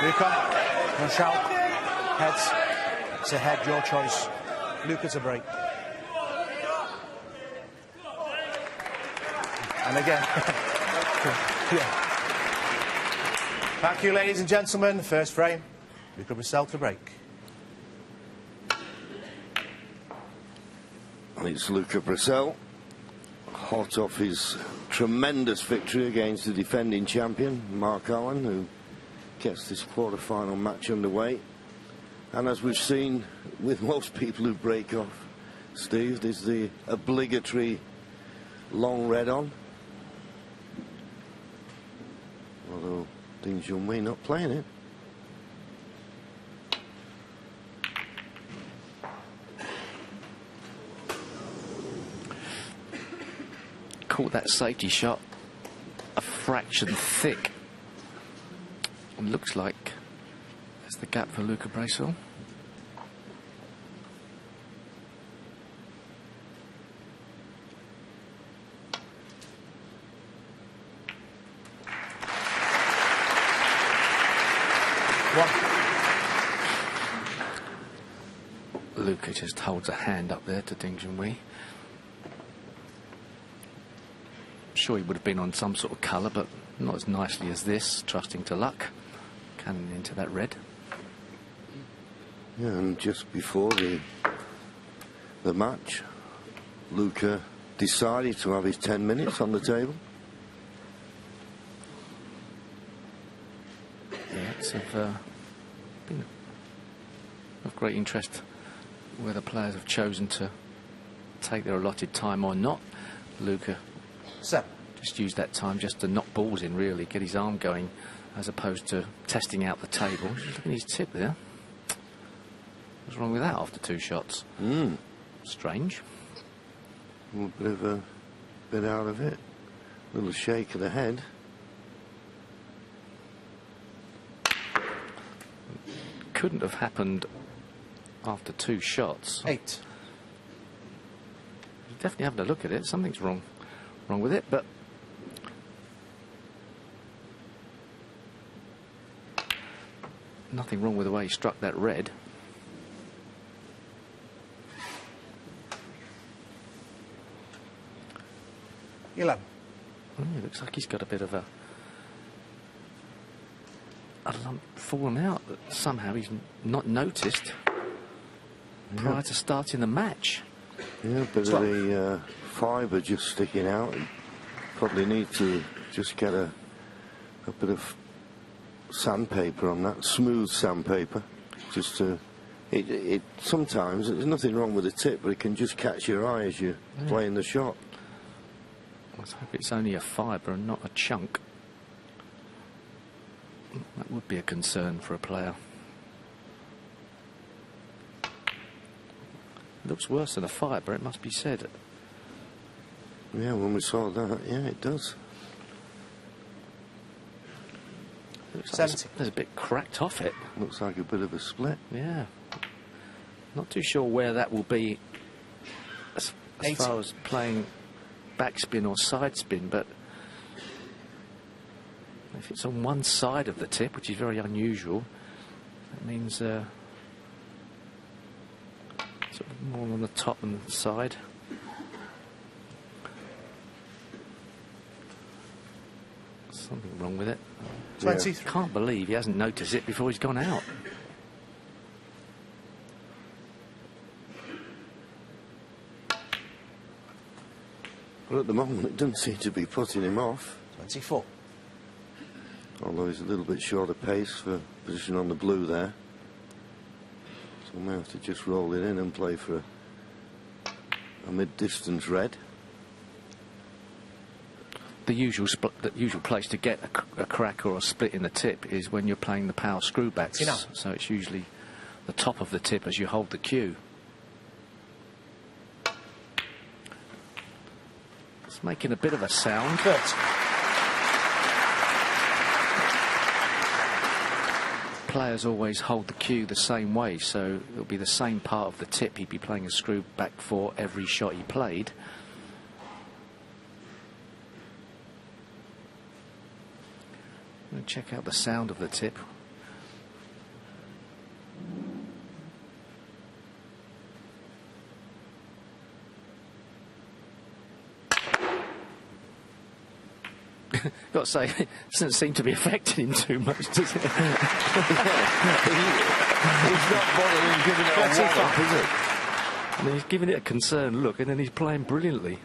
Luca, Brecel, heads. It's a head, your choice. Luca to break. And again. Yeah. Thank you, ladies and gentlemen. First frame, Luca Brecel to break. It's Luca Brecel, hot off his tremendous victory against the defending champion, Mark Allen, who gets this quarter-final match underway. And as we've seen with most people who break off, Steve, there's the obligatory long red on. Although Junhui not playing it. Caught that safety shot a fraction thick. It looks like there's the gap for Luca Brecel. Luca just holds a hand up there to Junhui. Sure, he would have been on some sort of colour, but not as nicely as this, trusting to luck. Cannon into that red. Yeah, and just before the match, Luca decided to have his 10 minutes on the table. Yeah, it's been of great interest whether players have chosen to take their allotted time or not. Luca just used that time just to knock balls in, really, get his arm going, as opposed to testing out the table. Just look at his tip there. What's wrong with that after 2 shots? Strange. A bit of a bit out of it. A little shake of the head. Couldn't have happened after 2 shots. 8. Definitely having a look at it. Something's wrong with it, but nothing wrong with the way he struck that red. It Looks like he's got a bit of a lump fallen out that somehow he's not noticed prior to starting the match. Yeah, a bit of the fibre just sticking out. Probably need to just get a bit of sandpaper on that, smooth sandpaper, just to. It sometimes there's nothing wrong with the tip, but it can just catch your eye as you're playing the shot. Let's hope it's only a fibre and not a chunk. That would be a concern for a player. Looks worse than a fibre, it must be said. Yeah, when we saw that, yeah, it does. Looks like there's a bit cracked off it. Looks like a bit of a split. Yeah. Not too sure where that will be as far as playing backspin or side spin, but if it's on one side of the tip, which is very unusual, that means sort of more on the top and the side. Something wrong with it. 23. Can't believe he hasn't noticed it before he's gone out. Well, at the moment, it doesn't seem to be putting him off. 24. Although he's a little bit short of pace for position on the blue there. So we may have to just roll it in and play for a mid-distance red. The usual place to get a crack or a split in the tip is when you're playing the power screwbacks. So it's usually the top of the tip as you hold the cue. It's making a bit of a sound. Players always hold the cue the same way, so it'll be the same part of the tip he'd be playing a screw back for every shot he played. Check out the sound of the tip. got to say, it doesn't seem to be affecting him too much, does it? He's not bothering giving it a wallop, is it? And he's giving it a concerned look, and then he's playing brilliantly.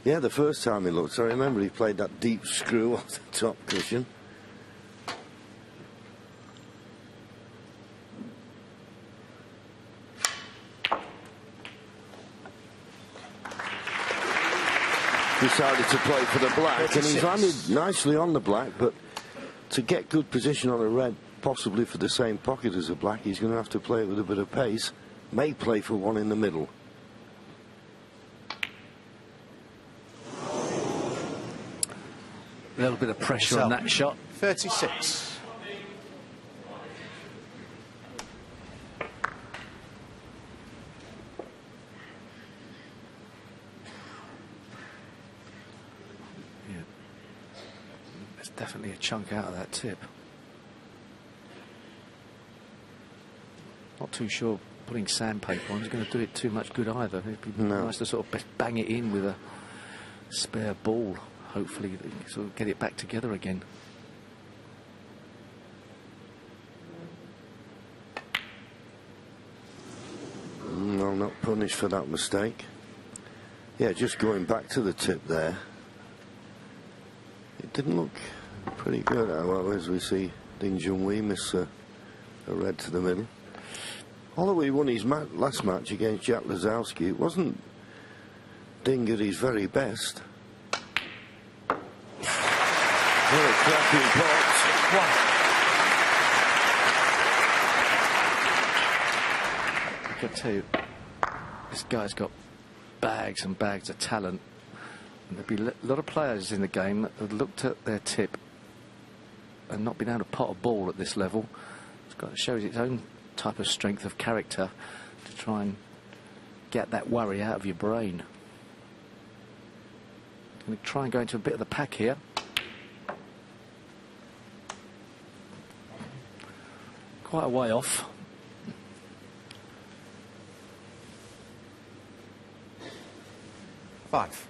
Yeah, the first time he looked, I remember he played that deep screw off the top cushion. Decided to play for the black, and he's landed nicely on the black, but to get good position on a red, possibly for the same pocket as a black, he's going to have to play it with a bit of pace. May play for one in the middle. A little bit of pressure on that shot. 36. Definitely a chunk out of that tip. Not too sure putting sandpaper on is going to do it too much good either. It'd be nice to sort of bang it in with a spare ball. Hopefully, sort of get it back together again. No, not punished for that mistake. Yeah, just going back to the tip there. It didn't look pretty good, however, as we see Junhui miss a red to the middle. Although he won his last match against Jack Lazowski, it wasn't Ding at his very best. Very cracking pots. I can tell you, this guy's got bags and bags of talent. And there'd be a lot of players in the game that have looked at their tip and not been able to pot a ball at this level. It shows its own type of strength of character to try and get that worry out of your brain. I'm going to try and go into a bit of the pack here. Quite a way off. Five.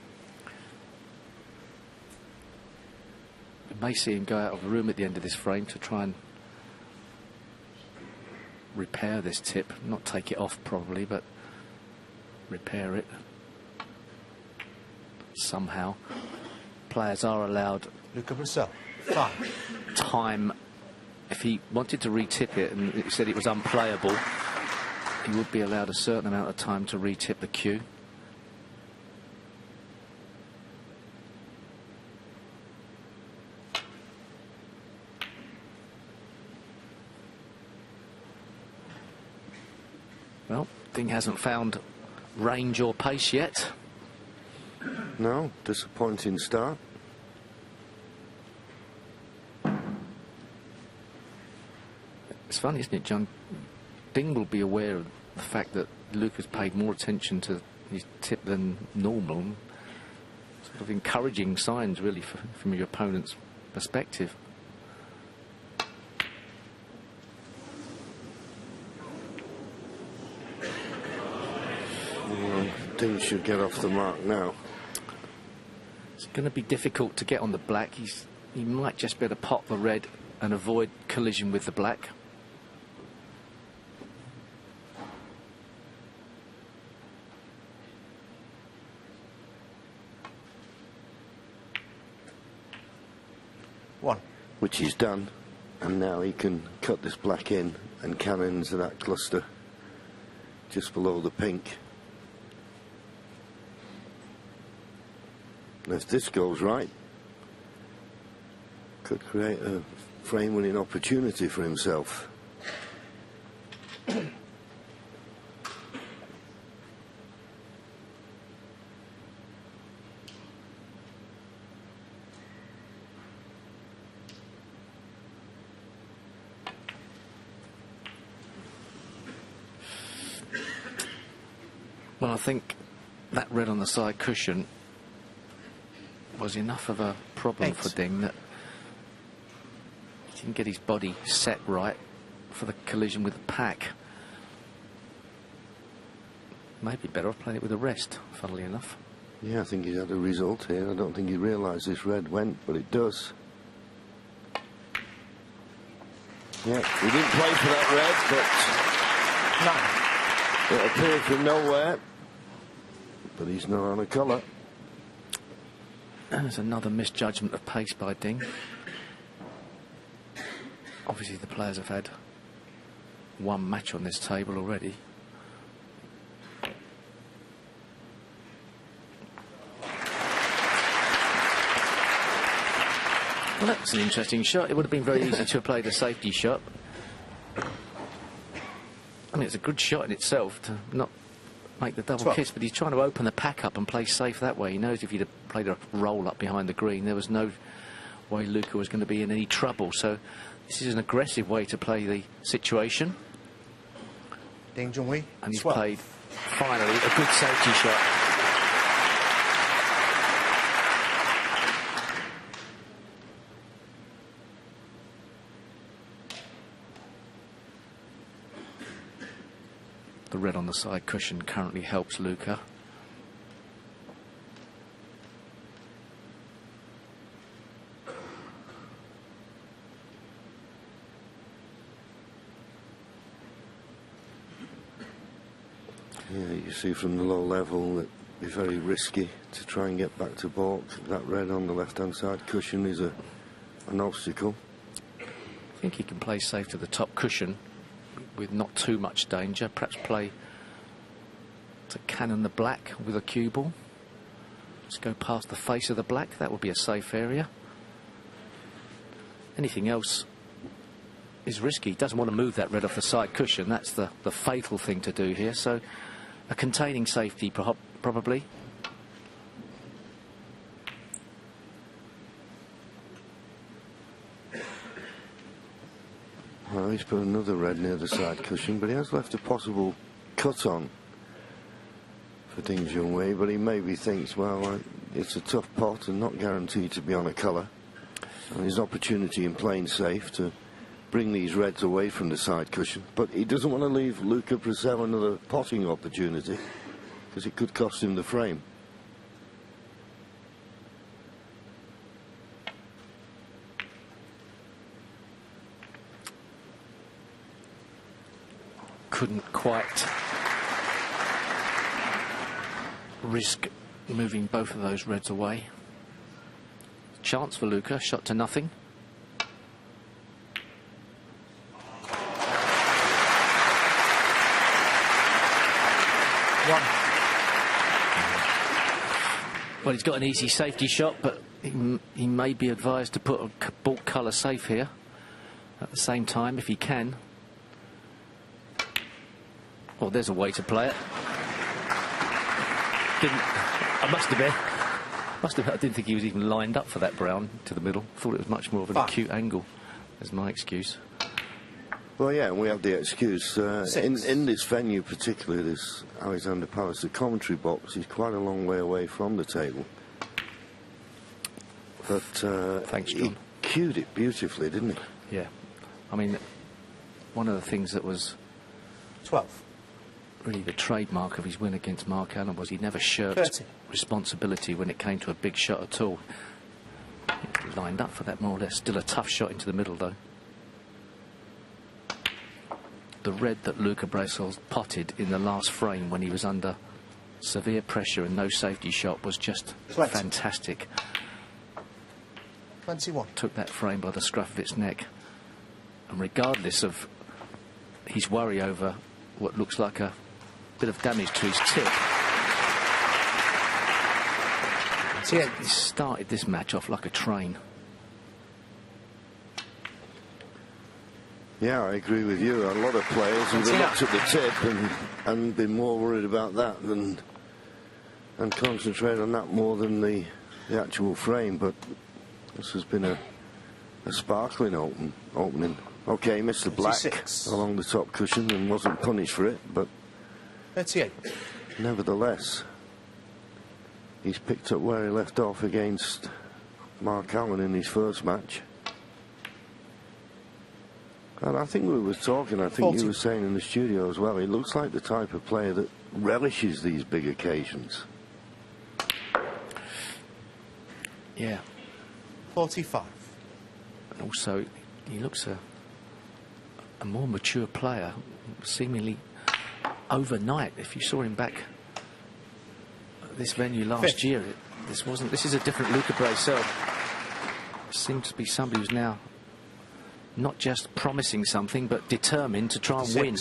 We may see him go out of the room at the end of this frame to try and repair this tip. Not take it off probably, but repair it somehow. Players are allowed Luca Brecel. 5. time. If he wanted to re-tip it and it said it was unplayable, he would be allowed a certain amount of time to re-tip the cue. Well, Ding hasn't found range or pace yet. No, disappointing start. It's funny, isn't it, John? Ding will be aware of the fact that Luca's paid more attention to his tip than normal. Sort of encouraging signs, really, from your opponent's perspective. Ding should get off the mark now. It's going to be difficult to get on the black. He might just be able to pop the red and avoid collision with the black. One. Which he's done, and now he can cut this black in and cannon into that cluster just below the pink. And if this goes right, could create a frame-winning opportunity for himself. Well, I think that red on the side cushion was enough of a problem for Ding that he didn't get his body set right for the collision with the pack. Maybe better off playing it with the rest, funnily enough. Yeah, I think he's had a result here. I don't think he realised this red went, but it does. Yeah, he didn't play for that red, but it appeared from nowhere. But he's not on a colour. There's another misjudgment of pace by Ding. Obviously the players have had one match on this table already. Well, that's an interesting shot. It would have been very easy to have played a safety shot. I mean, it's a good shot in itself to not make the double kiss, but he's trying to open the pack up and play safe that way. He knows if he'd have played a roll up behind the green, there was no way Luca was going to be in any trouble. So this is an aggressive way to play the situation. Ding Junhui. And he's played, finally, a good safety shot. The red on the side cushion currently helps Luca. Yeah, you see from the low level that it'd be very risky to try and get back to baulk. That red on the left-hand side cushion is an obstacle. I think he can play safe to the top cushion with not too much danger. Perhaps play to cannon the black with a cue ball. Just go past the face of the black. That would be a safe area. Anything else is risky. He doesn't want to move that red off the side cushion. That's the fatal thing to do here. So a containing safety probably. Well, he's put another red near the side cushion, but he has left a possible cut on for Ding Junhui, but he maybe thinks, well, it's a tough pot and not guaranteed to be on a colour. And his opportunity in playing safe to bring these reds away from the side cushion. But he doesn't want to leave Luca Brecel another potting opportunity, because it could cost him the frame. Couldn't quite risk moving both of those reds away. Chance for Luca, shot to nothing. Well, he's got an easy safety shot, but he may be advised to put a baulk colour safe here at the same time if he can. Well, there's a way to play it. I didn't think he was even lined up for that brown to the middle. Thought it was much more of an acute angle. That's my excuse. Well, yeah, and we have the excuse. In this venue particularly, this Alexander Palace, the commentary box is quite a long way away from the table. But thanks, John. He cued it beautifully, didn't he? Yeah. I mean, one of the things that was 12. Really the trademark of his win against Mark Allen was he never shirked 30. Responsibility when it came to a big shot at all. He lined up for that more or less. Still a tough shot into the middle though. The red that Luca Brecel potted in the last frame when he was under severe pressure and no safety shot was just 20. fantastic. 21. Took that frame by the scruff of its neck. And regardless of his worry over what looks like a bit of damage to his tip, he started this match off like a train. Yeah, I agree with you. A lot of players would have looked at the tip and been more worried about that than and concentrate on that more than the actual frame. But this has been a sparkling opening. Okay, he missed the black 56. Along the top cushion and wasn't punished for it, but 38. Nevertheless, he's picked up where he left off against Mark Allen in his first match. And I think we were talking, I think 40. you were saying in the studio as well, he looks like the type of player that relishes these big occasions. Yeah. 45. And also, he looks a more mature player, seemingly overnight. If you saw him back at this venue last year, this is a different Luca Brecel. Seems to be somebody who's now not just promising something, but determined to try and win.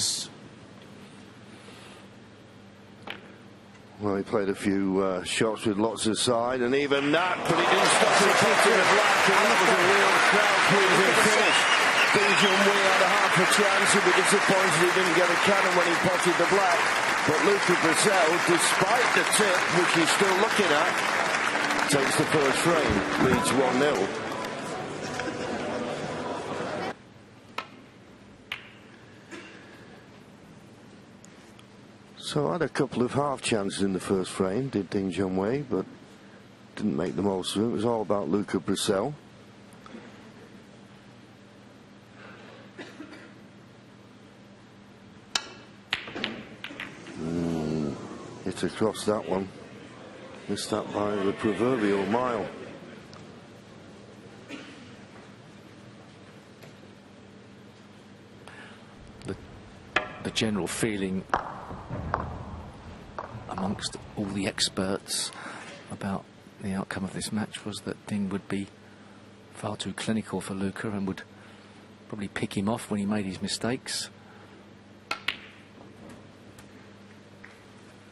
Well, he played a few shots with lots of side, and even that, but he didn't stop him hitting the black, and that was a real crowd-pleasing finish. Junhui had a half a chance. He'd be disappointed he didn't get a cannon when he potted the black. But Luca Brecel, despite the tip, which he's still looking at, takes the first frame, leads 1-0. So I had a couple of half chances in the first frame, did Junhui, but didn't make the most of it. It was all about Luca Brecel. Hit across that one. Missed that by the proverbial mile. The general feeling amongst all the experts about the outcome of this match was that Ding would be far too clinical for Luca and would probably pick him off when he made his mistakes.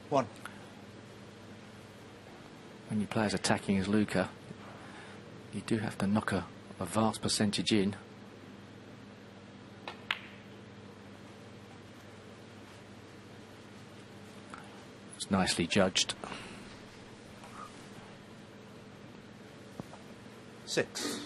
1. When you play as attacking as Luca, you do have to knock a vast percentage in. It's nicely judged. 6.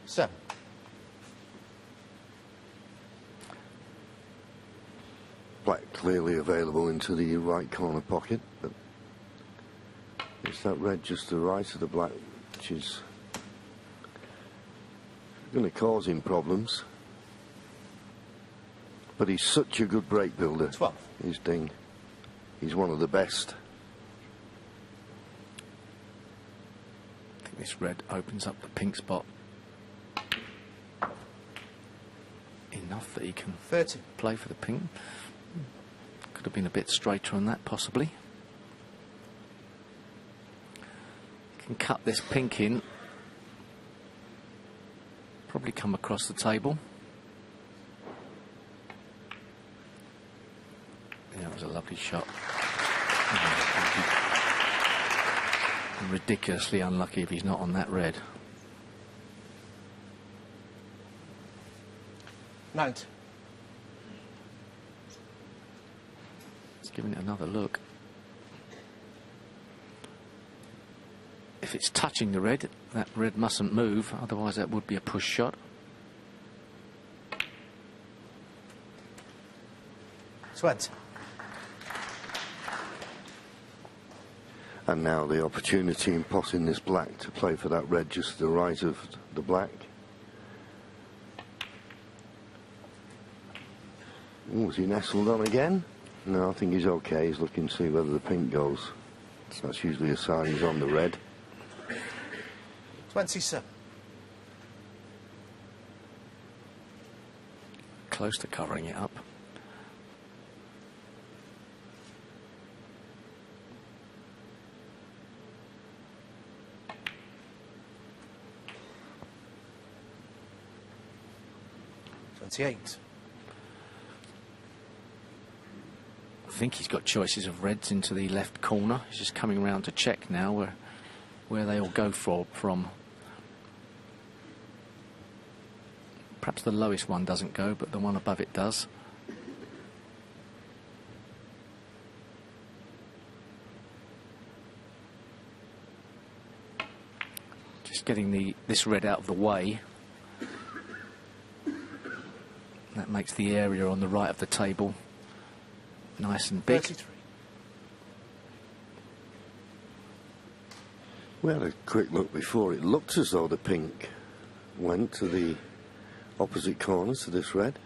Seven. Black clearly available into the right corner pocket, but it's that red just to the right of the black, which is going to cause him problems. But he's such a good break builder. 12. He's Ding. He's one of the best. I think this red opens up the pink spot enough that he can 30. play for the pink. Could have been a bit straighter on that, possibly. Can cut this pink in. Probably come across the table. Yeah, it was a lovely shot. Ridiculously unlucky if he's not on that red. 90. Let's give it another look. If it's touching the red, that red mustn't move, otherwise that would be a push shot. Sweat. And now the opportunity in potting this black to play for that red just to the right of the black. Ooh, is he nestled on again? No, I think he's okay. He's looking to see whether the pink goes. So that's usually a sign he's on the red. 27. Close to covering it up. I think he's got choices of reds into the left corner. He's just coming around to check now where they all go from. Perhaps the lowest one doesn't go, but the one above it does. Just getting this red out of the way. That makes the area on the right of the table nice and big. 33. We had a quick look before. It looked as though the pink went to the opposite corner to this red.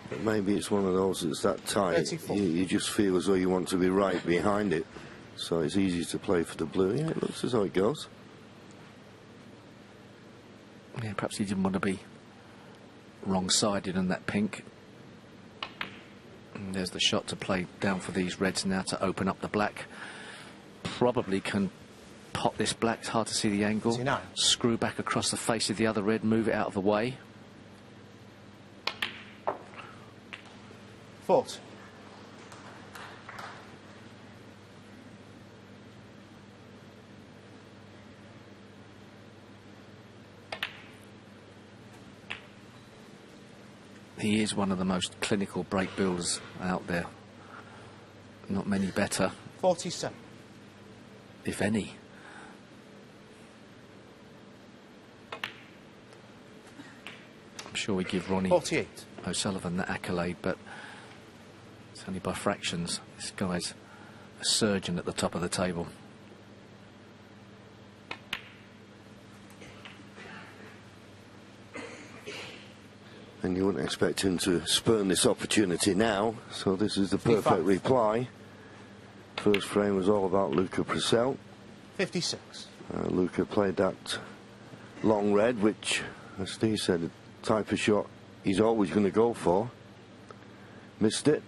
But maybe it's one of those that's that tight, you just feel as though you want to be right behind it. So it's easy to play for the blue. Yeah, it looks as though it goes. Yeah, perhaps he didn't want to be wrong-sided on that pink. And there's the shot to play down for these reds now to open up the black. Probably can pot this black. It's hard to see the angle. Screw back across the face of the other red, move it out of the way. Fault. He is one of the most clinical break builders out there. Not many better. 47. If any. I'm sure we give Ronnie 48. O'Sullivan that accolade, but it's only by fractions. This guy's a surgeon at the top of the table. And you wouldn't expect him to spurn this opportunity now, so this is the perfect reply. First frame was all about Luca Brecel. 56. Luca played that long red, which, as Steve said, the type of shot he's always going to go for. Missed it.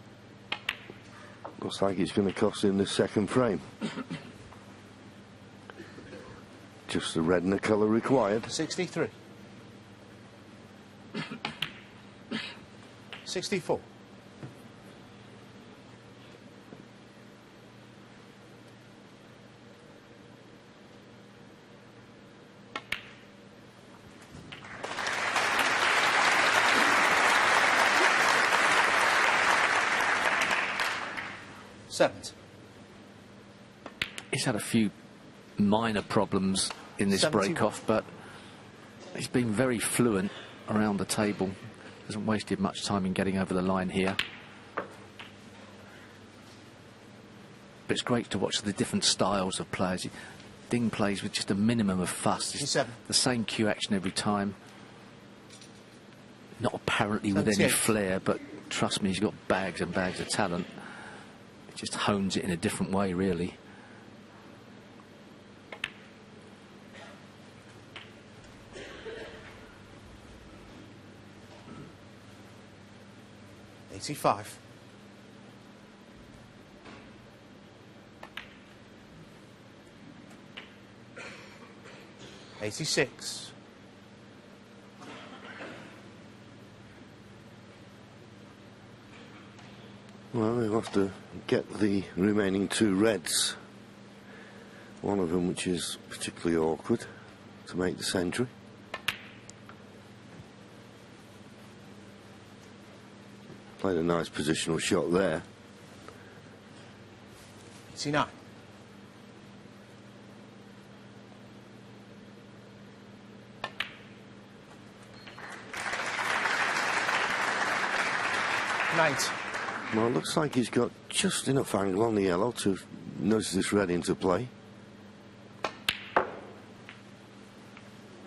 Looks like it's going to cost him this second frame. Just the red and the colour required. 63. 64. Seventh. He's had a few minor problems in this break-off, but he's been very fluent around the table. Hasn't wasted much time in getting over the line here. But it's great to watch the different styles of players. Ding plays with just a minimum of fuss. It's the same cue action every time. Not apparently with any flair, but trust me, he's got bags and bags of talent. He just hones it in a different way, really. $85. $86. Well, they'll have to get the remaining two reds. One of them which is particularly awkward to make the century. Played a nice positional shot there. 89. Well, it looks like he's got just enough angle on the yellow to notice this red into play.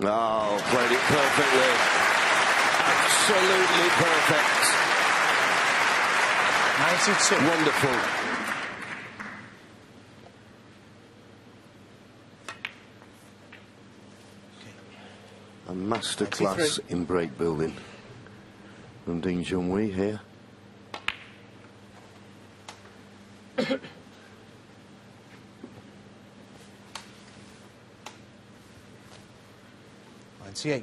Oh, played it perfectly. Absolutely perfect. 92. Wonderful. A masterclass in break building from Junhui here. $98.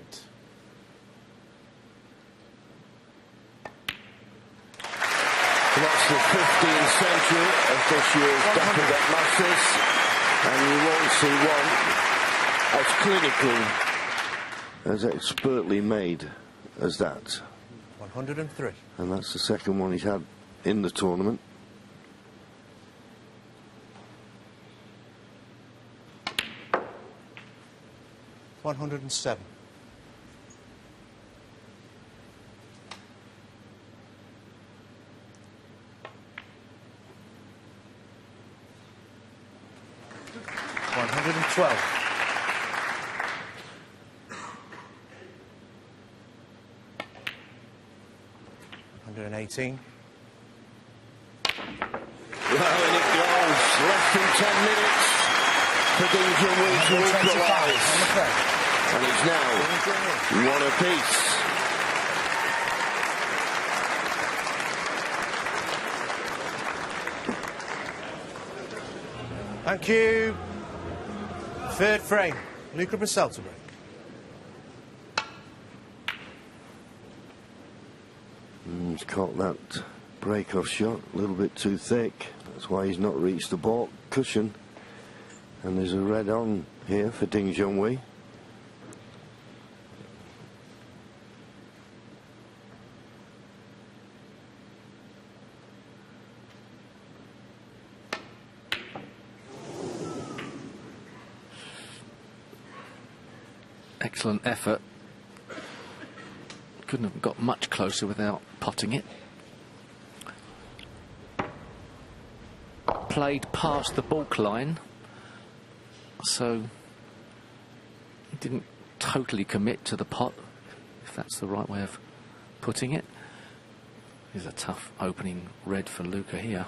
That's the 15th century of this year's Definite Masters, and you won't see one as clinical, as expertly made as that. 103. And that's the second one he's had in the tournament. $107. $112. 118. Well, and it goes. Less than 10 minutes for Ding Junhui to 125 equalise. on the frame. And it's now one apiece. Thank you. Third frame. Luca Brecel to break. He's caught that break-off shot a little bit too thick. That's why he's not reached the ball cushion. And there's a red on here for Ding Junhui. Excellent effort. Couldn't have got much closer without potting it. Played past the balk line, so didn't totally commit to the pot, if that's the right way of putting it. Here's a tough opening red for Luca here.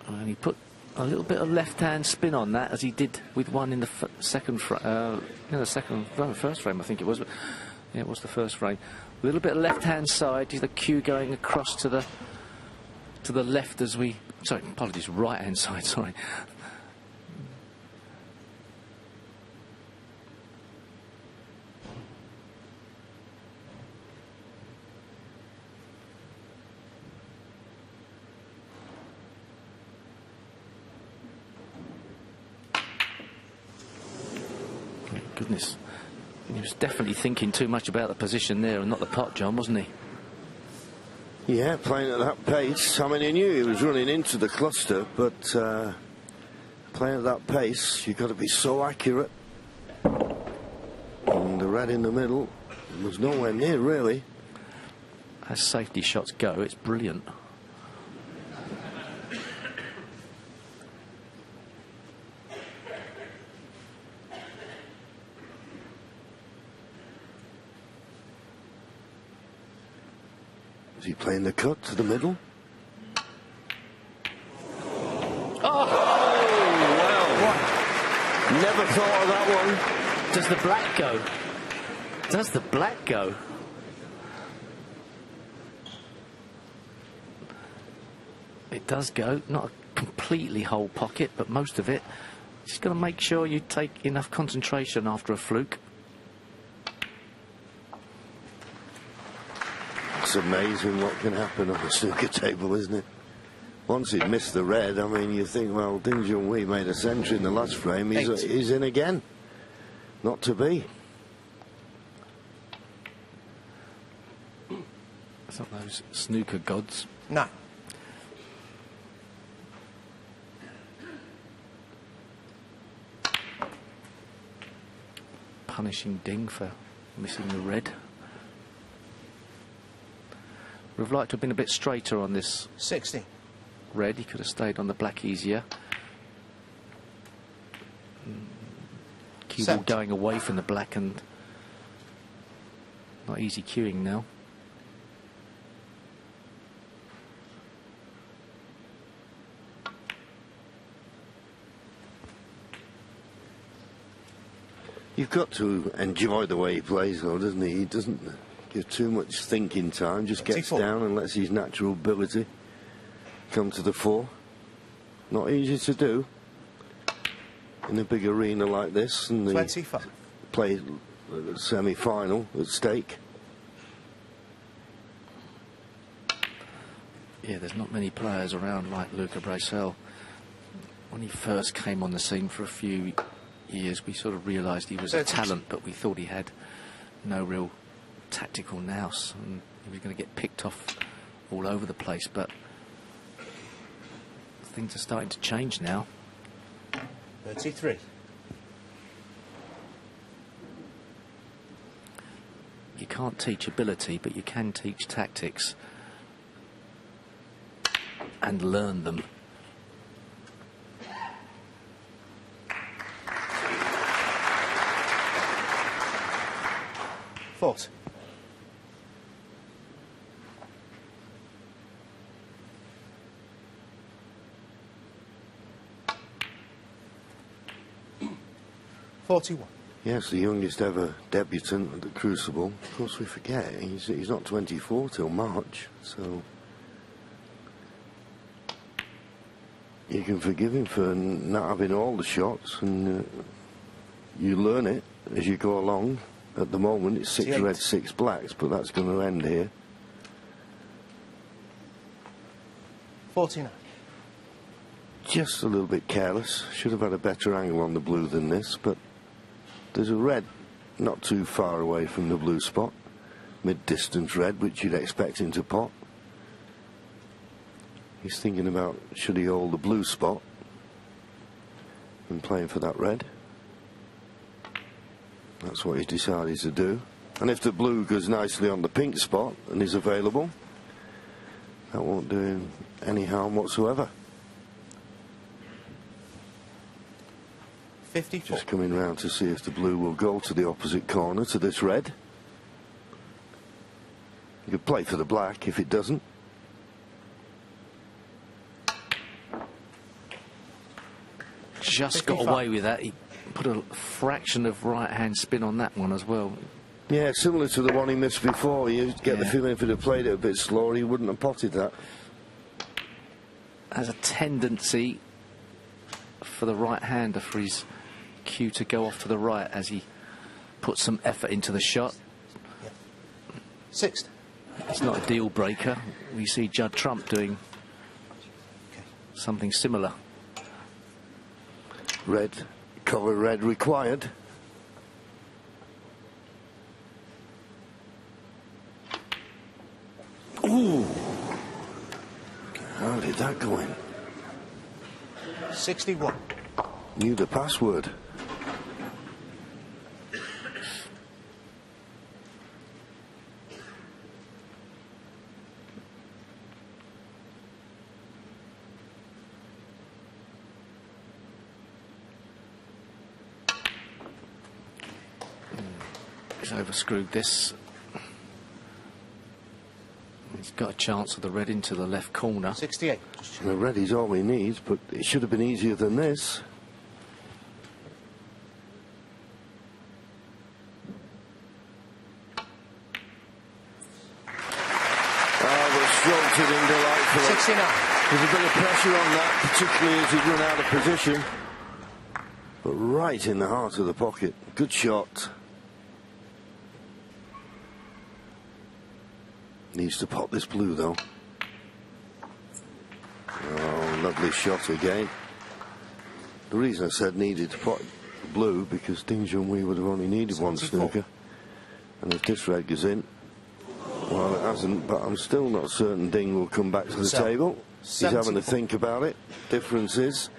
And he put a little bit of left-hand spin on that, as he did with one in the first frame, I think it was. But yeah, it was the first frame. A little bit of left-hand side. The cue going across to the left as we. Sorry, apologies. Right-hand side. Sorry. Goodness, he was definitely thinking too much about the position there and not the pot, John, wasn't he? Yeah, playing at that pace. I mean, he knew he was running into the cluster, but playing at that pace, you've got to be so accurate. And the red in the middle was nowhere near, really. As safety shots go, it's brilliant. Is he playing the cut to the middle? Oh, well. Never thought of that one. Does the black go? Does the black go? It does go. Not a completely whole pocket, but most of it. Just got to make sure you take enough concentration after a fluke. It's amazing what can happen on the snooker table, isn't it? Once he'd missed the red, I mean, you think, well, Ding Junhui made a century in the last frame. He's in again. Not to be. It's not those snooker gods. No. Punishing Ding for missing the red. Would have liked to have been a bit straighter on this 60. red. He could have stayed on the black easier. Cue ball going away from the black and not easy cueing now. You've got to enjoy the way he plays, though, doesn't he? He doesn't give too much thinking time, just gets down and lets his natural ability come to the fore. Not easy to do in a big arena like this, and the 25. Play semi-final at stake. Yeah, there's not many players around like Luca Brecel. When he first came on the scene for a few years, we sort of realised he was a talent, but we thought he had no real tactical nous, and he was going to get picked off all over the place. But things are starting to change now. 33. You can't teach ability, but you can teach tactics and learn them. Fourth. 41. Yes, the youngest ever debutant at the Crucible. Of course, we forget he's not 24 till March, so you can forgive him for not having all the shots, and you learn it as you go along. At the moment, it's 6 reds, 6 blacks, but that's going to end here. 49. Just a little bit careless. Should have had a better angle on the blue than this, but there's a red not too far away from the blue spot. Mid-distance red, which you'd expect him to pot. He's thinking about should he hold the blue spot and playing for that red. That's what he's decided to do. And if the blue goes nicely on the pink spot and is available, that won't do him any harm whatsoever. 54. Just coming round to see if the blue will go to the opposite corner to this red. You could play for the black if it doesn't. Just got away with that. He put a fraction of right-hand spin on that one as well. Yeah, similar to the one he missed before. You get the feeling if he'd have played it a bit slower, he wouldn't have potted that. Has a tendency for the right-hander for his cue to go off to the right as he puts some effort into the shot. Yep. 6. It's not a deal breaker. We see Judd Trump doing something similar. Red, cover red required. Ooh! How did that go in? 61. Knew the password. He's overscrewed this. He's got a chance of the red into the left corner. 68. The red is all he needs, but it should have been easier than this. Stroked it in delightfully. 69. There's a bit of pressure on that, particularly as he'd run out of position. But right in the heart of the pocket. Good shot. Needs to pot this blue, though. Oh, lovely shot again. The reason I said needed to pot blue, because Junhui would have only needed 1 snooker. And if this red goes in, well, it hasn't, but I'm still not certain Ding will come back to the table. He's having to think about it. Difference is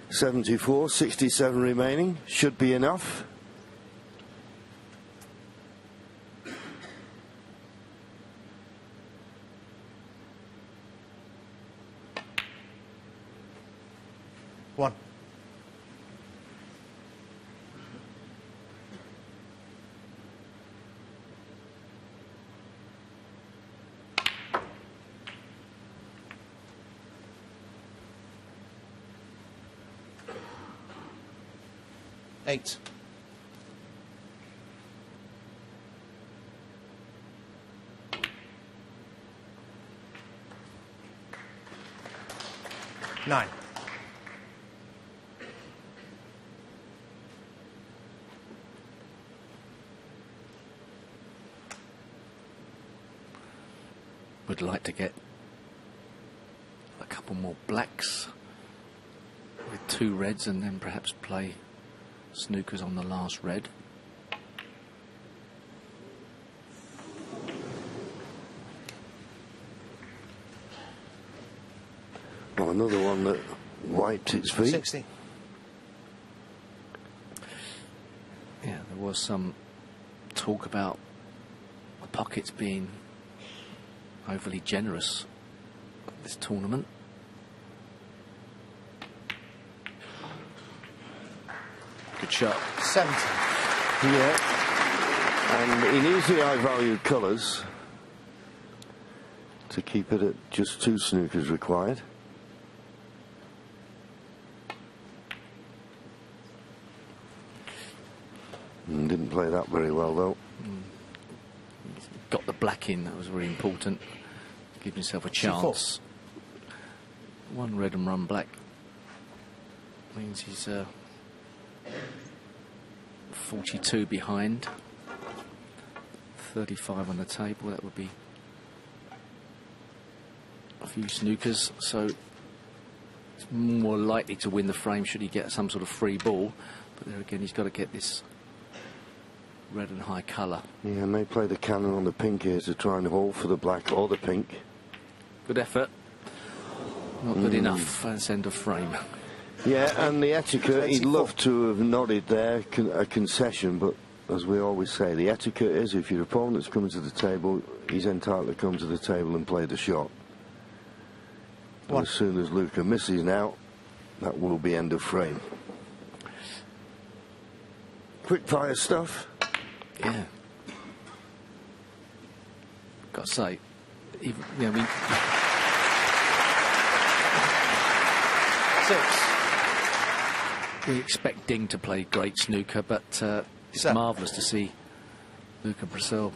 74, 67 remaining. Should be enough. One. Eight. Nine. Would like to get a couple more blacks with 2 reds and then perhaps play snookers on the last red. Well, another one that wiped its feet. 60. Yeah, there was some talk about the pockets being overly generous at this tournament. Good shot. 70. Yeah. And he needs the high-valued colours to keep it at just 2 snookers required. Didn't play that very well, though. Got the black in, that was very important. Give himself a chance. 1 red and 1 black means he's 42 behind. 35 on the table, that would be a few snookers, so it's more likely to win the frame should he get some sort of free ball. But there again, he's got to get this red and high colour. Yeah, may play the cannon on the pink here to try and hold for the black or the pink. Good effort. Not good enough. That's end of frame. Yeah, and the etiquette, he'd love to have nodded there, a concession, but as we always say, the etiquette is if your opponent's coming to the table, he's entitled to come to the table and play the shot. And as soon as Luca misses now, that will be end of frame. Quick fire stuff. Yeah. Got to say, even, you know, 6. we expect Ding to play great snooker, but it's marvellous to see Luca Brecel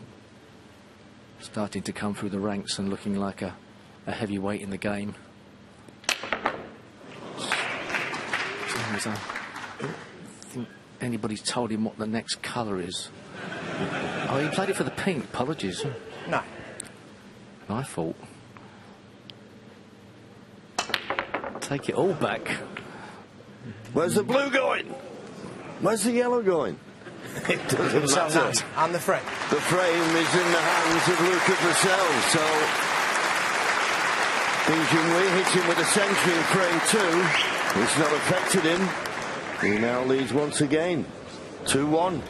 starting to come through the ranks and looking like a heavyweight in the game. I don't think anybody's told him what the next colour is. Oh, he played it for the pink. Apologies. No. My fault. Take it all back. Where's the blue going? Where's the yellow going? It doesn't matter. And the frame. The frame is in the hands of Luca Brecel, so Junhui hits him with a century in frame 2. It's not affected him. He now leads once again. 2-1.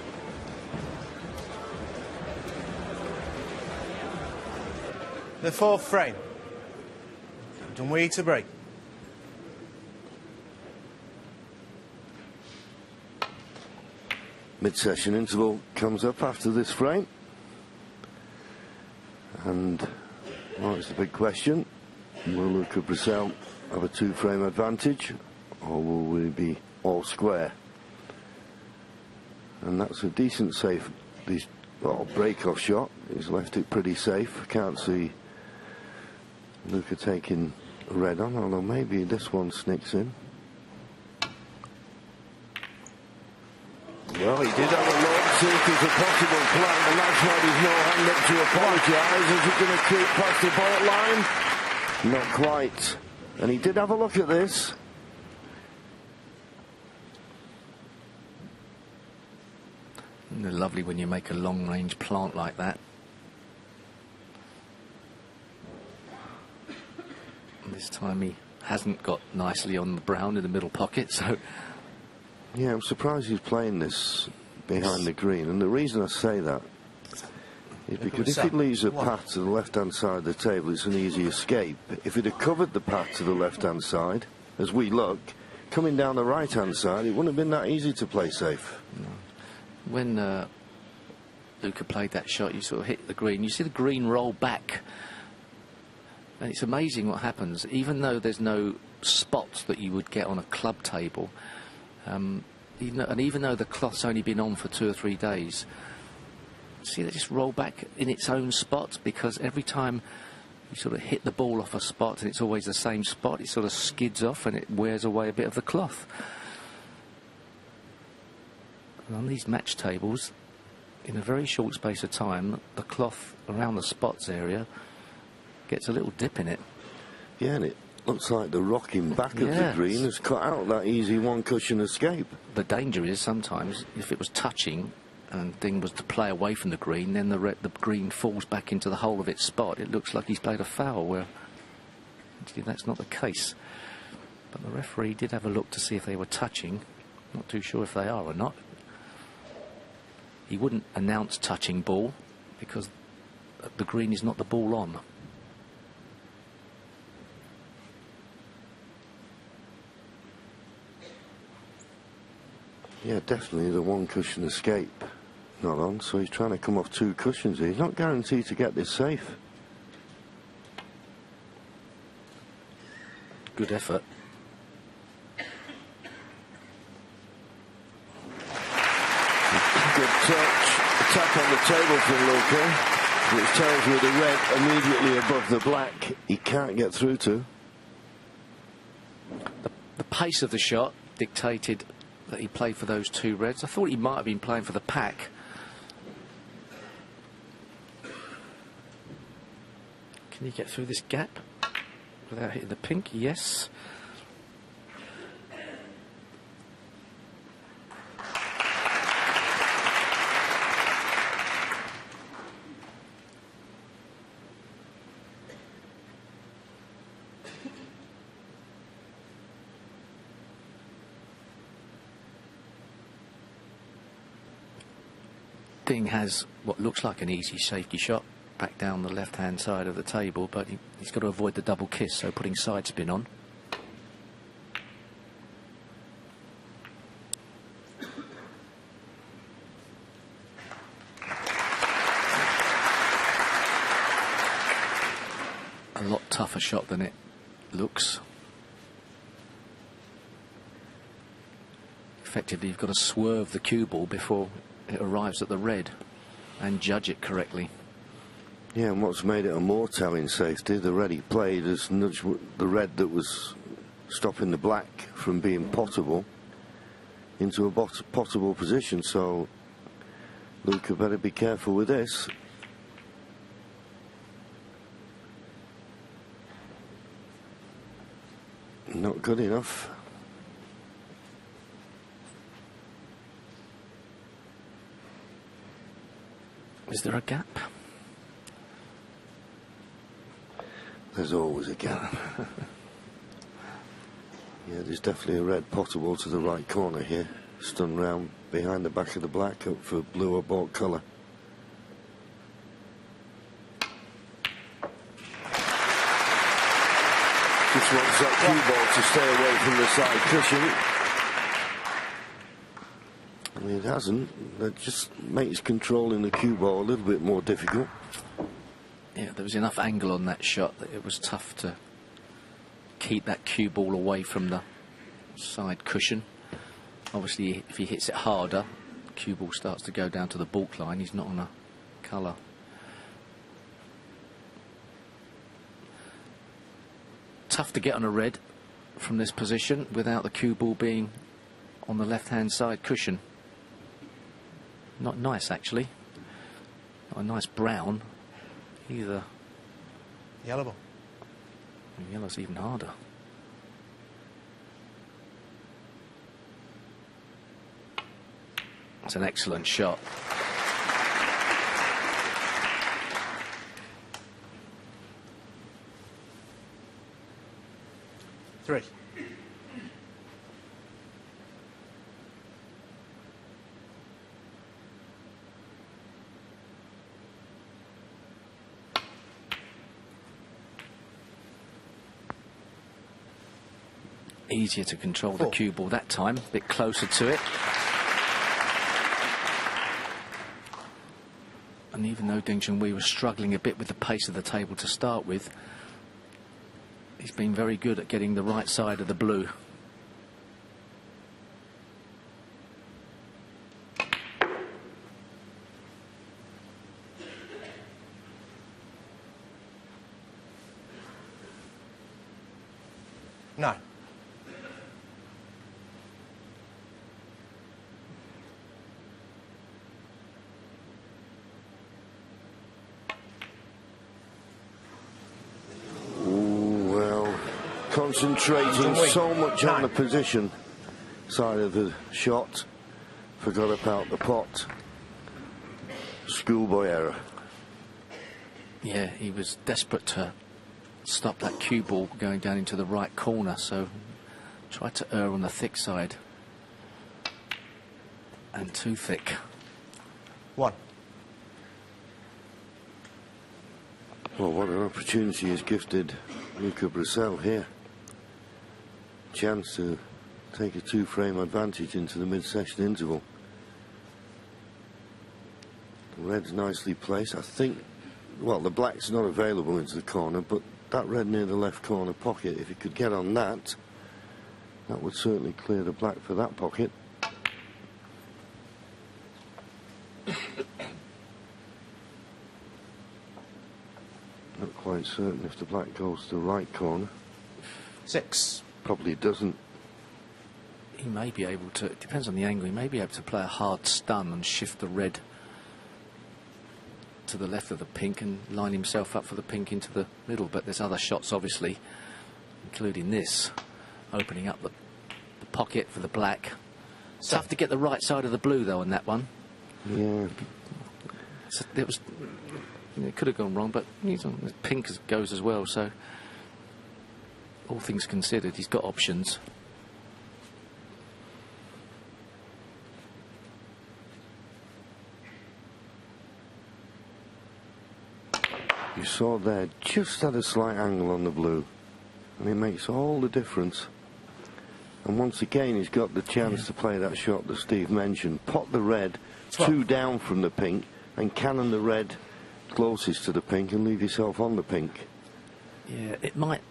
The 4th frame. Junhui to break. Mid-session interval comes up after this frame. And, well, it's the big question. Will Luca Brecel have a 2-frame advantage, or will we be all square? And that's a decent safe break-off shot. He's left it pretty safe. Can't see Luca taking red on, although maybe this one sneaks in. Well, he did have a look, see if there's a possible plan, and that's why there's no hand up to apologise. Is he going to creep past the ball line? Not quite. And he did have a look at this. And they're lovely when you make a long-range plant like that. And this time he hasn't got nicely on the brown in the middle pocket, so... Yeah, I'm surprised he's playing this behind the green. And the reason I say that is because if he leaves a path to the left-hand side of the table, it's an easy escape. If he'd have covered the path to the left-hand side, as we look, coming down the right-hand side, it wouldn't have been that easy to play safe. No. When Luca played that shot, you sort of hit the green. You see the green roll back. And it's amazing what happens. Even though there's no spots that you would get on a club table, even though the cloth's only been on for 2 or 3 days, see they just roll back in its own spot, because every time you sort of hit the ball off a spot and it's always the same spot, it sort of skids off and it wears away a bit of the cloth. And on these match tables, in a very short space of time, the cloth around the spots area gets a little dip in it. Yeah, and it looks like the rocking back of the green has cut out that easy one-cushion escape. The danger is sometimes, if it was touching and Ding was to play away from the green, then the green falls back into the hole of its spot. It looks like he's played a foul, where actually that's not the case. But the referee did have a look to see if they were touching. Not too sure if they are or not. He wouldn't announce touching ball because the green is not the ball on. Yeah, definitely the one-cushion escape not on, so he's trying to come off 2 cushions here. He's not guaranteed to get this safe. Good effort. Good touch attack on the table from Luca, which tells you the red immediately above the black he can't get through to. The pace of the shot dictated that he played for those two reds. I thought he might have been playing for the pack. Can he get through this gap without hitting the pink? Yes. Thing has what looks like an easy safety shot back down the left hand side of the table, but he's got to avoid the double kiss, so putting side spin on. A lot tougher shot than it looks. Effectively, you've got to swerve the cue ball before it arrives at the red and judge it correctly. Yeah, and what's made it a more telling safety, the red he played has nudged the red that was stopping the black from being potable into a potable position, so Luca better be careful with this. Not good enough. Is there a gap? There's always a gap. Yeah, there's definitely a red potable to the right corner here. Spun round behind the back of the black up for blue or bought colour. Just wants that cue ball to stay away from the side cushion. I mean, it hasn't. That just makes controlling the cue ball a little bit more difficult. Yeah, there was enough angle on that shot that it was tough to keep that cue ball away from the side cushion. Obviously, if he hits it harder, the cue ball starts to go down to the baulk line. He's not on a colour. Tough to get on a red from this position without the cue ball being on the left-hand side cushion. Not nice, actually. Not a nice brown either. Yellow ball. And yellow's even harder. It's an excellent shot. Three. Easier to control the cue ball that time, a bit closer to it. And even though Junhui was struggling a bit with the pace of the table to start with, he's been very good at getting the right side of the blue. No. Concentrating so much on the position side of the shot, forgot about the pot. Schoolboy error. Yeah, he was desperate to stop that cue ball going down into the right corner, so tried to err on the thick side. And too thick. One. Well, what an opportunity is gifted Luca Brecel here. Chance to take a two-frame advantage into the mid-session interval. The red's nicely placed. I think, well, the black's not available into the corner, but that red near the left corner pocket, if he could get on that, that would certainly clear the black for that pocket. Not quite certain if the black goes to the right corner. 6. Probably doesn't. He may be able to, it depends on the angle, he may be able to play a hard stun and shift the red to the left of the pink and line himself up for the pink into the middle. But there's other shots, obviously, including this, opening up the pocket for the black. Tough to get the right side of the blue, though, on that one. Yeah. So it could have gone wrong, but he's on, the pink goes as well, so all things considered, he's got options. You saw there, just at a slight angle on the blue, and it makes all the difference. And once again, he's got the chance to play that shot that Steve mentioned. Pot the red 2 down from the pink, and cannon the red closest to the pink, and leave yourself on the pink. Yeah, it might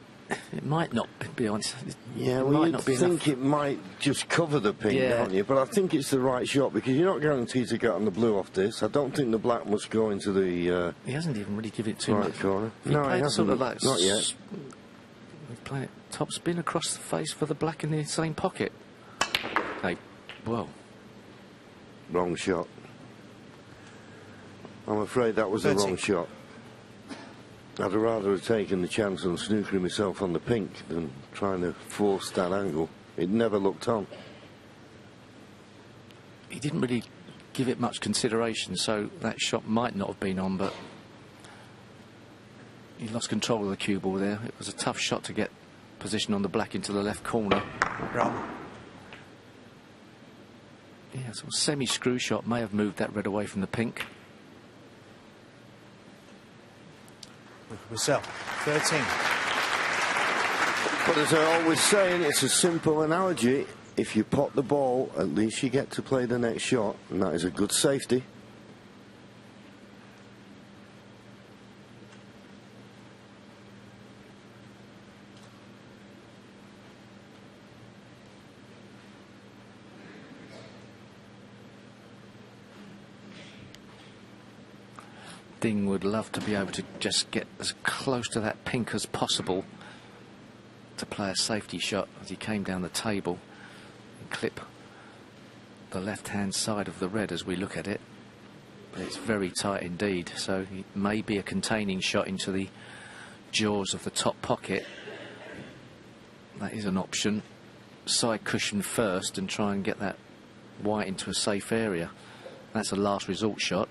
not, to be honest. Yeah, well, you think it might just cover the pink, don't you? But I think it's the right shot, because you're not guaranteed to get on the blue off this. I don't think the black must go into the he hasn't even really given it too right much. corner. No, he hasn't. Sort of like not yet. He's playing it top spin across the face for the black in the same pocket. Hey, whoa. Wrong shot. I'm afraid that was the wrong shot. I'd rather have taken the chance on snookering myself on the pink than trying to force that angle. It never looked on. He didn't really give it much consideration, so that shot might not have been on, but he lost control of the cue ball there. It was a tough shot to get position on the black into the left corner. Wrong. Yeah, so a semi-screw shot may have moved that red away from the pink. Luca Brecel, 13. But as I always say, and it's a simple analogy, if you pot the ball, at least you get to play the next shot, and that is a good safety. Ding would love to be able to just get as close to that pink as possible to play a safety shot as he came down the table and clip the left-hand side of the red as we look at it. But it's very tight indeed, so it may be a containing shot into the jaws of the top pocket. That is an option. Side cushion first and try and get that white into a safe area. That's a last resort shot.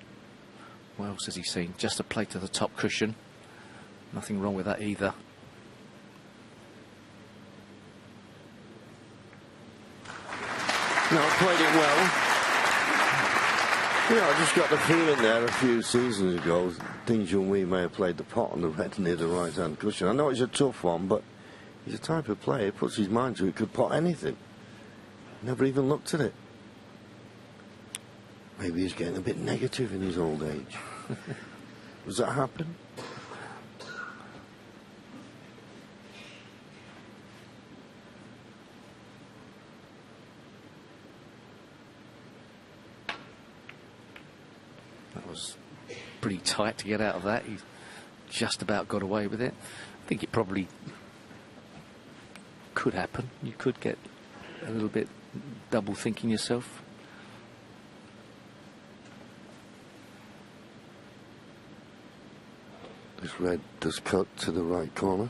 What else has he seen? Just a play to the top cushion. Nothing wrong with that either. No, played it well. Yeah, I just got the feeling there a few seasons ago, Junhui may have played the pot on the red near the right-hand cushion. I know it's a tough one, but he's a type of player, puts his mind to it, could pot anything. Never even looked at it. Maybe he's getting a bit negative in his old age. Does that happen? That was pretty tight to get out of that. He just about got away with it. I think it probably could happen. You could get a little bit double thinking yourself. This red does cut to the right corner.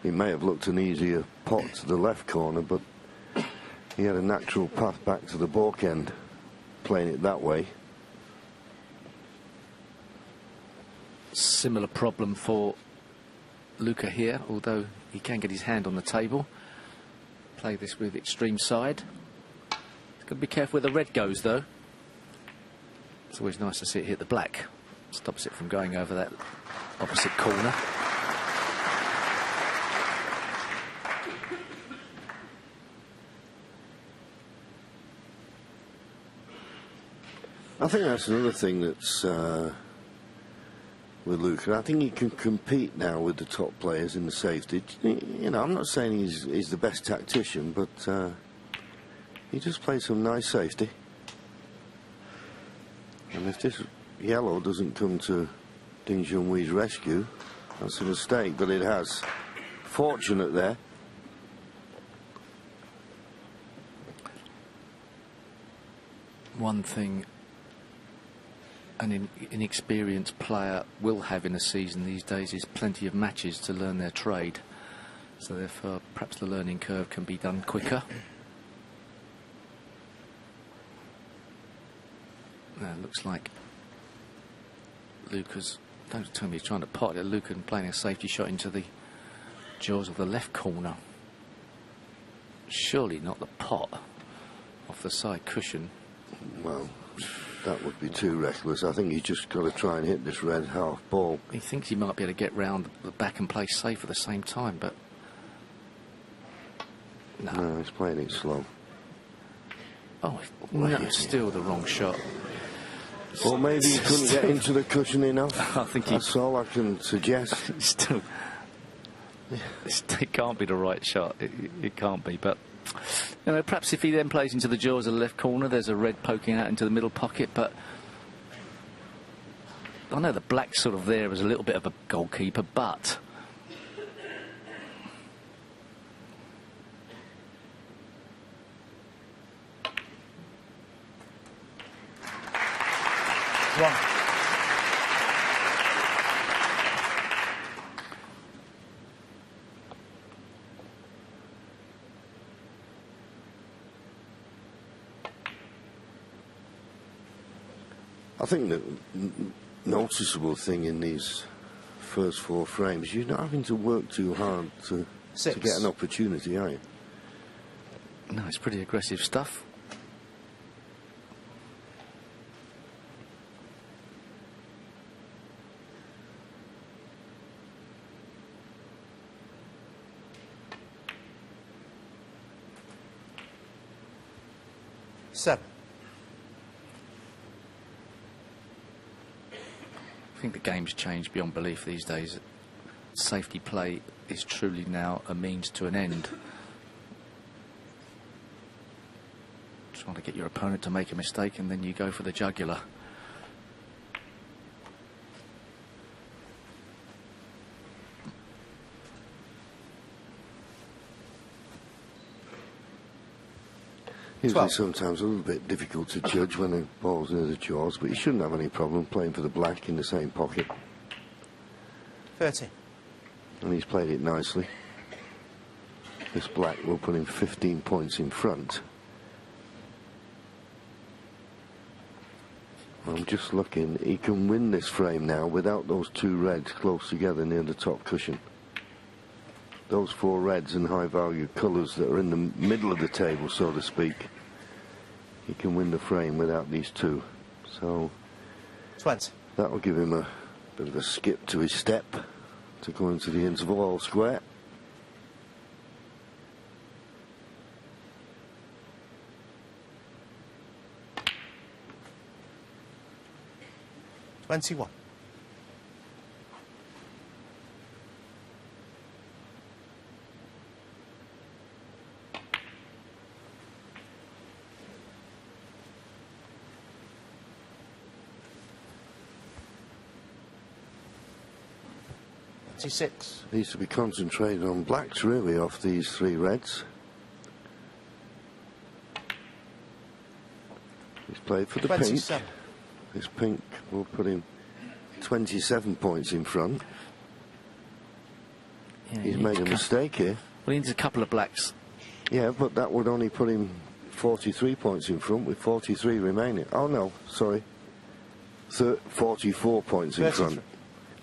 He may have looked an easier pot to the left corner, but he had a natural path back to the balk end, playing it that way. Similar problem for Luca here, although he can get his hand on the table. Play this with extreme side. He's got to be careful where the red goes, though. It's always nice to see it hit the black. Stops it from going over that opposite corner. I think that's another thing that's with Luca. I think he can compete now with the top players in the safety. You know, I'm not saying he's the best tactician, but he just plays some nice safety. And if this yellow doesn't come to Ding Junhui's rescue, that's a mistake, but it has. Fortunate there. One thing an inexperienced player will have in a season these days is plenty of matches to learn their trade. So therefore, perhaps the learning curve can be done quicker. Now, it looks like Luca's, don't tell me he's trying to pot it, Luca playing a safety shot into the jaws of the left corner. Surely not the pot off the side cushion. Well, that would be too reckless. I think he's just got to try and hit this red half ball. He thinks he might be able to get round the back and play safe at the same time, but no, he's playing it slow. Oh, no, still the wrong shot. Or maybe he couldn't get into the cushion enough. I think that's all I can suggest. Still, it can't be the right shot. It can't be, but you know, perhaps if he then plays into the jaws of the left corner, there's a red poking out into the middle pocket, but I know the black's sort of there as a little bit of a goalkeeper, but One. I think the noticeable thing in these first 4 frames, you're not having to work too hard to get an opportunity, are you? No, it's pretty aggressive stuff. Seven. I think the game's changed beyond belief these days. Safety play is truly now a means to an end. Trying to get your opponent to make a mistake and then you go for the jugular. Usually sometimes a little bit difficult to judge when the ball's near the jaws, but you shouldn't have any problem playing for the black in the same pocket. 30. And he's played it nicely. This black will put him 15 points in front. I'm just looking, he can win this frame now without those 2 reds close together near the top cushion. Those 4 reds and high value colours that are in the middle of the table, so to speak, he can win the frame without these 2. So 20. That will give him a bit of a skip to his step to go into the interval all square. $21. Needs to be concentrated on blacks really off these 3 reds. He's played for the 27. pink. This pink will put him 27 points in front. Yeah, he's made a mistake here. Well, he needs a couple of blacks. Yeah, but that would only put him 43 points in front with 43 remaining. Oh no, sorry. 44 points in front.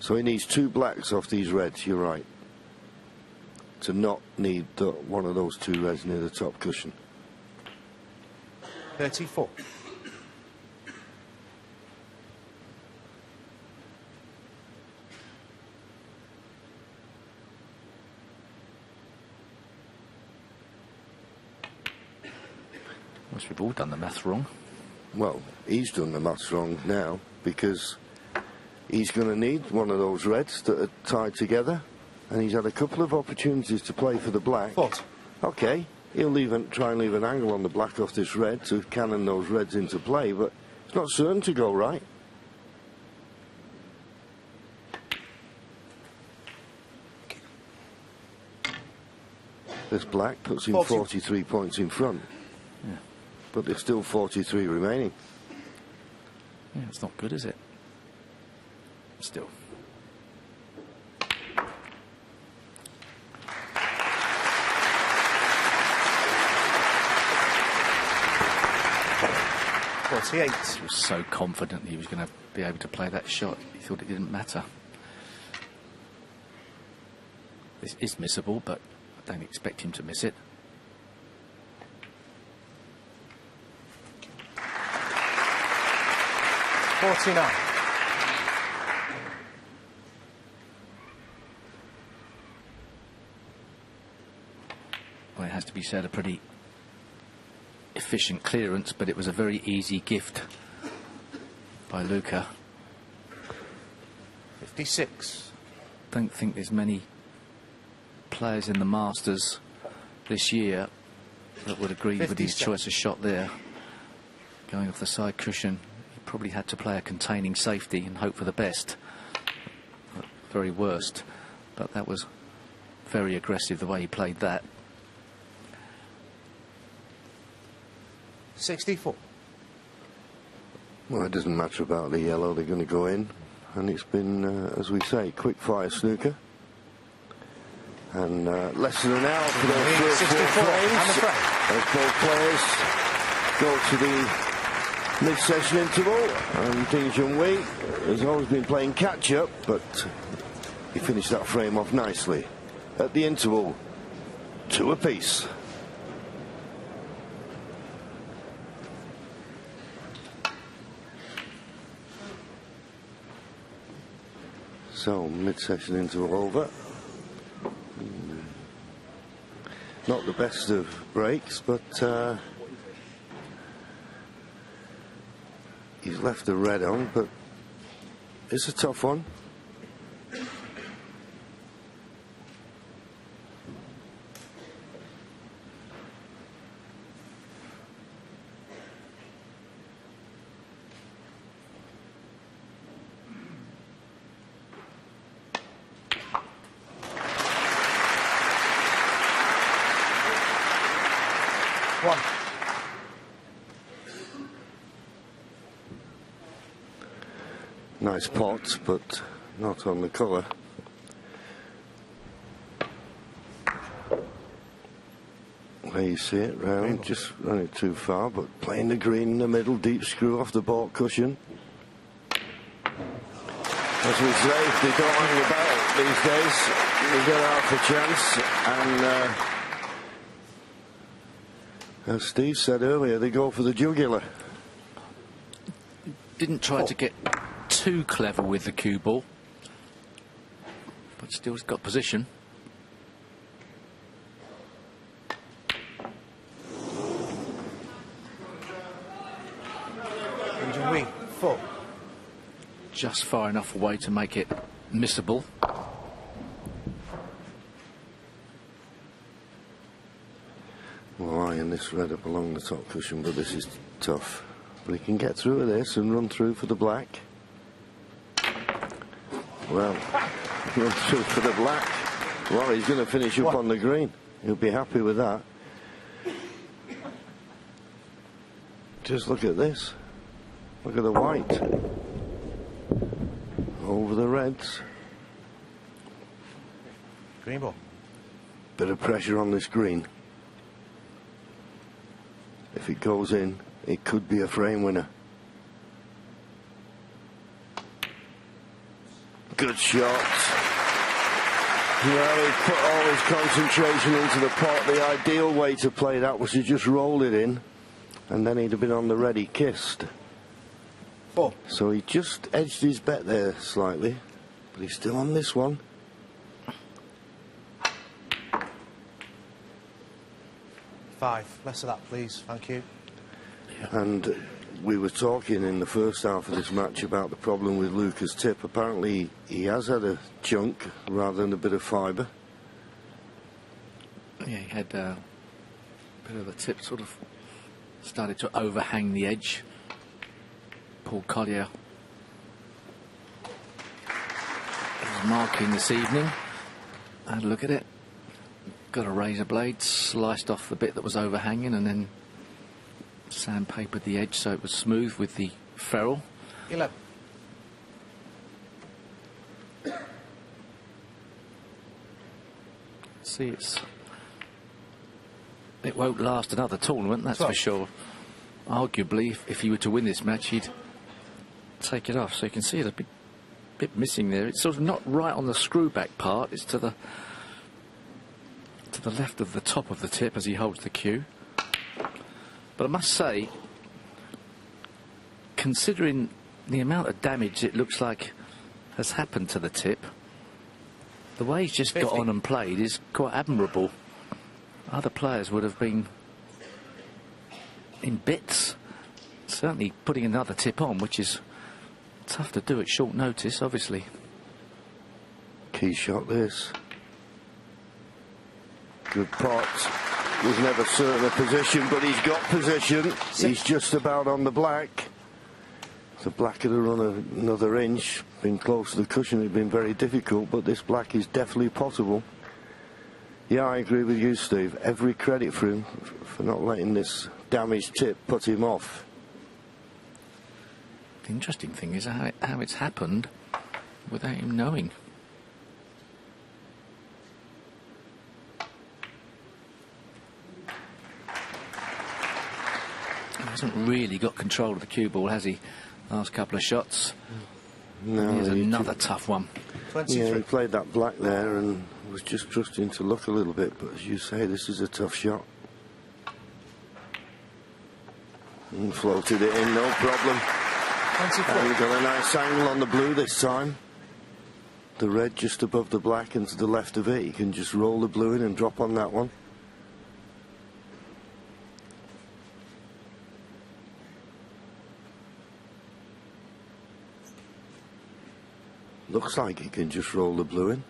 So he needs 2 blacks off these reds, you're right, to not need one of those 2 reds near the top cushion. 34. Must we've all done the maths wrong. Well, he's done the maths wrong now because he's going to need one of those reds that are tied together, and he's had a couple of opportunities to play for the black. Okay, he'll try and leave an angle on the black off this red to cannon those reds into play, but It's not certain to go right. This black puts him 43 points in front. Yeah. But there's still 43 remaining. Yeah, it's not good, is it? Still. He was so confident he was going to be able to play that shot. He thought it didn't matter. This is missable, but I don't expect him to miss it. .49. Well, it has to be said, a pretty efficient clearance, but it was a very easy gift by Luca. 56. Don't think there's many players in the Masters this year that would agree with his choice of shot there. Going off the side cushion, he probably had to play a containing safety and hope for the best, very worst, but that was very aggressive the way he played that. 64. Well, it doesn't matter about the yellow, they're going to go in. And it's been, as we say, quick fire snooker. And less than an hour for those first 4 frames. As both players go to the mid-session interval. And Junhui has always been playing catch-up, but he finished that frame off nicely. At the interval, 2 apiece. So, mid-session interval over. Not the best of breaks, but he's left the red on, but it's a tough one. Nice pot, but not on the colour. There you see it, round, just run it too far, but playing the green in the middle, deep screw off the baulk cushion. As we say, if they don't hang about these days, they get half a chance, and as Steve said earlier, they go for the jugular. Didn't try to get too clever with the cue ball, but still has got position. Junhui, 4. Just far enough away to make it missable. Well, eyeing this red up along the top cushion, but this is tough. But he can get through with this and run through for the black. Well, run through for the black. Well, he's going to finish up on the green. He'll be happy with that. Just look at this. Look at the white. Over the reds. Green ball. Bit of pressure on this green. If it goes in, it could be a frame winner. Good shot. Well, he put all his concentration into the pot. The ideal way to play that was to just roll it in, and then he'd have been on the red. He kissed. 4. So he just edged his bet there slightly, but he's still on this one. Less of that, please. Thank you. And we were talking in the first half of this match about the problem with Luca's tip. Apparently he has had a chunk rather than a bit of fibre. Yeah, he had a bit of the tip sort of started to overhang the edge. Paul Collier was marking this evening. Had a look at it. Got a razor blade, sliced off the bit that was overhanging, and then sandpapered the edge so it was smooth with the ferrule. 11. See, it won't last another tournament, that's 12. for sure. Arguably, if he were to win this match, he'd take it off. So you can see it a bit missing there. It's sort of not right on the screw back part. It's to the left of the top of the tip as he holds the cue. But I must say, considering the amount of damage it looks like has happened to the tip, the way he's just 50. got on and played is quite admirable. Other players would have been in bits. Certainly putting another tip on, which is tough to do at short notice, obviously. Key shot this. Good pot. Was never certain of position, but he's got position. He's just about on the black. The black had run another inch, been close to the cushion, it'd been very difficult, but this black is definitely possible. Yeah, I agree with you, Steve. Every credit for him for not letting this damaged tip put him off. The interesting thing is how it's happened without him knowing. He hasn't really got control of the cue ball, has he? Last couple of shots. No, Here's another tough one. 23. Yeah, he played that black there and was just trusting to luck a little bit, but as you say, this is a tough shot. And floated it in, no problem. 24. And got a nice angle on the blue this time. The red just above the black and to the left of it. You can just roll the blue in and drop on that one. Looks like he can just roll the blue in.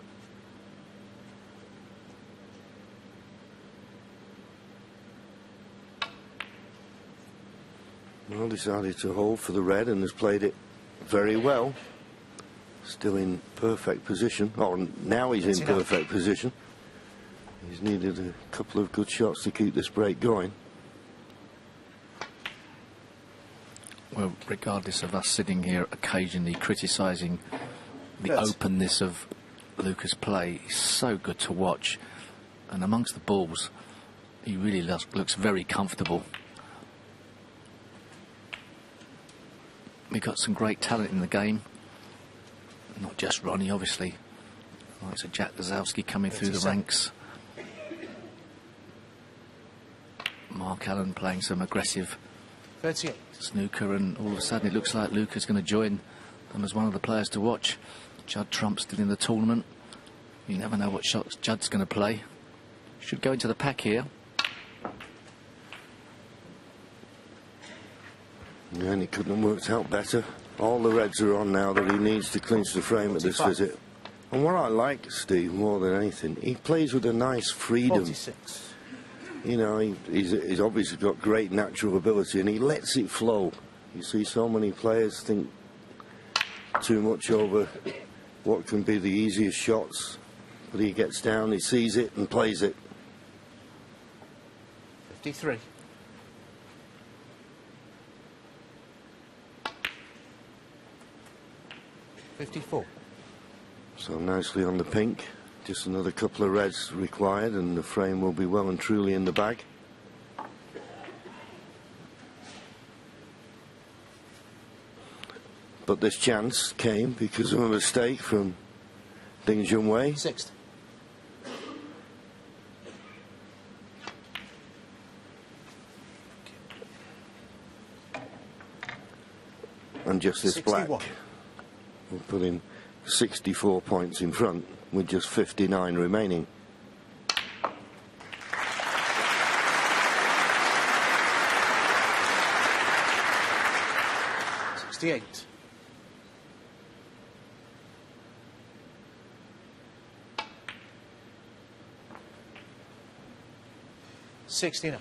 Well, decided to hold for the red and has played it very well. Still in perfect position. Oh, now he's in perfect position. He's needed a couple of good shots to keep this break going. Well, regardless of us sitting here occasionally criticising the openness of Luca's play, he's so good to watch, and amongst the balls he really looks very comfortable. We've got some great talent in the game, not just Ronnie obviously. Like so Jack Lazowski coming through the ranks, Mark Allen playing some aggressive 38. snooker, and all of a sudden it looks like Luca's going to join them as one of the players to watch. Judd Trump still in the tournament. You never know what shots Judd's going to play. Should go into the pack here. Yeah, and it couldn't have worked out better. All the reds are on now that he needs to clinch the frame at this visit. And what I like, Steve, more than anything, he plays with a nice freedom. 46. You know, he's obviously got great natural ability and he lets it flow. You see so many players think too much over what can be the easiest shots, but he gets down, he sees it and plays it. 53. .54. So nicely on the pink. Just another couple of reds required and the frame will be well and truly in the bag. But this chance came because of a mistake from Ding Junhui. Sixth. And just this 61. black will put him 64 points in front with just 59 remaining. .68. .69.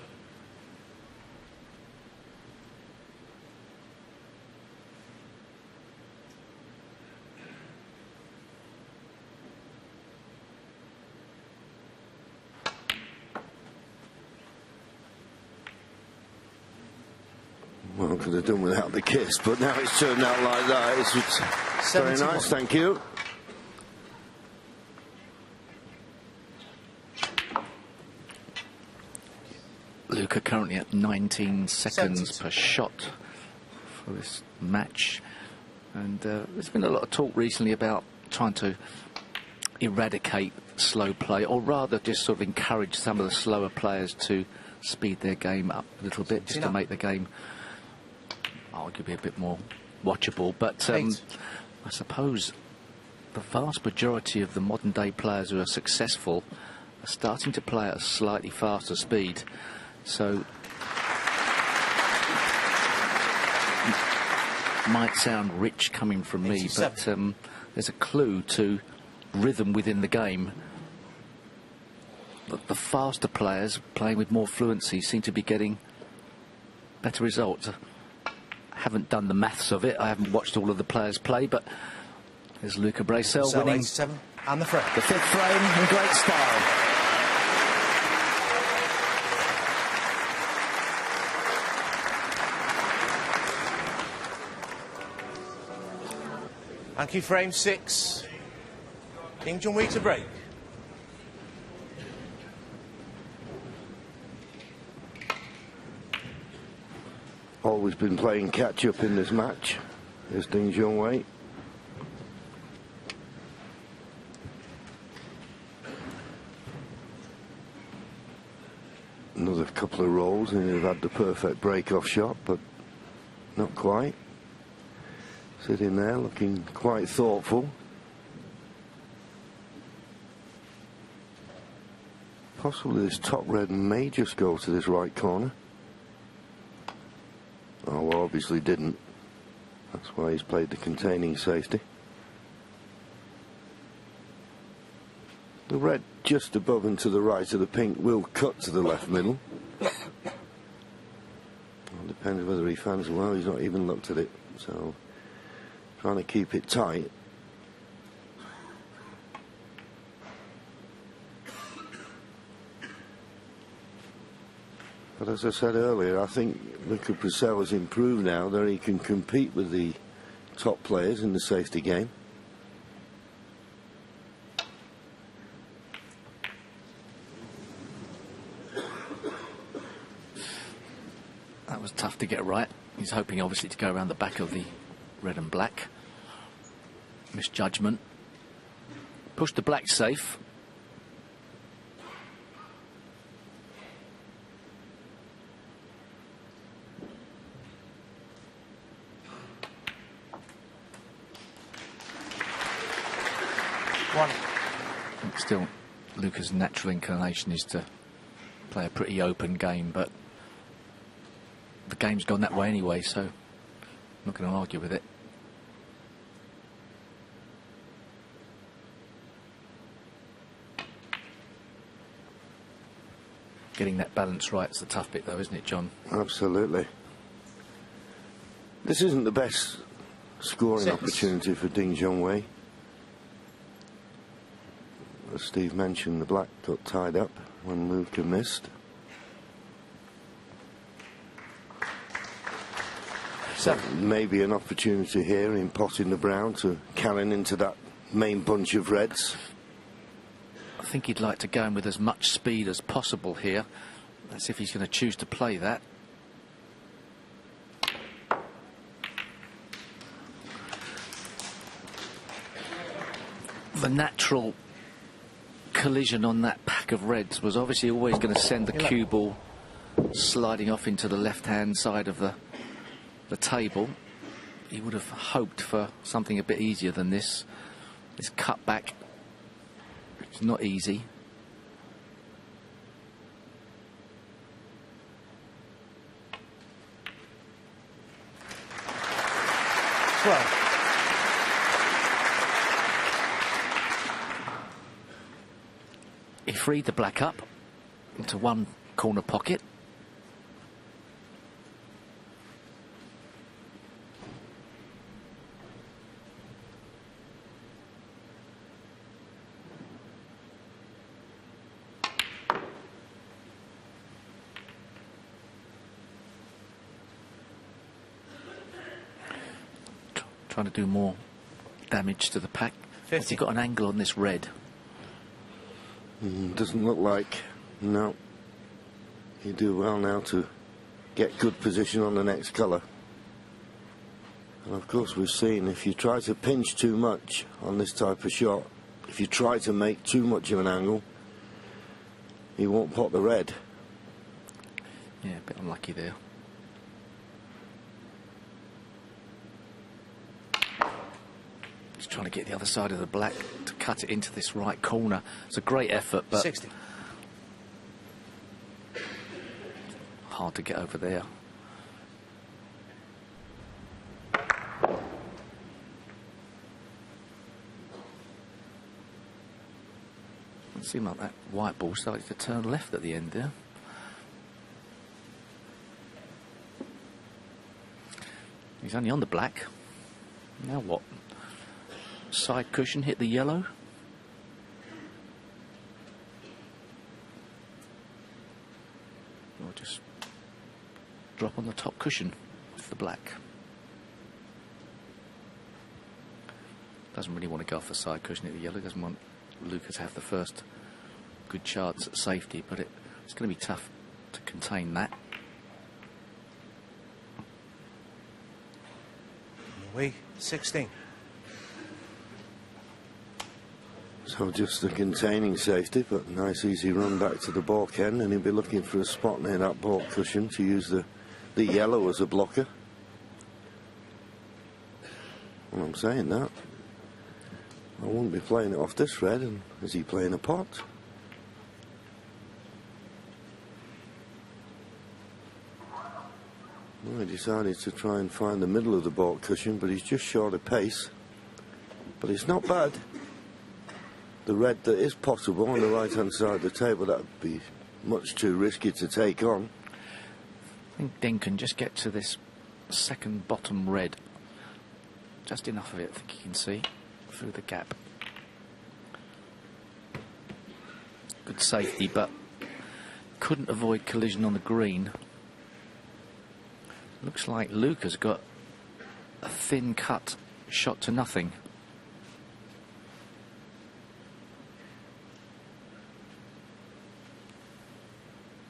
Well, could have done without the kiss, but now it's turned out like that. It's very 71. nice, thank you. Luca currently at 19 seconds 72. per shot for this match. And there's been a lot of talk recently about trying to eradicate slow play, or rather just sort of encourage some of the slower players to speed their game up a little bit, just to make the game arguably a bit more watchable. But I suppose the vast majority of the modern day players who are successful are starting to play at a slightly faster speed. So might sound rich coming from me, but there's a clue to rhythm within the game. But the faster players playing with more fluency seem to be getting better results. I haven't done the maths of it. I haven't watched all of the players play, but there's Luca Brecel winning 87 and the frame. the fifth frame in great style. Thank you, frame 6. King Junhui to break. Always been playing catch-up in this match, is Ding Junhui. Another couple of rolls and he'd have had the perfect break-off shot, but not quite. Sitting there looking quite thoughtful. Possibly this top red may just go to this right corner. Oh, well, obviously didn't. That's why he's played the containing safety. The red just above and to the right of the pink will cut to the left middle. Well, depends whether he fans well. He's not even looked at it, so trying to keep it tight. But as I said earlier, I think Luca Brecel has improved now that he can compete with the top players in the safety game. That was tough to get right. He's hoping obviously to go around the back of the red and black. Misjudgment. Push the black safe. Still, Luca's natural inclination is to play a pretty open game, but the game's gone that way anyway, so I'm not going to argue with it. Getting that balance right is the tough bit, though, isn't it, John? Absolutely. This isn't the best scoring opportunity for Ding Junhui. As Steve mentioned, the black got tied up when Luca missed. So maybe an opportunity here in potting the brown to cannon into that main bunch of reds. I think he'd like to go in with as much speed as possible here. That's if he's going to choose to play that. The natural collision on that pack of reds was obviously always going to send the cue ball sliding off into the left-hand side of the table. He would have hoped for something a bit easier than this. This cutback, it's not easy. Well, he freed the black up into one corner pocket. trying to do more damage to the pack. 50. Has he got an angle on this red? Doesn't look like. No. You do well now to get good position on the next colour. And of course we've seen if you try to pinch too much on this type of shot, if you try to make too much of an angle, he won't pot the red. Yeah, a bit unlucky there. He's trying to get the other side of the black to cut it into this right corner. It's a great effort, but 60. hard to get over there. It seemed like that white ball started to turn left at the end there. He's only on the black. Now what? Side cushion hit the yellow. Or just drop on the top cushion off the black. Doesn't really want to go off the side cushion hit the yellow. Doesn't want Luca to have the first good chance at safety, but it's going to be tough to contain that. Junhui, 16. So just the containing safety, but nice easy run back to the balk end, and he'll be looking for a spot near that balk cushion to use the yellow as a blocker. Well, I'm saying that. I wouldn't be playing it off this red, and is he playing a pot? Well, he decided to try and find the middle of the balk cushion, but he's just short of pace. But it's not bad. The red that is possible on the right hand side of the table, that would be much too risky to take on. I think Ding can just get to this second bottom red. Just enough of it, I think you can see through the gap. Good safety, but couldn't avoid collision on the green. Looks like Luca's got a thin cut shot to nothing.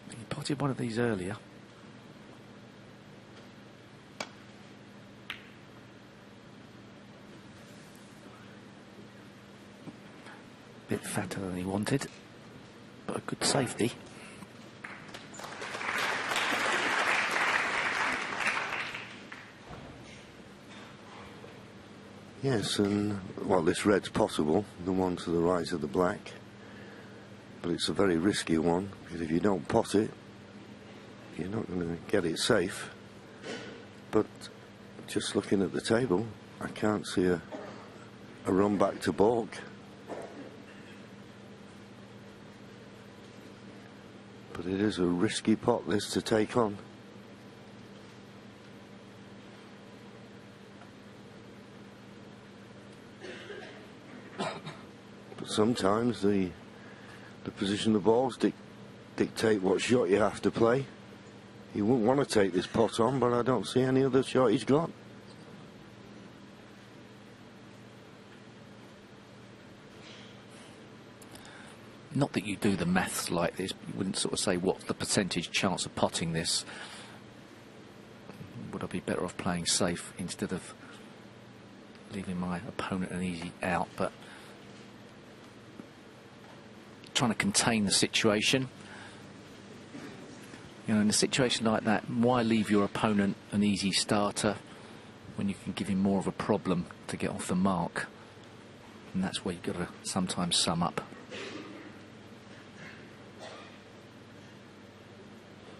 He potted one of these earlier. Bit fatter than he wanted, but a good safety. Yes, and well, this red's possible, the one to the right of the black, but it's a very risky one, because if you don't pot it, you're not going to get it safe. But just looking at the table, I can't see a run back to balk. But it is a risky pot, this, to take on. But sometimes the position of the balls dictate what shot you have to play. He wouldn't want to take this pot on, but I don't see any other shot he's got. Not that you do the maths like this, you wouldn't sort of say what's the percentage chance of potting this. Would I be better off playing safe instead of leaving my opponent an easy out? But trying to contain the situation. You know, in a situation like that, why leave your opponent an easy starter when you can give him more of a problem to get off the mark? And that's where you've got to sometimes sum up.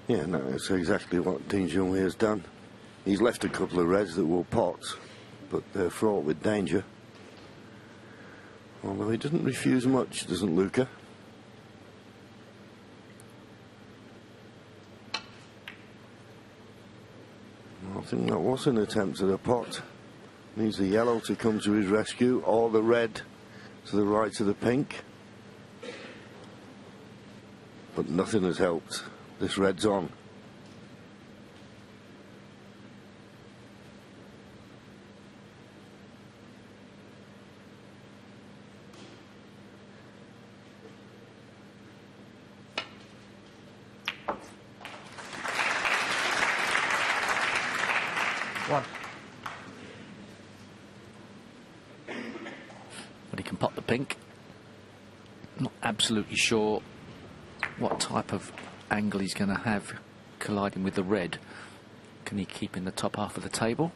Yeah, no, that's exactly what Ding Junhui has done. He's left a couple of reds that will pot, but they're fraught with danger. Although he doesn't refuse much, doesn't Luca? I think that was an attempt at a pot. Needs the yellow to come to his rescue, or the red to the right of the pink. But nothing has helped. This red's on. he can pot the pink. Not absolutely sure what type of angle he's going to have colliding with the red. Can he keep in the top half of the table?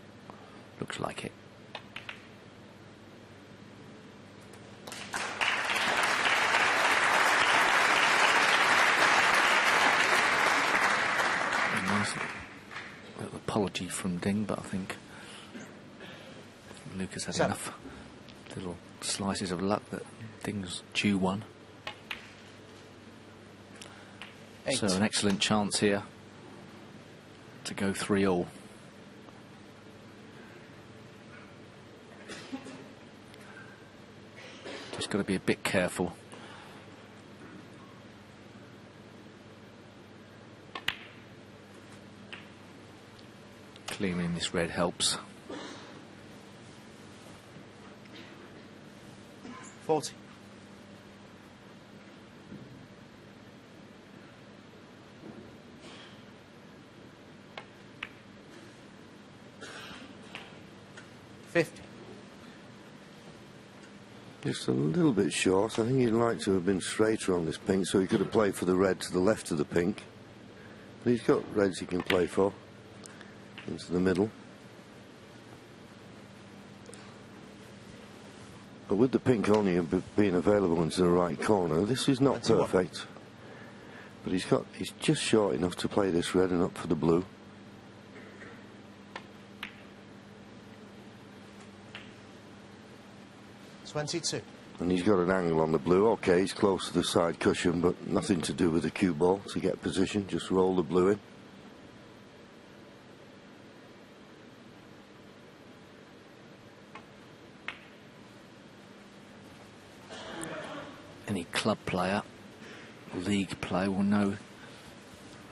Looks like it. A nice little apology from Ding, but I think Luca's had enough little slices of luck that Ding's due one. 8. So an excellent chance here to go 3-all. Just got to be a bit careful. Clearing this red helps. 40. Just a little bit short. I think he'd like to have been straighter on this pink, so he could have played for the red to the left of the pink. But he's got reds he can play for. Into the middle. But with the pink only being available into the right corner, this is not perfect. But he's just short enough to play this red and up for the blue. And he's got an angle on the blue. Okay, he's close to the side cushion, but nothing to do with the cue ball to get position. Just roll the blue in. Any club player, league player will know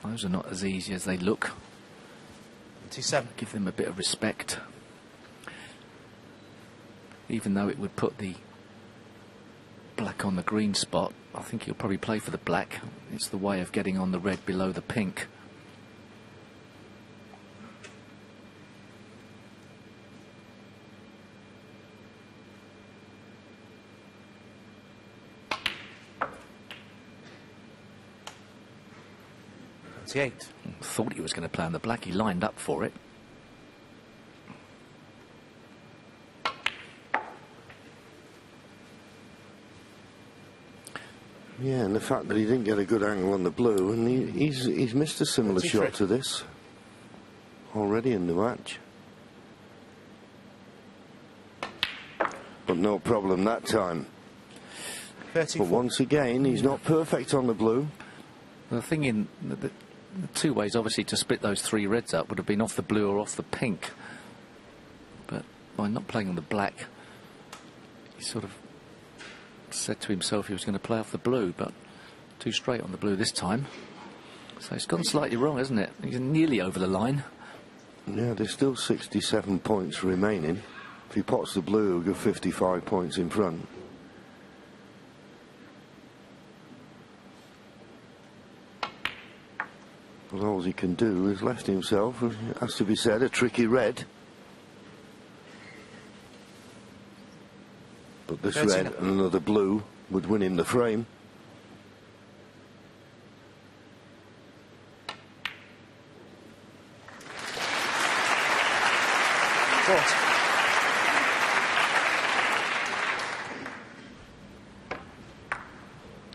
those are not as easy as they look. 27. Give them a bit of respect. Even though it would put the black on the green spot, I think he'll probably play for the black. It's the way of getting on the red below the pink. Thought he was going to play on the black. He lined up for it. Yeah, and the fact that he didn't get a good angle on the blue, and he's missed a similar shot to this already in the match. But no problem that time. 34. But once again, he's not perfect on the blue. The thing in the two ways, obviously, to split those three reds up would have been off the blue or off the pink. But by not playing on the black, he sort of said to himself he was going to play off the blue, but too straight on the blue this time. So it's gone slightly wrong, hasn't it? He's nearly over the line. Yeah, there's still 67 points remaining. If he pots the blue, he'll go 55 points in front. But all he can do is left himself, it has to be said, a tricky red. But this red and another blue would win him the frame.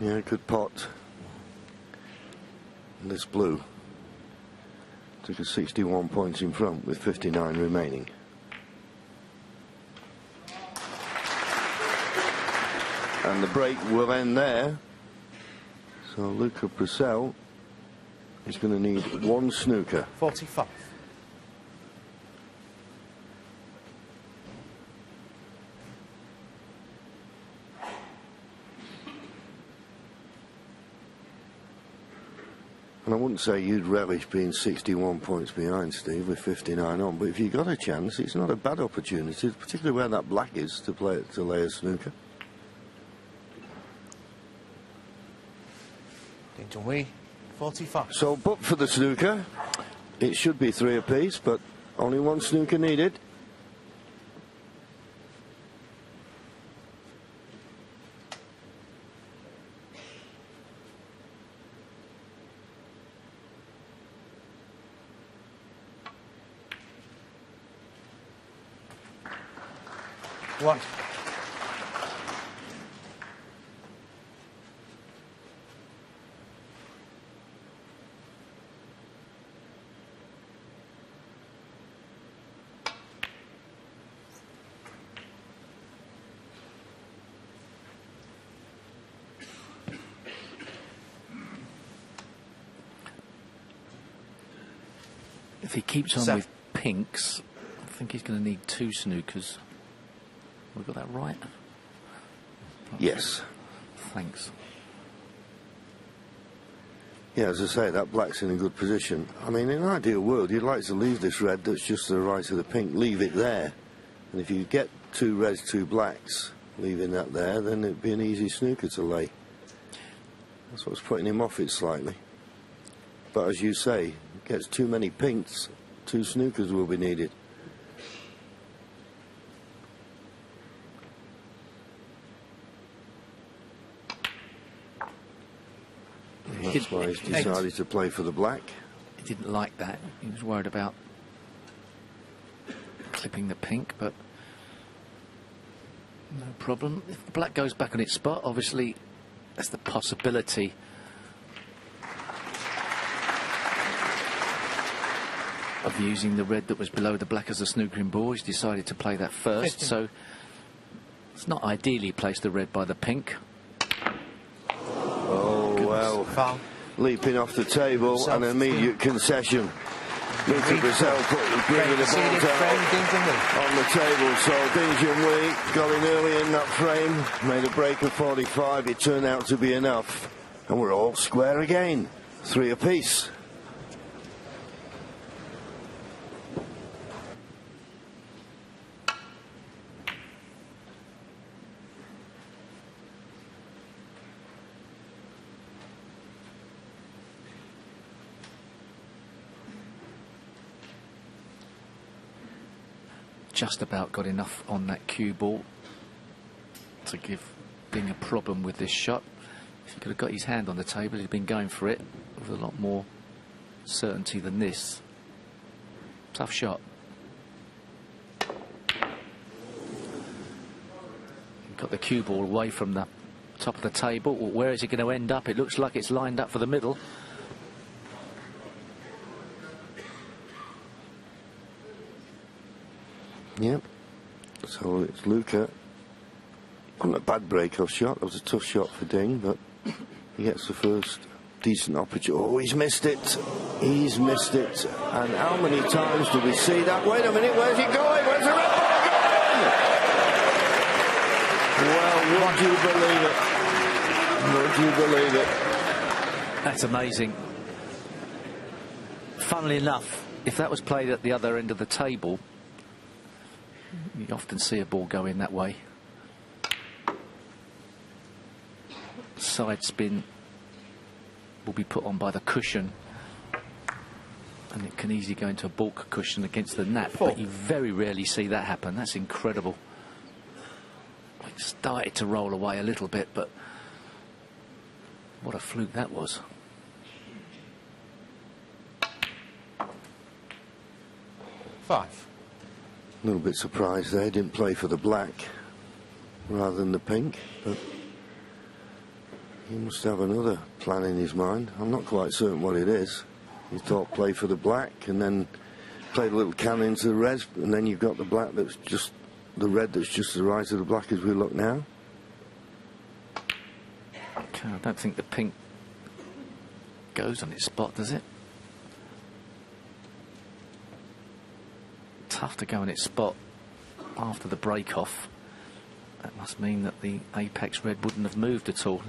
Yeah, good pot. And this blue took a 61 points in front with 59 remaining. And the break will end there. So Luca Brecel is going to need one snooker. 45. And I wouldn't say you'd relish being 61 points behind, Steve, with 59 on, but if you got a chance, it's not a bad opportunity, particularly where that black is, to lay a snooker. Junhui, 45. So, but for the snooker, it should be 3 apiece, but only one snooker needed. 1. If he keeps on 7. with pinks, I think he's going to need 2 snookers. We got that right? Yes. Thanks. Yeah, as I say, that black's in a good position. I mean, in an ideal world, you'd like to leave this red that's just to the right of the pink, leave it there. And if you get 2 reds, 2 blacks, leaving that there, then it'd be an easy snooker to lay. That's what's putting him off it slightly. But as you say, gets too many pinks, 2 snookers will be needed. That's why he's decided to play for the black. He didn't like that. He was worried about clipping the pink, but no problem. If the black goes back on its spot, obviously that's the possibility of using the red that was below the black as a snookering ball. He's decided to play that first, 15. so it's not ideally placed the red by the pink. Oh, well. Foul. Leaping off the table, an immediate concession. Luca Brecel bringing the ball down on the table. So Ding Junhui got in early in that frame, made a break of 45. It turned out to be enough. And we're all square again. 3 apiece. Just about got enough on that cue ball to give Bing a problem with this shot. If he could have got his hand on the table, he'd been going for it with a lot more certainty than this. Tough shot. Got the cue ball away from the top of the table. Well, where is it going to end up? It looks like it's lined up for the middle. Yep. So it's Luca. Wasn't a bad break-off shot. It was a tough shot for Ding, but he gets the first decent opportunity. Oh, he's missed it. He's missed it. And how many times do we see that? Wait a minute, where's it going? Where's the red ball going? Well, would you believe it? Would you believe it? That's amazing. Funnily enough, if that was played at the other end of the table, you often see a ball go in that way. Side spin will be put on by the cushion, and it can easily go into a balk cushion against the nap, but you very rarely see that happen. That's incredible. It started to roll away a little bit, but what a fluke that was. Five. A little bit surprised there. Didn't play for the black rather than the pink, but he must have another plan in his mind. I'm not quite certain what it is. He thought play for the black and then played a little can into the reds, and then you've got the black that's just the red that's just to the right of the black as we look now. Okay, I don't think the pink goes on its spot, does it? Tough to go on its spot after the break off. That must mean that the apex red wouldn't have moved at all.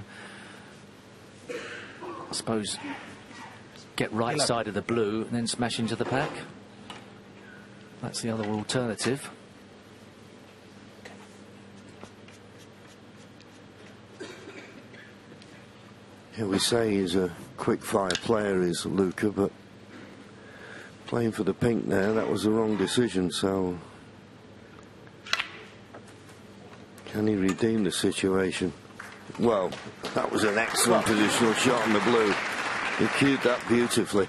I suppose get right side of the blue and then smash into the pack. That's the other alternative. Yeah, we say he's a quick fire player, is Luca, but playing for the pink there, that was the wrong decision. So can he redeem the situation? Well, that was an excellent positional shot on the blue. He cued that beautifully.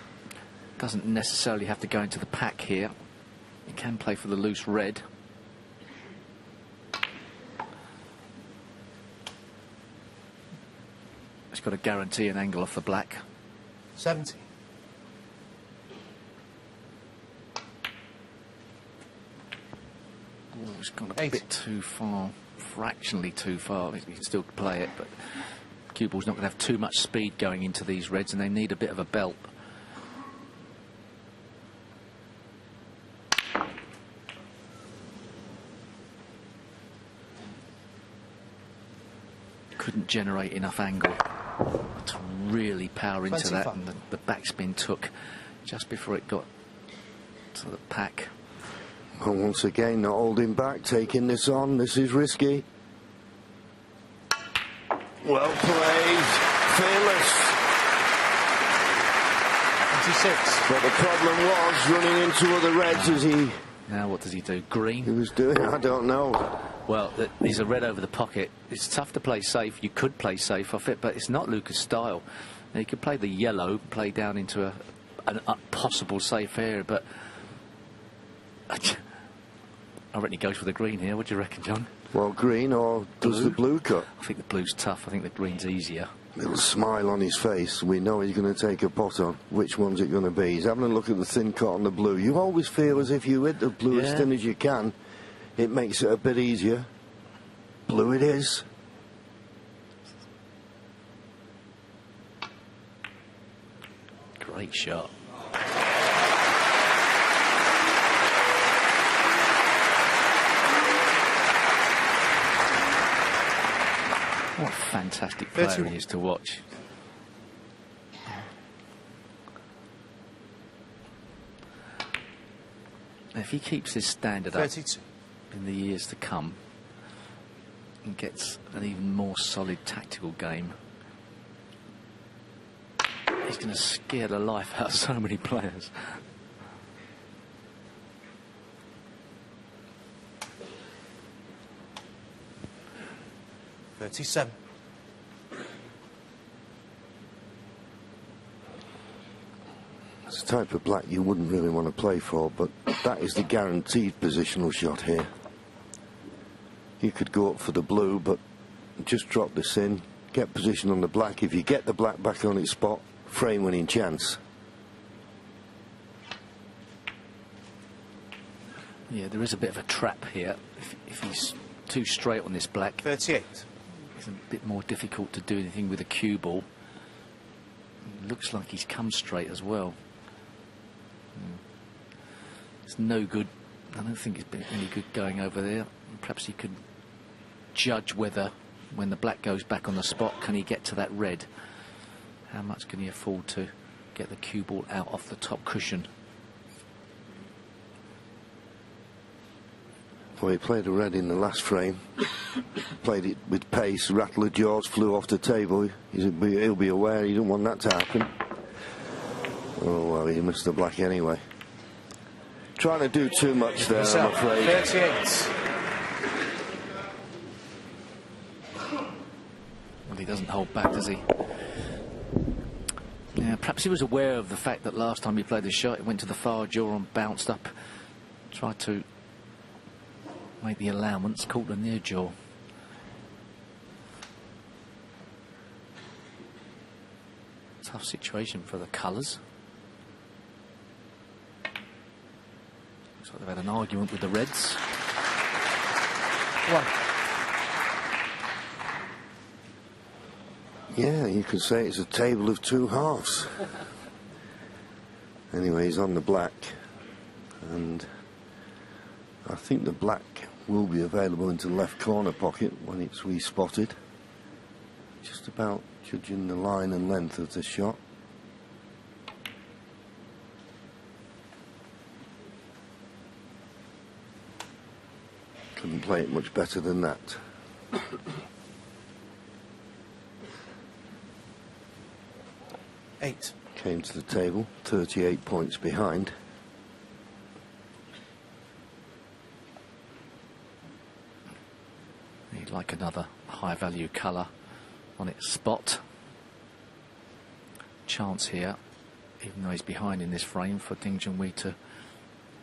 Doesn't necessarily have to go into the pack here. He can play for the loose red. It's got to guarantee an angle off the black. 70. Oh, it's gone a bit too far, fractionally too far. You can still play it, but cue ball's not going to have too much speed going into these reds, and they need a bit of a belt. Couldn't generate enough angle to really power into 25. that, and the backspin took just before it got to the pack. And once again, not holding back, taking this on. This is risky. Well played, fearless. 26. But the problem was running into other reds as he Now what does he do? Green? was doing. I don't know. Well, he's a red over the pocket. It's tough to play safe. You could play safe off it, but it's not Luca's style. Now, he could play the yellow, play down into a possible safe area, but I reckon he goes for the green here. What do you reckon, John? Well, green or does Blue? the blue cut? I think the blue's tough. I think the green's easier. Little smile on his face. We know he's going to take a pot on. Which one's it going to be? He's having a look at the thin cut on the blue. You always feel as if you hit the blue as thin as you can. It makes it a bit easier. Blue it is. Great shot. What a fantastic player he is to watch. If he keeps his standard up 32. in the years to come and gets an even more solid tactical game, he's going to scare the life out of so many players. $37. It's the type of black you wouldn't really want to play for, but that is the guaranteed positional shot here. You could go up for the blue, but just drop this in, get position on the black. If you get the black back on its spot, frame winning chance. Yeah, there is a bit of a trap here. If he's too straight on this black, 38. it's a bit more difficult to do anything with a cue ball. It looks like he's come straight as well. It's no good. I don't think it's been any good going over there. Perhaps he could judge whether, when the black goes back on the spot, can he get to that red? How much can he afford to get the cue ball out off the top cushion? Well, he played a red in the last frame. Played it with pace, rattle of jaws, flew off the table. He'll be aware he didn't want that to happen. Oh, well, he missed the black anyway. Trying to do too much there, I'm afraid. 38. Well, he doesn't hold back, does he? Yeah, perhaps he was aware of the fact that last time he played the shot, it went to the far jaw and bounced up. Tried to make the allowance, caught the near jaw. Tough situation for the colours. Looks like they've had an argument with the Reds. 1. Yeah, you could say it's a table of two halves. Anyway, he's on the black, and I think the black will be available into the left corner pocket when it's respotted. Just about judging the line and length of the shot. Couldn't play it much better than that. $8. Came to the table, 38 points behind. He'd like another high value colour on its spot. Chance here, even though he's behind in this frame, for Ding Junhui to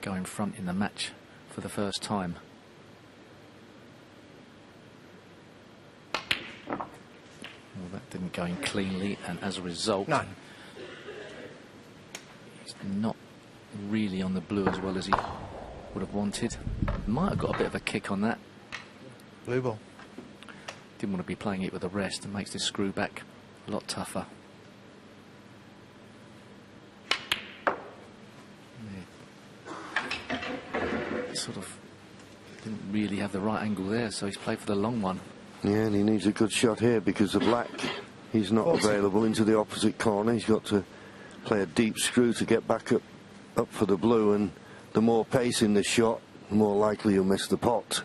go in front in the match for the first time. Well, that Didn't go in cleanly, and as a result, 9. he's not really on the blue as well as he would have wanted. Might have got a bit of a kick on that. Blue ball. Didn't want to be playing it with the rest. It makes this screw back a lot tougher. Yeah. Sort of didn't really have the right angle there, so he's played for the long one. Yeah, and he needs a good shot here because the black, he's not 40. available into the opposite corner. He's got to play a deep screw to get back up for the blue, and the more pace in the shot, the more likely you'll miss the pot.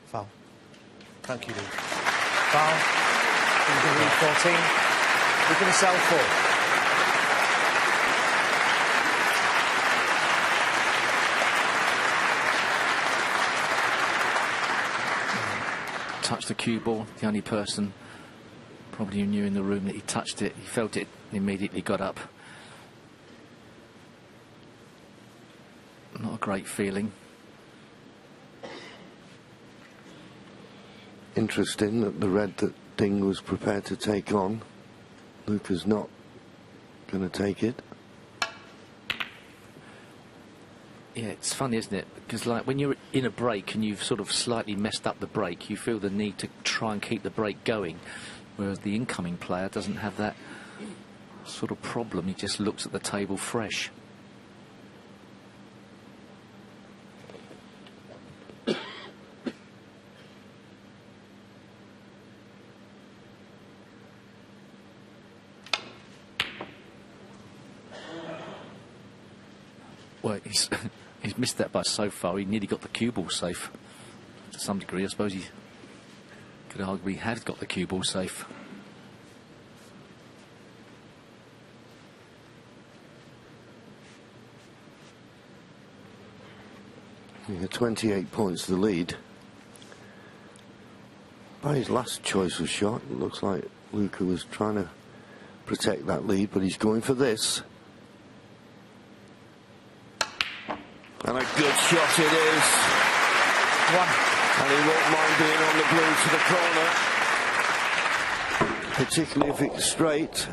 Foul. Thank you, Luke. Foul. He's going to lead 14. We're going to sell 4. Touched the cue ball. The only person probably who knew in the room that he touched it. He felt it and immediately got up. Not a great feeling. Interesting that the red that Ding was prepared to take on, Luca's not going to take it. Yeah, it's funny, isn't it? Because like when you're in a break and you've sort of slightly messed up the break, you feel the need to try and keep the break going, whereas the incoming player doesn't have that sort of problem. He just looks at the table fresh. Well, he's missed that by so far. He nearly got the cue ball safe to some degree. I suppose he could argue he had got the cue ball safe. Yeah, 28 points the lead. By his last choice of shot, it looks like Luca was trying to protect that lead, but he's going for this. And a good shot it is. 1. And he won't mind being on the blue to the corner, particularly if it's straight.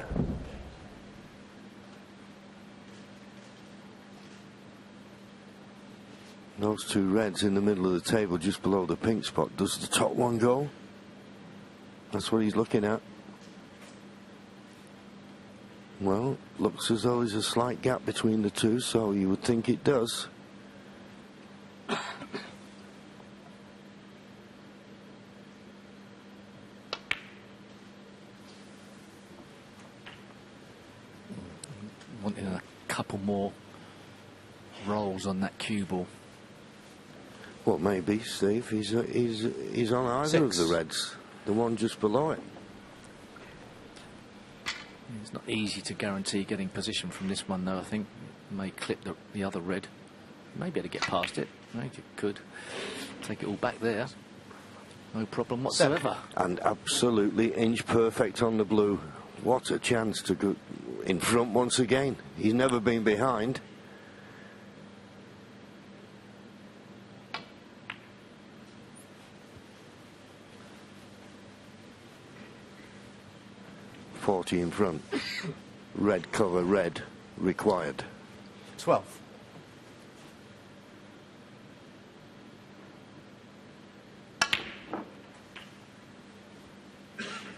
Those two reds in the middle of the table just below the pink spot. Does the top one go? That's what he's looking at. Well, looks as though there's a slight gap between the two, so you would think it does. Wanting a couple more rolls on that cue ball. What may be, Steve? He's on either 6. of the reds. The one just below it. It's not easy to guarantee getting position from this one, though. I think may clip the other red. May be able to get past it. Right, it could take it all back there. No problem whatsoever. 7. And absolutely inch perfect on the blue. What a chance to go in front once again. He's never been behind. .40 in front. Red cover, red required. 12.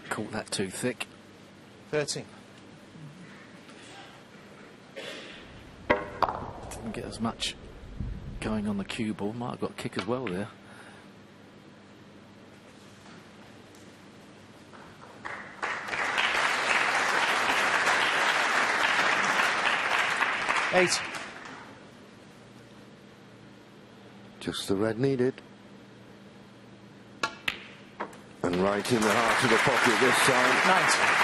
Caught that too thick. 13. Didn't get as much going on the cue ball. Might have got a kick as well there. Eight. Just the red needed. And right in the heart of the pocket this time. 9.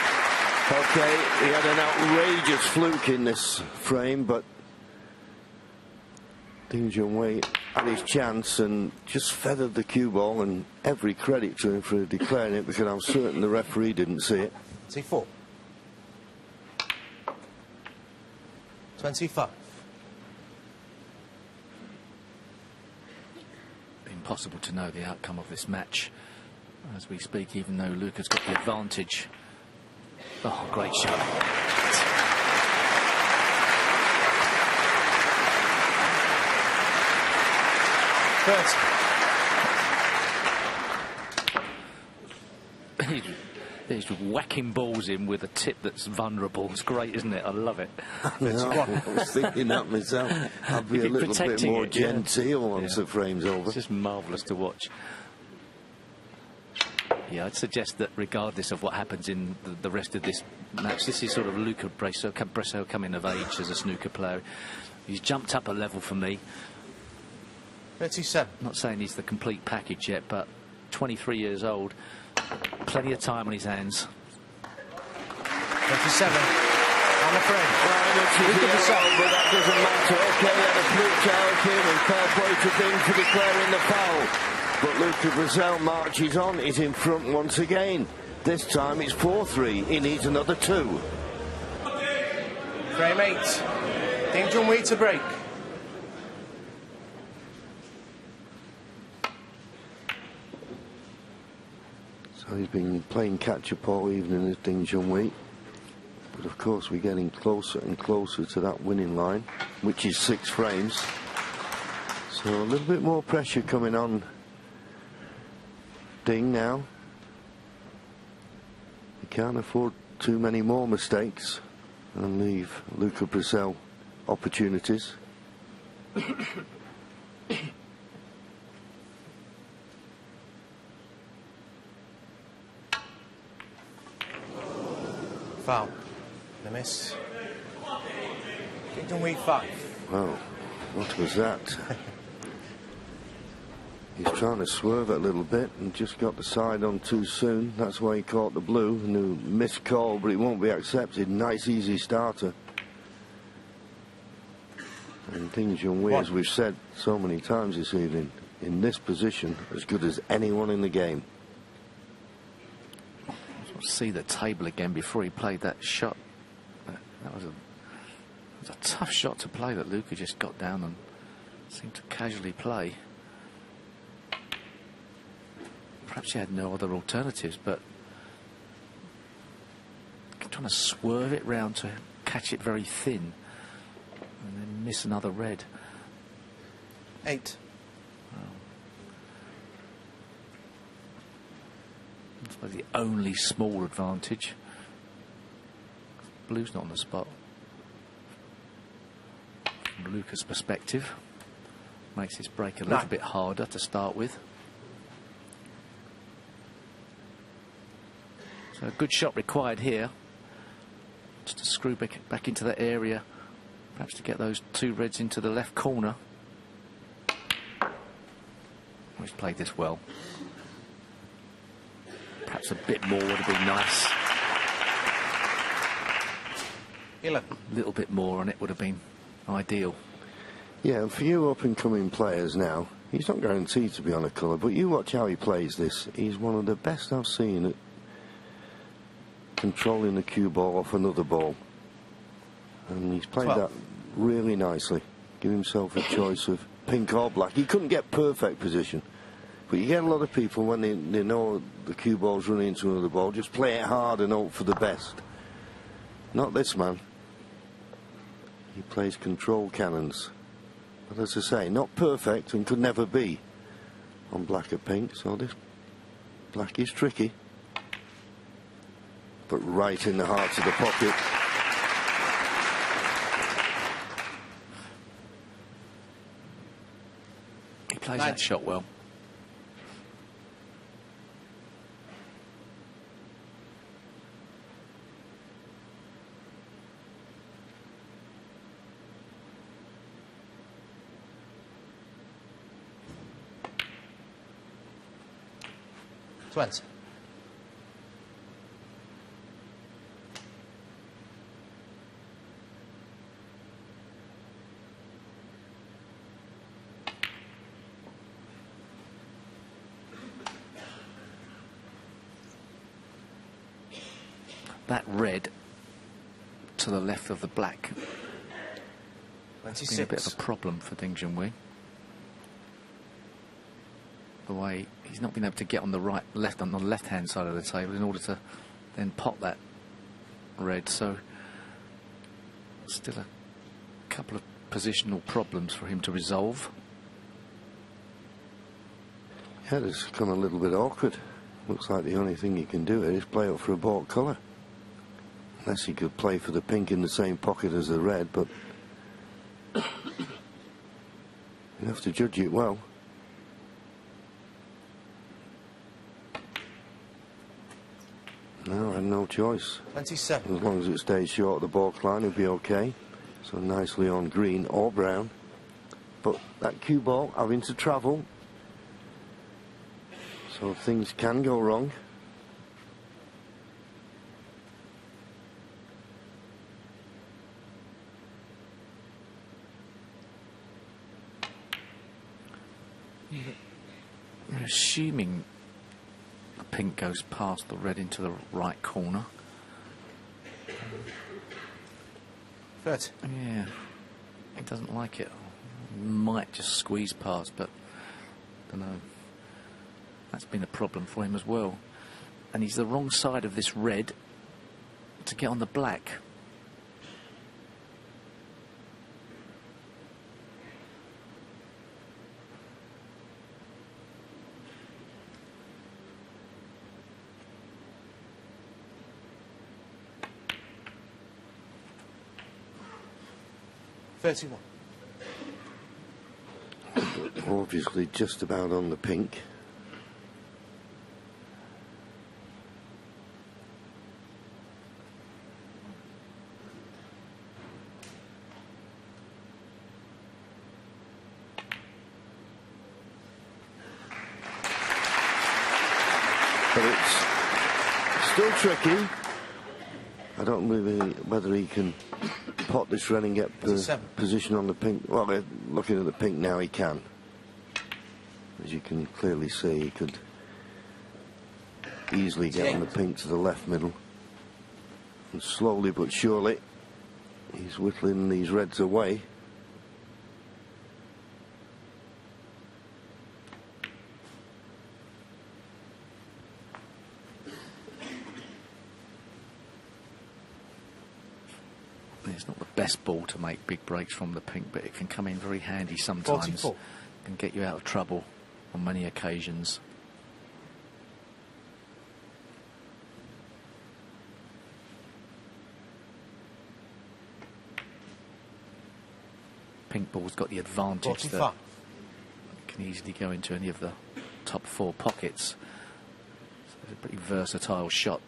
Okay, he had an outrageous fluke in this frame, but Ding Junhui had his chance and just feathered the cue ball, and every credit to him for declaring it, because I'm certain the referee didn't see it. 24. 25. impossible to know the outcome of this match as we speak, even though Luca's got the advantage. Oh, great shot. He's whacking balls in with a tip that's vulnerable. It's great, isn't it? I love it. I was thinking that myself. I'd be a little bit more genteel once the frame's over. It's just marvellous to watch. Yeah, I'd suggest that regardless of what happens in the rest of this match, this is sort of Luca Brecel coming of age as a snooker player. He's jumped up a level for me. 37. Not saying he's the complete package yet, but 23 years old, plenty of time on his hands. 27. I'm afraid. Luca Brecel, but that doesn't matter. Okay, had a flute out in and fair play to Ding for declaring the foul. But Luca Brecel marches on. He's in front once again. This time it's 4-3. He needs another 2. Frame 8. Ding Junhui to break. So he's been playing catch-up all evening as Ding Junhui. But of course we're getting closer and closer to that winning line, which is 6 frames. So a little bit more pressure coming on Ding now. He can't afford too many more mistakes and leave Luca Brecel opportunities. Foul. The miss. Ding Junhui 5. Well, what was that? He's trying to swerve it a little bit and just got the side on too soon. That's why he caught the blue. A new missed call, but it won't be accepted. Nice, easy starter. And Ding Junhui, as we've said so many times this evening, in this position, as good as anyone in the game. See the table again before he played that shot. That was a tough shot to play that Luca just got down and seemed to casually play. Perhaps he had no other alternatives, but trying to swerve it round to catch it very thin and then miss another red. 8. I suppose the only small advantage. Blue's not on the spot. From Luca's perspective, makes this break a little bit harder to start with. So a good shot required here, just to screw back into that area, perhaps to get those 2 reds into the left corner. He's played this well. Perhaps a bit more would have been nice. 11. A little bit more and it would have been ideal. Yeah, and for you up-and-coming players now, he's not guaranteed to be on a colour, but you watch how he plays this. He's one of the best I've seen at controlling the cue ball off another ball. And he's played that really nicely. Give himself a choice of pink or black. He couldn't get perfect position. But you get a lot of people, when they know the cue ball's running into another ball, just play it hard and hope for the best. Not this man. He plays control cannons. But as I say, not perfect and could never be on black or pink, so this black is tricky. But right in the heart of the pocket. He plays that shot well. That red to the left of the black has been a bit of a problem for Ding Junhui. the way he's not been able to get on the on the left-hand side of the table in order to then pop that red. So still a couple of positional problems for him to resolve. Yeah, it's kind of a little bit awkward. Looks like the only thing he can do is play up for a baulk colour. Unless he could play for the pink in the same pocket as the red, but you have to judge it well. No, I had no choice. 27. As long as it stays short of the baulk line, it'll be okay. So nicely on green or brown. But that cue ball having to travel, so things can go wrong. I'm assuming the pink goes past the red into the right corner. 30. Yeah, he doesn't like it. Might just squeeze past, but I don't know. That's been a problem for him as well. And he's the wrong side of this red to get on the black. Obviously just about on the pink. But it's still tricky. I don't know whether he can pot this red and get position on the pink. Well, looking at the pink now, he can. As you can clearly see, he could easily get on the pink to the left middle. And slowly but surely, he's whittling these reds away. It's not the best ball to make big breaks from the pink, but it can come in very handy sometimes. 44. Can get you out of trouble on many occasions. Pink ball's got the advantage 45. that it can easily go into any of the top 4 pockets. So it's a pretty versatile shot.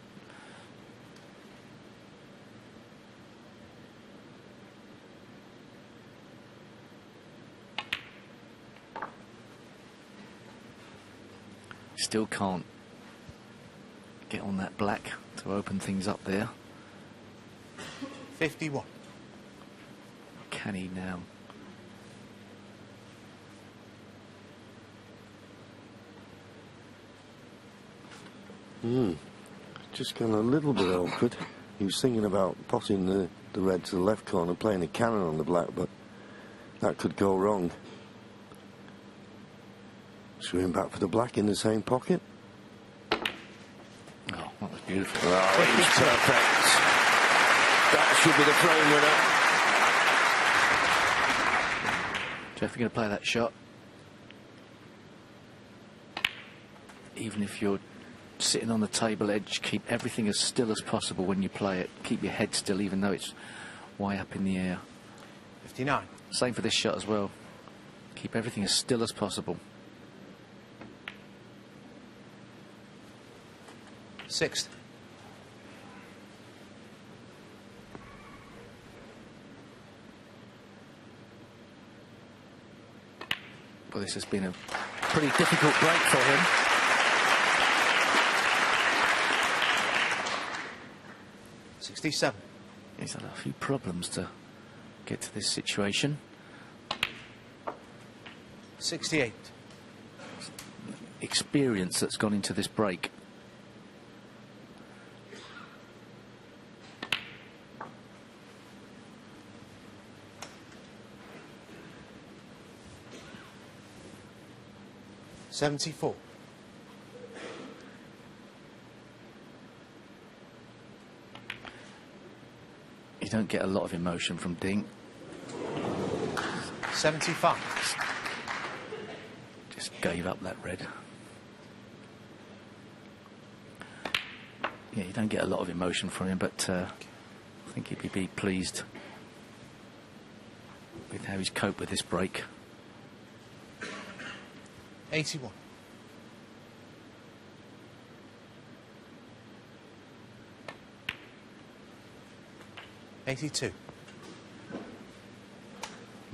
Still can't get on that black to open things up there. 51. Can he now? Just gone a little bit awkward. He was thinking about potting the red to the left corner, playing a cannon on the black, but that could go wrong. Swinging back for the black in the same pocket. Oh, that was beautiful. Oh, it was perfect. That should be the frame winner. Jeff, you're going to play that shot. Even if you're sitting on the table edge, keep everything as still as possible when you play it. Keep your head still, even though it's way up in the air. 59. Same for this shot as well. Keep everything as still as possible. 6. Well, this has been a pretty difficult break for him. He's had a few problems to get to this situation. 68. Experience that's gone into this break. 74. You don't get a lot of emotion from Ding. 75. Just gave up that red. Yeah, you don't get a lot of emotion from him, but I think he'd be pleased with how he's coped with this break. 81. $82.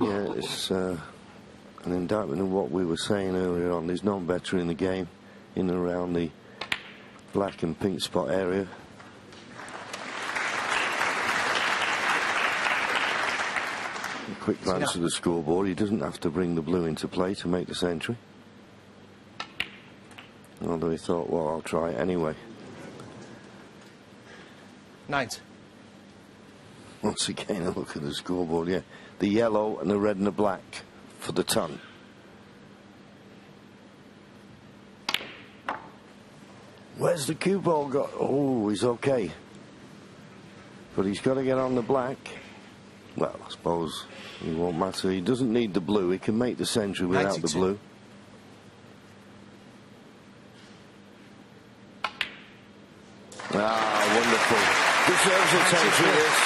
Yeah, it's an indictment of what we were saying earlier on. There's none better in the game in and around the black and pink spot area. A quick glance at the scoreboard. He doesn't have to bring the blue into play to make the century. Although he thought, well, I'll try it anyway. 90. Once again, a look at the scoreboard, yeah. The yellow and the red and the black for the ton. Where's the cue ball got? Oh, he's okay. But he's got to get on the black. Well, I suppose it won't matter. He doesn't need the blue. He can make the century without 92. the blue. Ah, wonderful. Deserves a century, this.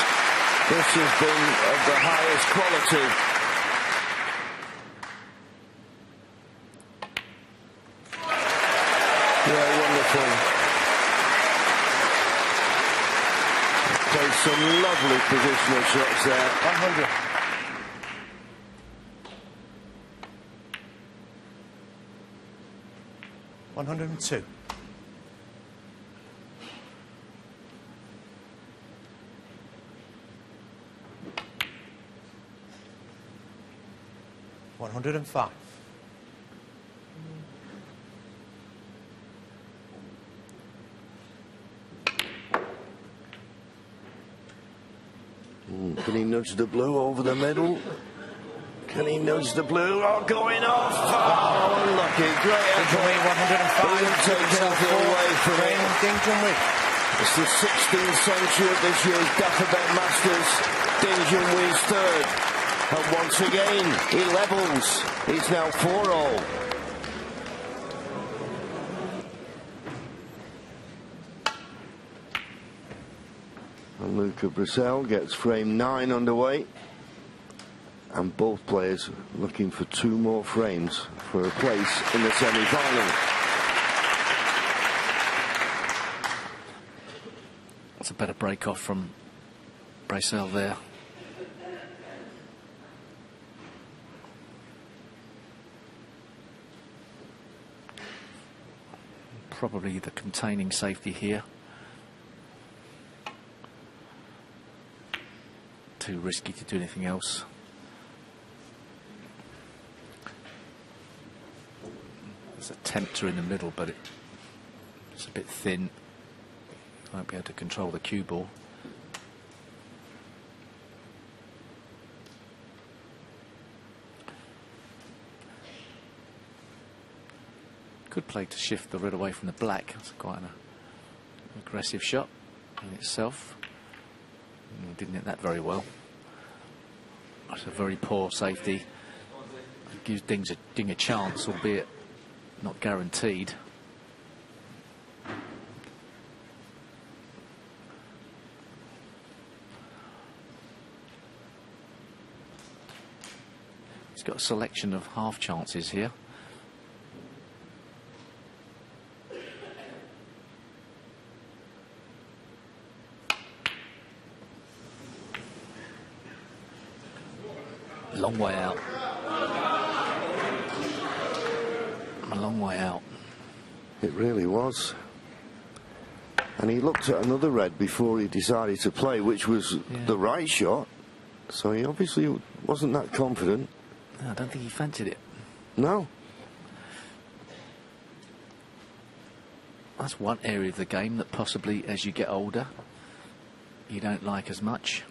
This has been of the highest quality. Yeah, wonderful. Played some lovely positional shots there. 100. $102. $105. Can he nudge the blue over the middle? Can he nudge the blue? Oh, going off! Oh, unlucky. Great Junhui, effort. 105. Didn't take anything away from it. Ding Junhui. It's the 16th century of this year's Dafabet Masters. Ding Junhui's third. And once again, he levels. He's now 4-all. And Luca Brecel gets frame 9 underway. And both players looking for 2 more frames for a place in the semi-final. That's a better break off from Brecel there. Probably the containing safety here. Too risky to do anything else. There's a tempter in the middle, but it's a bit thin. Won't be able to control the cue ball. Good play to shift the red away from the black. That's quite an aggressive shot in itself. Didn't hit that very well. That's a very poor safety. It gives Ding a chance, albeit not guaranteed. He's got a selection of half chances here. Long way out. A long way out. It really was. And he looked at another red before he decided to play, which was the right shot. So he obviously wasn't that confident. No, I don't think he fancied it. No. That's one area of the game that possibly, as you get older, you don't like as much.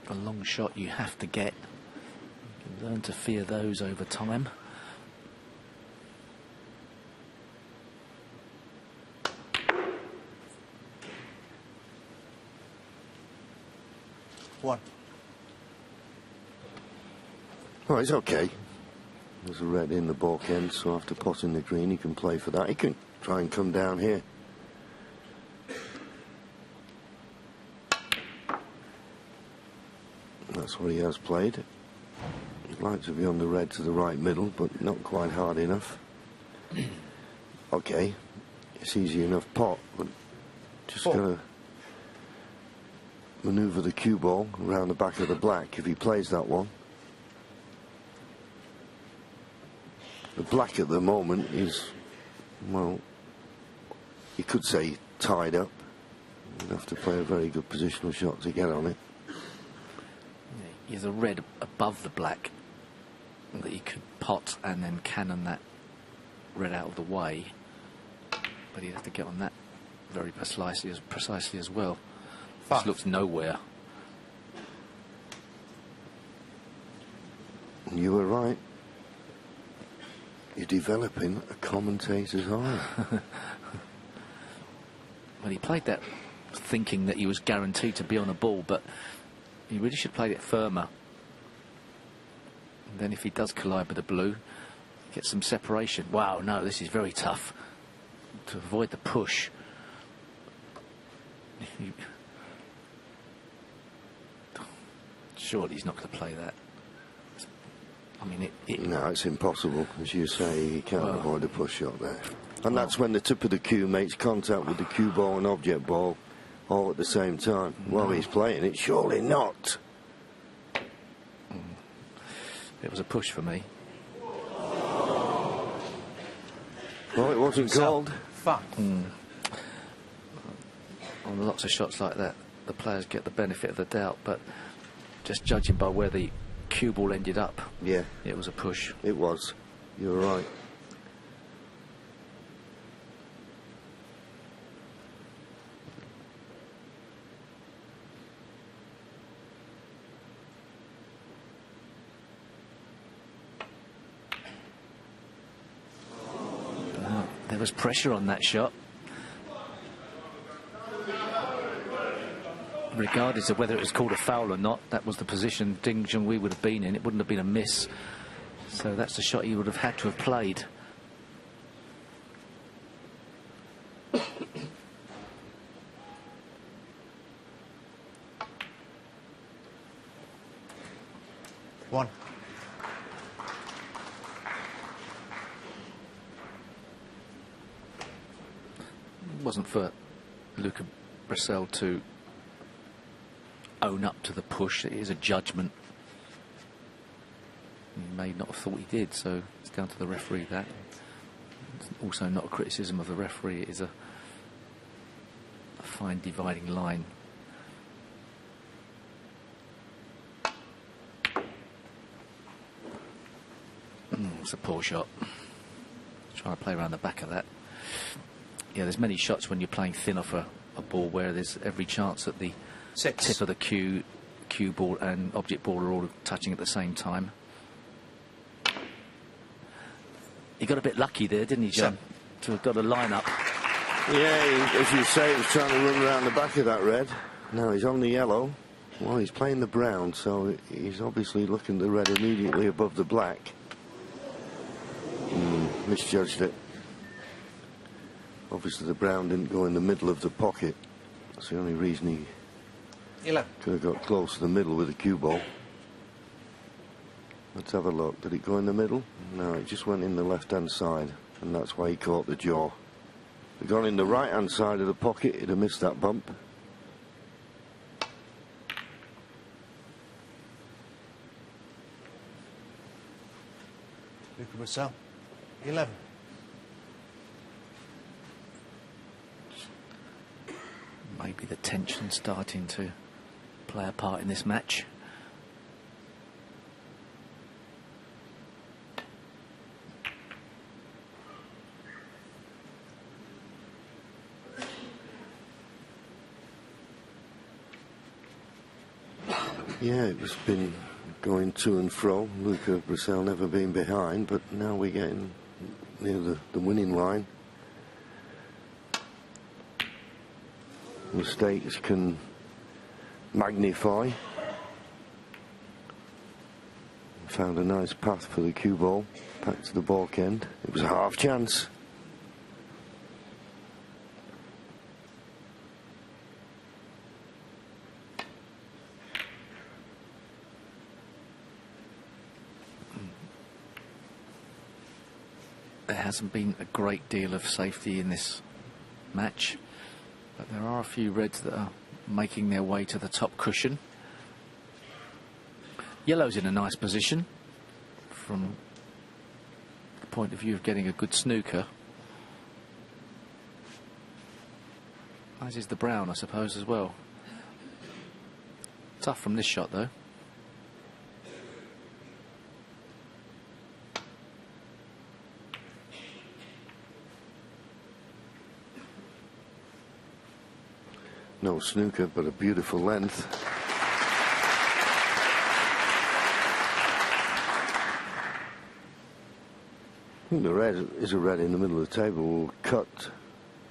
a long shot you have to get. You can learn to fear those over time. One. Oh, it's okay. There's a red in the baulk end, so after potting the green, he can play for that. He can try and come down here. That's what he has played. He'd like to be on the red to the right middle, but not quite hard enough. Okay, it's easy enough pot, but just gotta manoeuvre the cue ball around the back of the black if he plays that one. The black at the moment is, well, you could say tied up. You'd have to play a very good positional shot to get on it. There's a red above the black that you could pot and then cannon that red out of the way, but he'd have to get on that very precisely as well. This looks nowhere. You were right. You're developing a commentator's eye. Well, he played that thinking that he was guaranteed to be on a ball, but he really should have played it firmer. And then if he does collide with the blue, get some separation. Wow, no, this is very tough to avoid the push. Surely he's not going to play that. I mean, no, it's impossible. As you say, he can't avoid a push shot there. And that's when the tip of the cue makes contact with the cue ball and object ball all at the same time. While he's playing it, surely not. It was a push for me. Well, it wasn't called. On lots of shots like that, the players get the benefit of the doubt, but just judging by where the cue ball ended up, yeah, it was a push. It was. You were right. There was pressure on that shot. Regardless of whether it was called a foul or not, that was the position Ding Junhui would have been in. It wouldn't have been a miss. So that's the shot he would have had to have played. One. It wasn't for Luca Brecel to own up to the push. It is a judgment. He may not have thought he did, so it's down to the referee. That it's also not a criticism of the referee. It is a fine dividing line. It's a poor shot. Trying to play around the back of that. Yeah, there's many shots when you're playing thin off a ball where there's every chance that the tip of the cue ball and object ball are all touching at the same time. He got a bit lucky there, didn't he, John? To have got a line up. Yeah, as you say, he was trying to run around the back of that red. Now he's on the yellow. Well, he's playing the brown, so he's obviously looking the red immediately above the black. Misjudged it. Obviously the brown didn't go in the middle of the pocket. That's the only reason he could have got close to the middle with the cue ball. Let's have a look. Did it go in the middle? No, it just went in the left-hand side, and that's why he caught the jaw. If it had gone in the right-hand side of the pocket, it'd have missed that bump. Luca Brecel, 11. Maybe the tension starting to play a part in this match. Yeah, it's been going to and fro. Luca Brecel never been behind, but now we're getting near the winning line. Mistakes can magnify. Found a nice path for the cue ball back to the balk end. It was a half chance. There hasn't been a great deal of safety in this match, but there are a few reds that are making their way to the top cushion. Yellow's in a nice position from the point of view of getting a good snooker, as is the brown, I suppose, as well. Tough from this shot, though. No snooker, but a beautiful length. I think the red is a red in the middle of the table. Will cut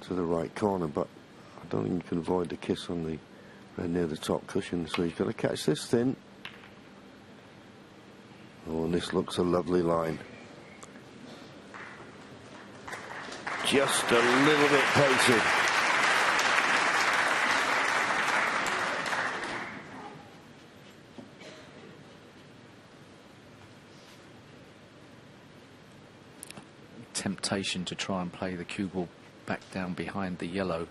to the right corner, but I don't think you can avoid the kiss on the red near the top cushion. So he's got to catch this thin. Oh, and this looks a lovely line. Just a little bit pacey. Temptation to try and play the cue ball back down behind the yellow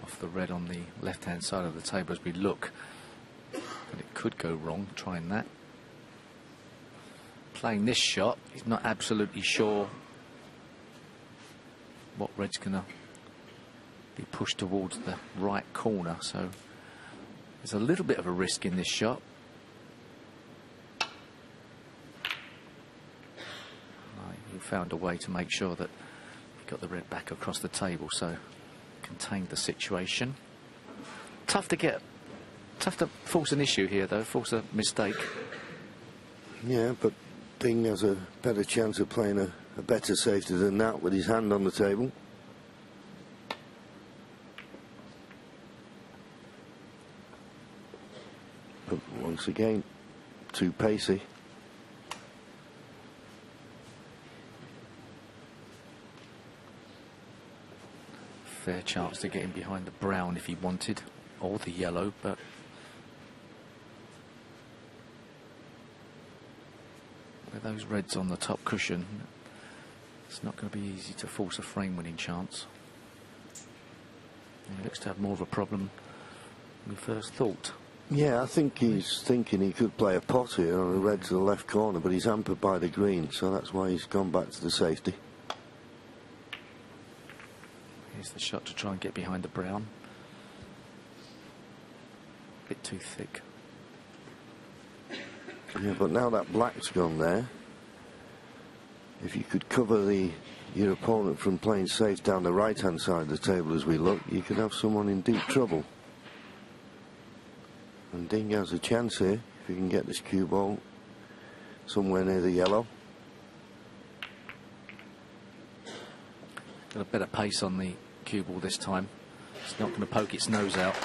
off the red on the left hand side of the table as we look, but it could go wrong trying that. Playing this shot, he's not absolutely sure what red's gonna be pushed towards the right corner, so there's a little bit of a risk in this shot. He found a way to make sure that he got the red back across the table, so contained the situation. Tough to force an issue here, though, force a mistake. Yeah, but Ding has a better chance of playing a better safety than that with his hand on the table. But once again, too pacey. Fair chance to get him behind the brown if he wanted, or the yellow, but with those reds on the top cushion, it's not going to be easy to force a frame winning chance. He looks to have more of a problem than we first thought. Yeah, I think he's thinking he could play a pot here on a red to the left corner, but he's hampered by the green, so that's why he's gone back to the safety. Here's the shot to try and get behind the brown. A bit too thick. Yeah, but now that black's gone there, if you could cover your opponent from playing safe down the right-hand side of the table as we look, you could have someone in deep trouble. And Ding has a chance here, if he can get this cue ball somewhere near the yellow. Got a better pace on the cue ball this time. It's not going to poke its nose out.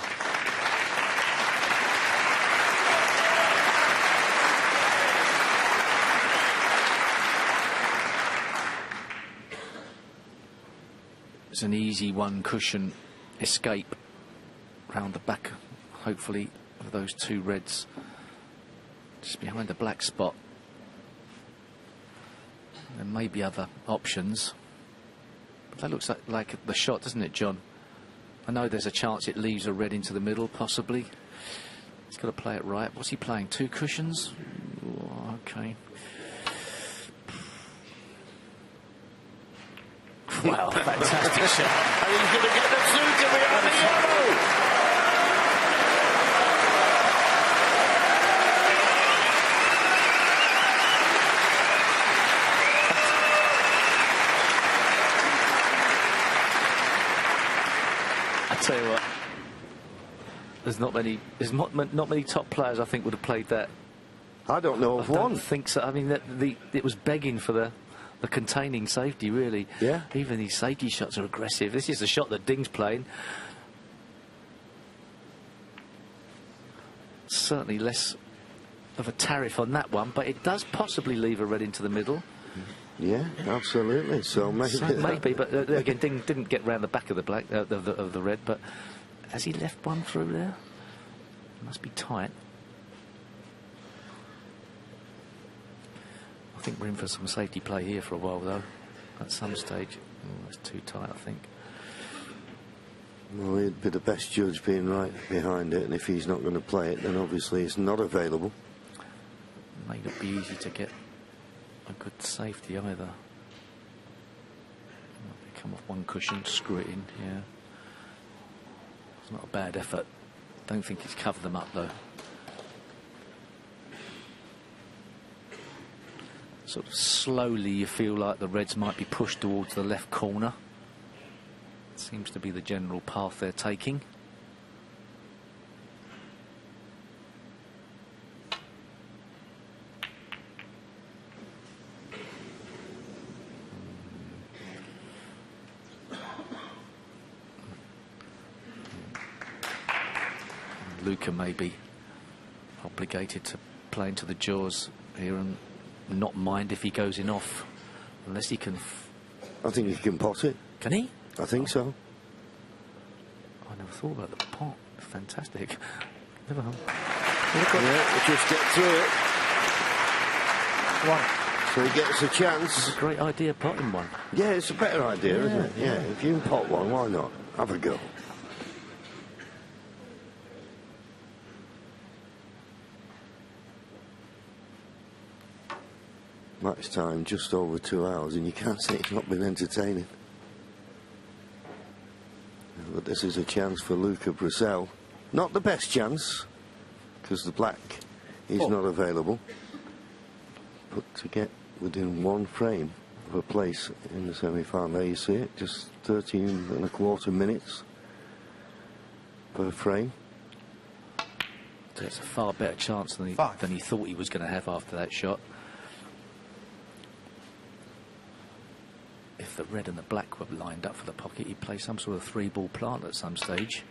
It's an easy one cushion escape round the back, hopefully, of those two reds just behind the black spot. There may be other options. That looks like the shot, doesn't it, John? I know there's a chance it leaves a red into the middle, possibly. He's got to play it right. What's he playing? Two cushions? Oh, okay. Wow, fantastic shot. And he's going to get the snooker behind the yellow. Tell you what, There's not many top players I think would have played that. I don't know of I one. don't think so. I mean, it was begging for the containing safety, really. Yeah. Even these safety shots are aggressive. This is the shot that Ding's playing. Certainly less of a tariff on that one, but it does possibly leave a red into the middle. Yeah, absolutely. So maybe. But again, Ding didn't get round the back of the black of the red. But has he left one through there? Must be tight. I think we're in for some safety play here for a while, though. At some stage, it's too tight, I think. Well, he'd be the best judge being right behind it, and if he's not going to play it, then obviously it's not available. May not be easy to get a good safety either. They come off one cushion, screw it in, yeah. It's not a bad effort. Don't think he's covered them up, though. Sort of slowly you feel like the reds might be pushed towards the left corner. Seems to be the general path they're taking. Luca may be obligated to play into the jaws here and not mind if he goes in off, unless he can. I think he can pot it. Can he? I think so. I never thought about the pot. Fantastic. Never mind. Yeah, we'll just get through it. One. So he gets a chance. It's a great idea, potting one. Yeah, it's a better idea, Yeah, isn't it? Yeah, if you can pot one, why not? Have a go. Match time just over 2 hours, and you can't say it's not been entertaining. But this is a chance for Luca Brecel. Not the best chance, because the black is not available. But to get within one frame of a place in the semi-final, there you see it, just 13.25 minutes per frame. So it's a far better chance than he thought he was going to have after that shot. If the red and the black were lined up for the pocket, he'd play some sort of three-ball plant at some stage.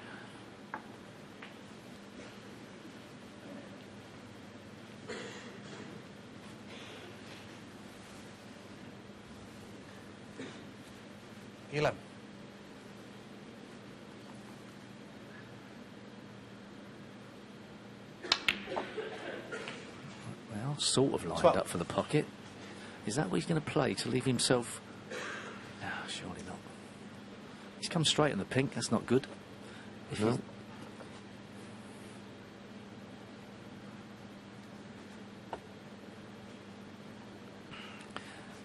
Well, sort of lined up for the pocket. Is that what he's going to play to leave himself? No, surely not. He's come straight in the pink. That's not good. If no.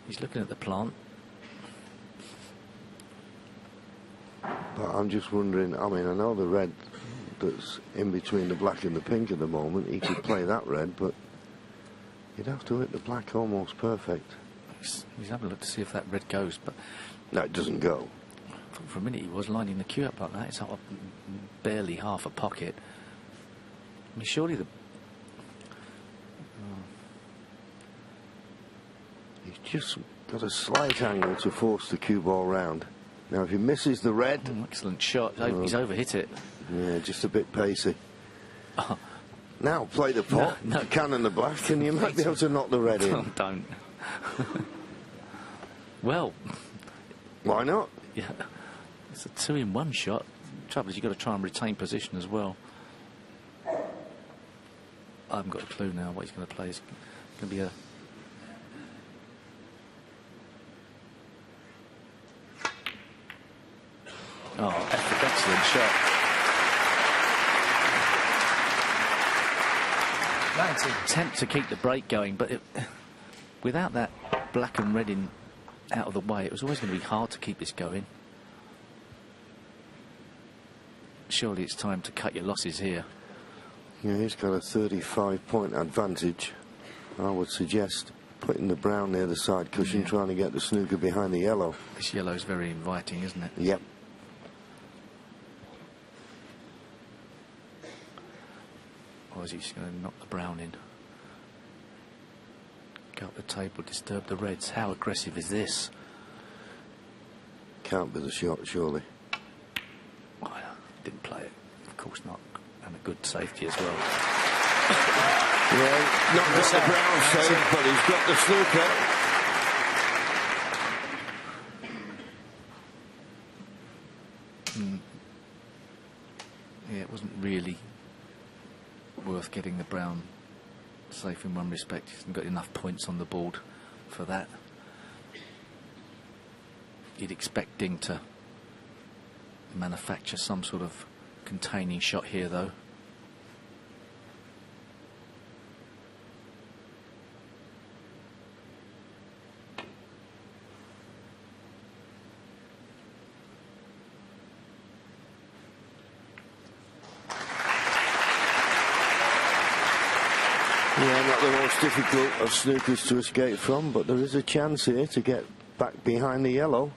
He's looking at the plant. But I'm just wondering, I mean, I know the red that's in between the black and the pink at the moment, he could play that red, but you'd have to hit the black almost perfect. He's having a look to see if that red goes, but... No, it doesn't go. I thought for a minute he was lining the cue up like that. It's like barely half a pocket. I mean, surely the... He's just got a slight angle to force the cue ball round. Now, if he misses the red... excellent shot. He's overhit it. Yeah, just a bit pacey. Now, play the pot, no. cannon the black, and you might be able to knock the red in. Don't. Well... Why not? Yeah, it's a 2-in-1 shot. The trouble is you've got to try and retain position as well. I haven't got a clue now what he's going to play. It's going to be a... Oh, excellent shot. 19. Attempt to keep the break going, but without that black and red in out of the way, it was always going to be hard to keep this going. Surely it's time to cut your losses here. Yeah, he's got a 35-point advantage. I would suggest putting the brown near the side cushion, trying to get the snooker behind the yellow. This yellow's very inviting, isn't it? Yep. realise he's going to knock the brown in. Go up the table, disturb the reds. How aggressive is this? Can't be the shot, surely. Oh, didn't play it. Of course not. And a good safety as well. Yeah, not got the brown safe, but he's got the snooker. Yeah, it wasn't really worth getting the brown safe in one respect. He hasn't got enough points on the board for that. You'd expect Ding to manufacture some sort of containing shot here, though. Yeah, not the most difficult of snookers to escape from, but there is a chance here to get back behind the yellow.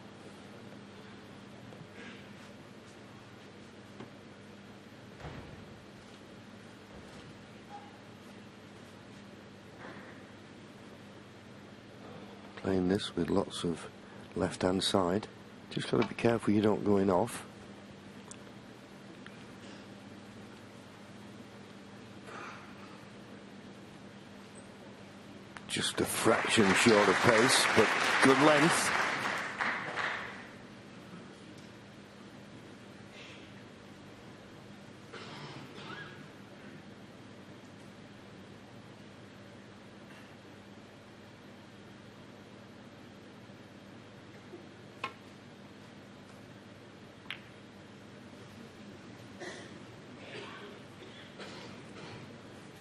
Playing this with lots of left-hand side. Just got to be careful you don't go in off. Just a fraction short of pace, but good length.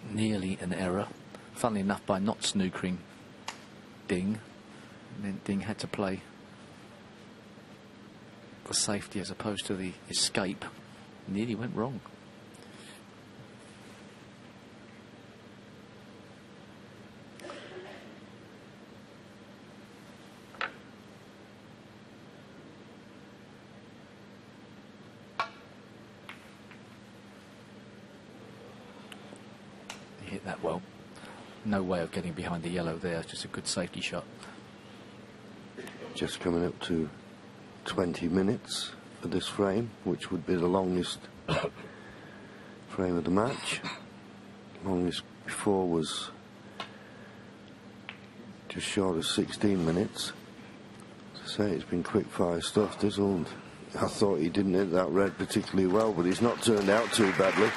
Nearly an error. Funnily enough, by not snookering Ding, and then Ding had to play the safety as opposed to the escape. Nearly went wrong. He hit that well. No way of getting behind the yellow there. Just a good safety shot. Just coming up to 20 minutes for this frame, which would be the longest frame of the match. Longest before was just short of 16 minutes. To say it's been quick fire stuff. This old, I thought he didn't hit that red particularly well, but he's not turned out too badly.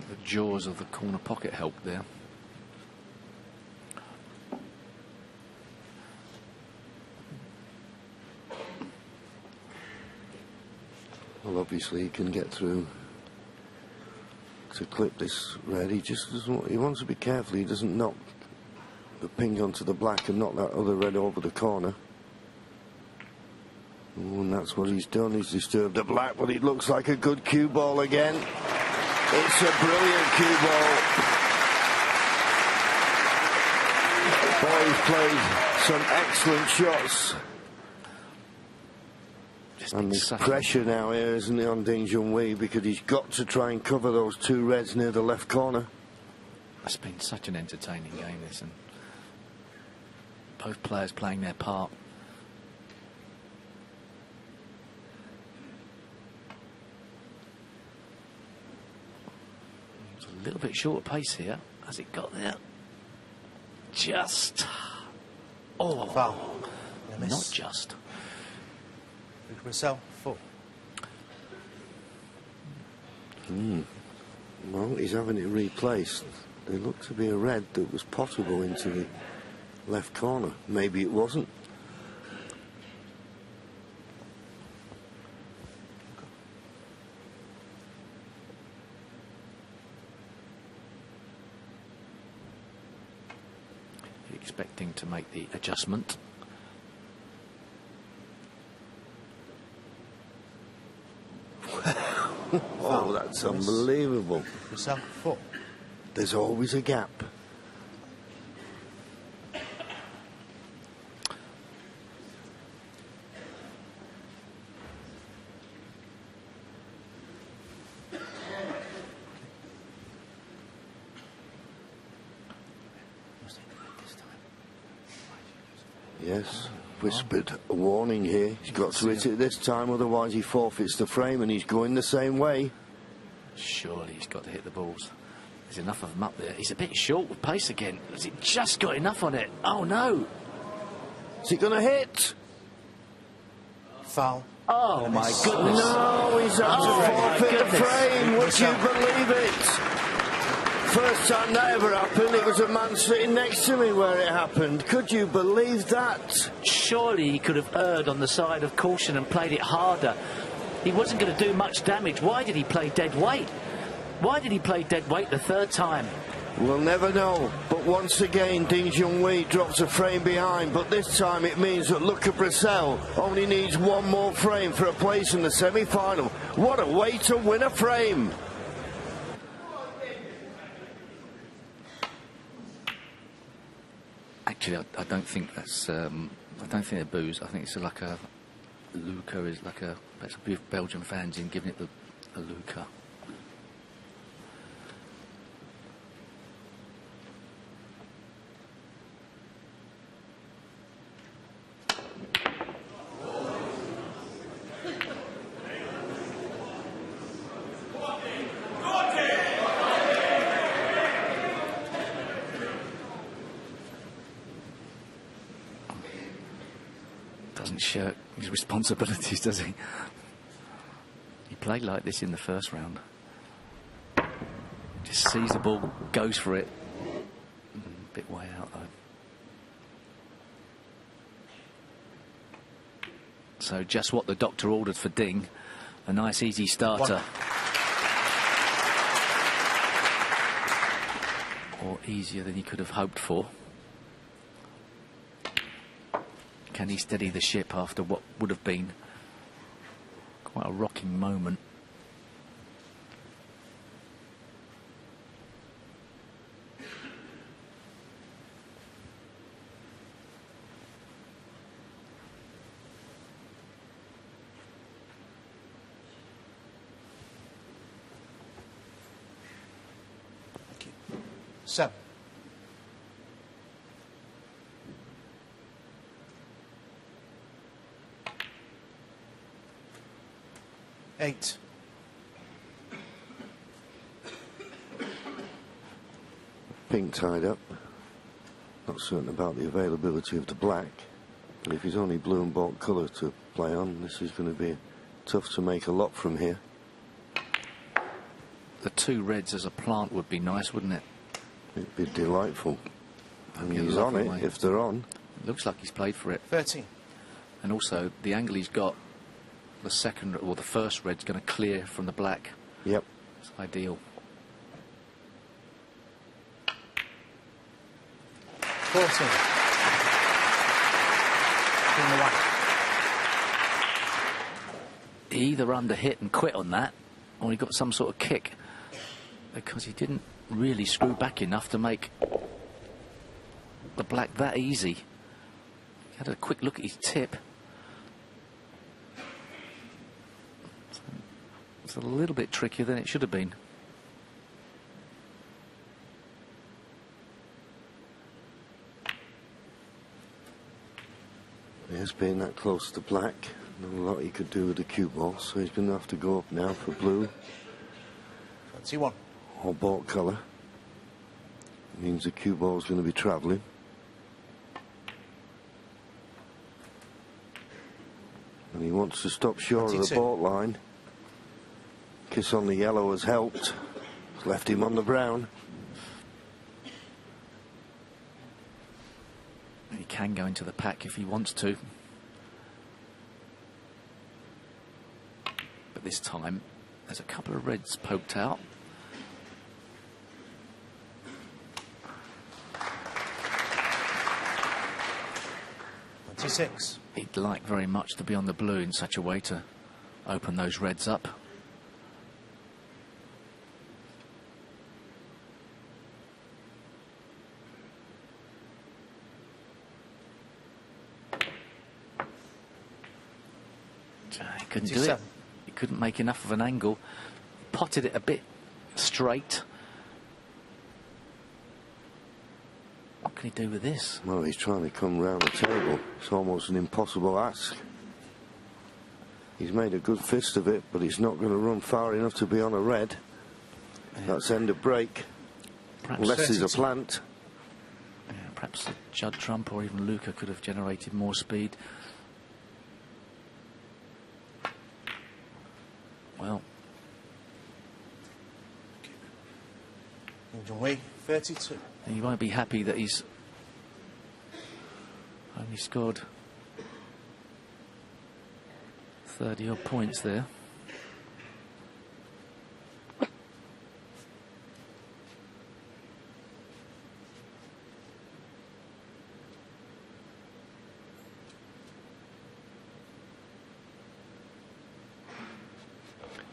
The jaws of the corner pocket helped there. Well, obviously he can get through to clip this red. He just doesn't. He wants to be careful. He doesn't knock the pink onto the black and knock that other red over the corner. Oh, and that's what he's done. He's disturbed the black, but it looks like a good cue ball again. It's a brilliant cue ball. Boy, he's played some excellent shots. And there's pressure now here, isn't it, on Ding Junhui, because he's got to try and cover those two reds near the left corner. It's been such an entertaining game, this, and both players playing their part. It's a little bit short of pace here. Has it got there? Just. Oh, Foul. not just. Luca Brecel, 4. Well, he's having it replaced. There looked to be a red that was possible into the left corner. Maybe it wasn't. Expecting to make the adjustment. Oh, that's unbelievable. Brecel, 4. There's always a gap. Yes, whispered a warning here. He's got to hit it this time, otherwise he forfeits the frame, and he's going the same way. Surely he's got to hit the balls. There's enough of them up there. He's a bit short with pace again. Has he just got enough on it? Oh, no. Is he going to hit? Foul. Oh, my goodness. No, he's had to forfeit the frame. Would you believe it? First time that ever happened, it was a man sitting next to me where it happened. Could you believe that? Surely he could have erred on the side of caution and played it harder. He wasn't going to do much damage. Why did he play dead weight? Why did he play dead weight the third time? We'll never know. But once again, Junhui drops a frame behind. But this time it means that Luca Brecel only needs one more frame for a place in the semi-final. What a way to win a frame! Actually, I don't think that's. I don't think they're boos. I think it's like a. Luca is like a. That's a Belgian fans in giving it a Luca. Doesn't shirk his responsibilities, does he? He played like this in the first round. Just sees the ball, goes for it. Bit way out, though. So just what the doctor ordered for Ding. A nice, easy starter. Or easier than he could have hoped for. Can he steady the ship after what would have been quite a rocking moment? Thank you. 7. Eight. Pink tied up. Not certain about the availability of the black. But if he's only blue and bought colour to play on, this is going to be tough to make a lot from here. The two reds as a plant would be nice, wouldn't it? It'd be delightful. And Get he's a on lovely it, way. if they're on. Looks like he's played for it. 13. And also, the angle he's got, the second or the first red's going to clear from the black. Yep. It's ideal. 14. In the white. He either under hit and quit on that, or he got some sort of kick, because he didn't really screw back enough to make the black that easy. He had a quick look at his tip. It's a little bit trickier than it should have been. He has been that close to black. Not a lot he could do with the cue ball, so he's going to have to go up now for blue. 21. Or bought colour. Means the cue ball's going to be travelling. And he wants to stop short of the 22. bought line. Kiss on the yellow has helped. It's left him on the brown. He can go into the pack if he wants to. But this time, there's a couple of reds poked out. Six. He'd like very much to be on the blue in such a way to open those reds up. He couldn't do it. He couldn't make enough of an angle. Potted it a bit straight. can he do with this? Well, he's trying to come round the table. It's almost an impossible ask. He's made a good fist of it, but he's not going to run far enough to be on a red. Yeah. That's end of break. Perhaps unless he's a plant. Yeah, perhaps Judd Trump or even Luca could have generated more speed. Well, Junhui, 32. He won't be happy that he's only scored 30-odd points there.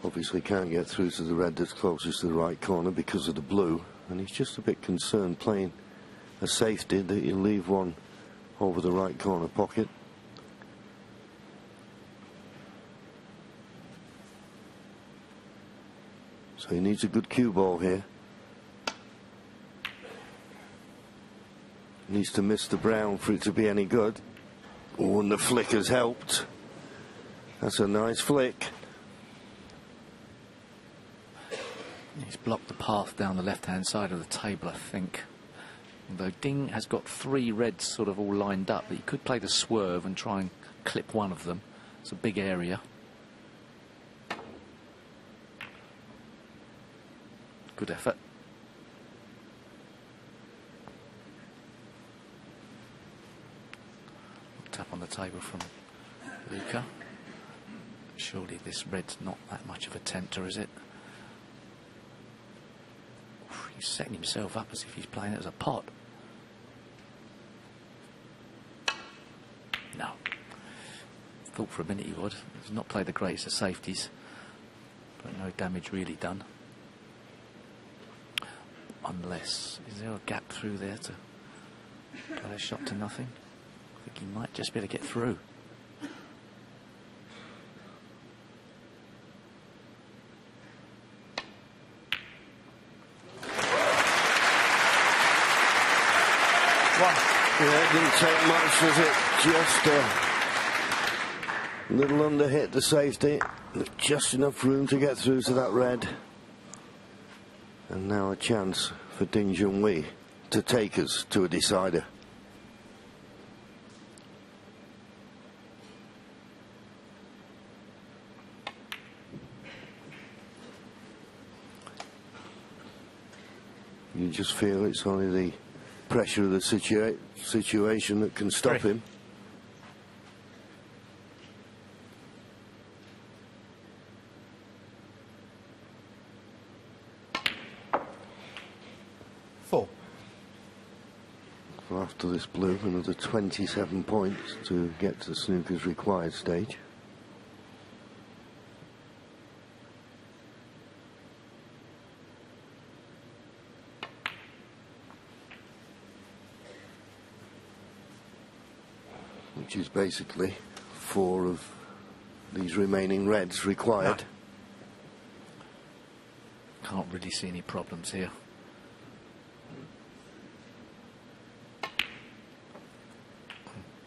Obviously can't get through to the red that's closest to the right corner because of the blue, and he's just a bit concerned playing a safety that you leave one over the right corner pocket. So he needs a good cue ball here. Needs to miss the brown for it to be any good. Oh, and the flick has helped. That's a nice flick. He's blocked the path down the left-hand side of the table, I think. Although Ding has got 3 reds sort of all lined up, but he could play the swerve and try and clip one of them. It's a big area. Good effort. Tap on the table from Luca. Surely this red's not that much of a tempter, is it? He's setting himself up as if he's playing it as a pot. No. Thought for a minute he would. He's not played the greatest of safeties, but no damage really done. Unless, is there a gap through there to play a shot to nothing? I think he might just be able to get through. Yeah, it didn't take much, does it? Just a little under hit the safety. Just enough room to get through to that red. And now a chance for Ding Junhui to take us to a decider. You just feel it's only the pressure of the situation that can stop him. Four. Well, after this blue, another 27 points to get to snooker's required stage. Which is basically 4 of these remaining reds required. No. Can't really see any problems here.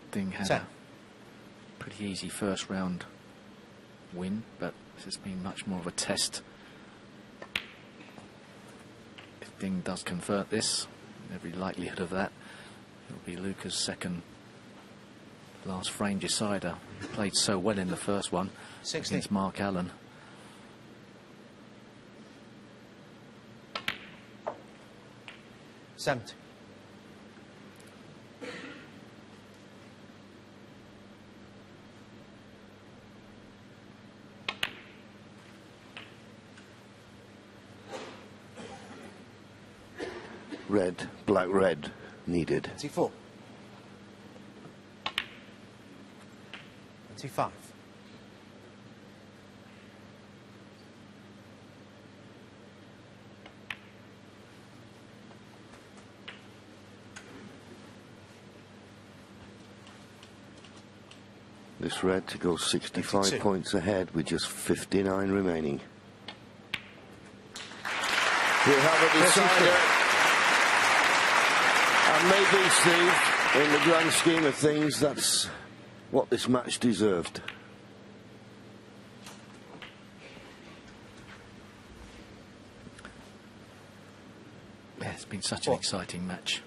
Ding had a pretty easy first round win, but this has been much more of a test. If Ding does convert this, every likelihood of that, it'll be Luca's second last frame decider. He played so well in the first one 60. against Mark Allen. $70. Red, black, red needed. 24. 25. This red to go 65 52. points ahead with just 59 remaining. We have a decider. And maybe, Steve, in the grand scheme of things, that's what this match deserved. Yeah, it's been such an exciting match.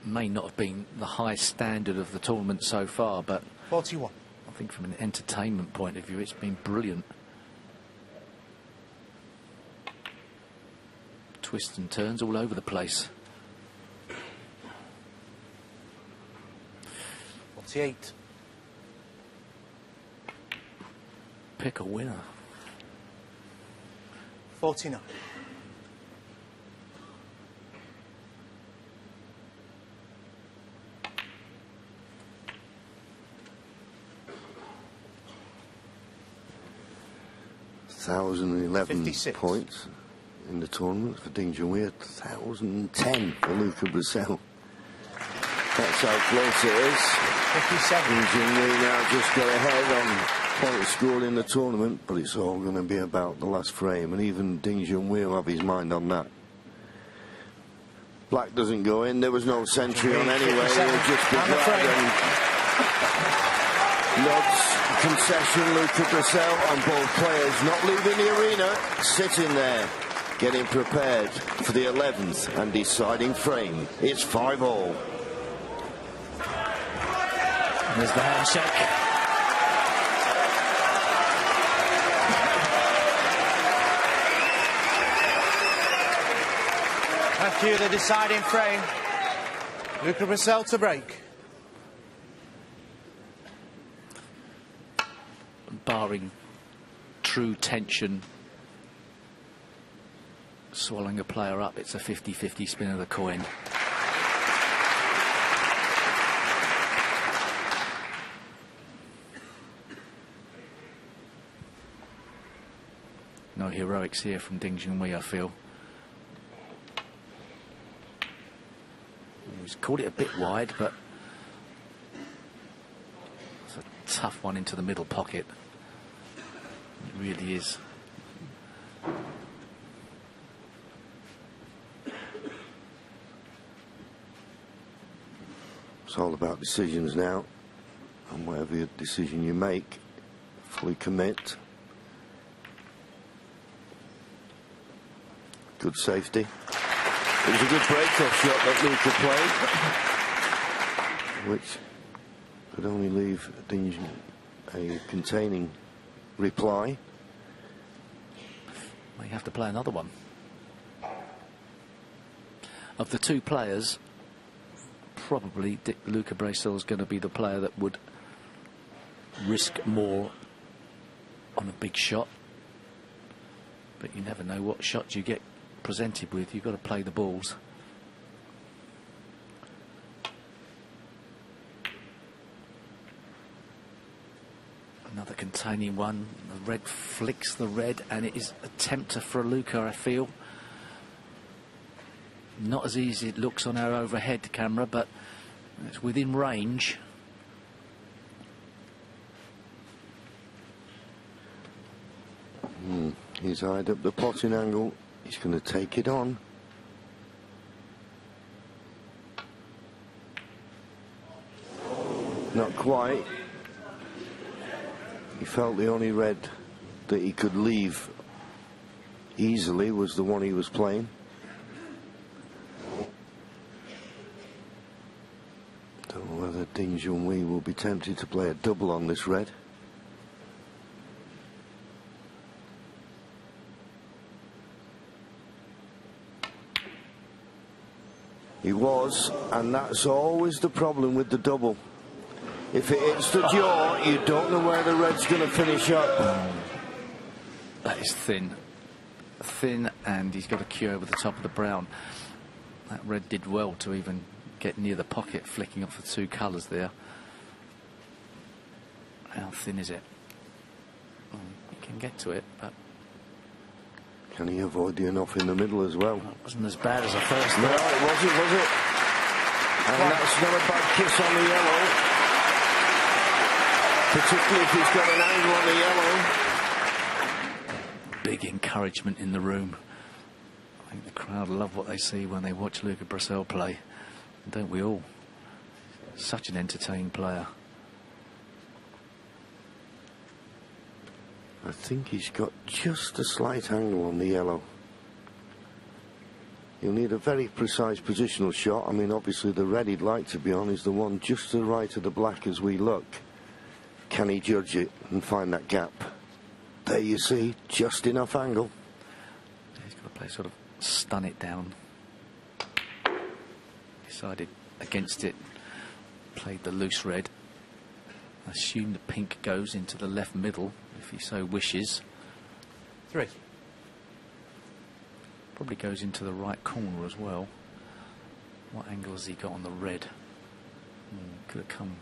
May not have been the highest standard of the tournament so far, but 41. I think from an entertainment point of view, it's been brilliant. Twists and turns all over the place. 48. Pick a winner. 49. $1,011 56 points in the tournament for Ding Junhui, 1,010 for Luca Brecel. That's how close it is. 57. Ding Junhui now just go ahead on points scored in the tournament, but it's all going to be about the last frame, and even Ding Junhui will have his mind on that. Black doesn't go in, there was no century on anyway, it'll just be glad and nods, concession, Luca Brecel, and both players not leaving the arena, sitting there, getting prepared for the 11th and deciding frame. It's 5-all. There's the handshake. Thank you, the deciding frame. Luca Brecel to break. Barring true tension, swallowing a player up, it's a 50-50 spin of the coin. No heroics here from Ding Junhui, I feel. He's caught it a bit wide, but it's a tough one into the middle pocket. It really is. It's all about decisions now, and whatever decision you make, fully commit. Good safety. It was a good break-off shot that Luca played, which could only leave a containing reply. Well, you have to play another one. Of the two players, probably Luca Brecel is going to be the player that would risk more on a big shot. But you never know what shots you get presented with. You've got to play the balls. Another containing one. The red flicks the red, and it is a tempter for Luca, I feel. Not as easy as it looks on our overhead camera, but it's within range. He's eyed up the potting angle. He's going to take it on. Not quite. He felt the only red that he could leave easily was the one he was playing. Don't know whether Ding Junhui will be tempted to play a double on this red. He was, and that's always the problem with the double. If it hits the jaw, you don't know where the red's going to finish up. That is thin. Thin, and he's got a cue over the top of the brown. That red did well to even get near the pocket, flicking off the two colours there. How thin is it? You can get to it, but... Can he avoid the enough in the middle as well? It wasn't as bad as I first thought. No, it wasn't, was it? And that's not a bad kiss on the yellow. Particularly if he's got an angle on the yellow. Big encouragement in the room. I think the crowd love what they see when they watch Luca Brecel play. Don't we all? Such an entertaining player. I think he's got just a slight angle on the yellow. You'll need a very precise positional shot. I mean, obviously the red he'd like to be on is the one just to the right of the black as we look. Can he judge it and find that gap? There you see, just enough angle. He's got to play sort of stun it down. Decided against it. Played the loose red. Assume the pink goes into the left middle if he so wishes. 3. Probably goes into the right corner as well. What angle has he got on the red? Could have come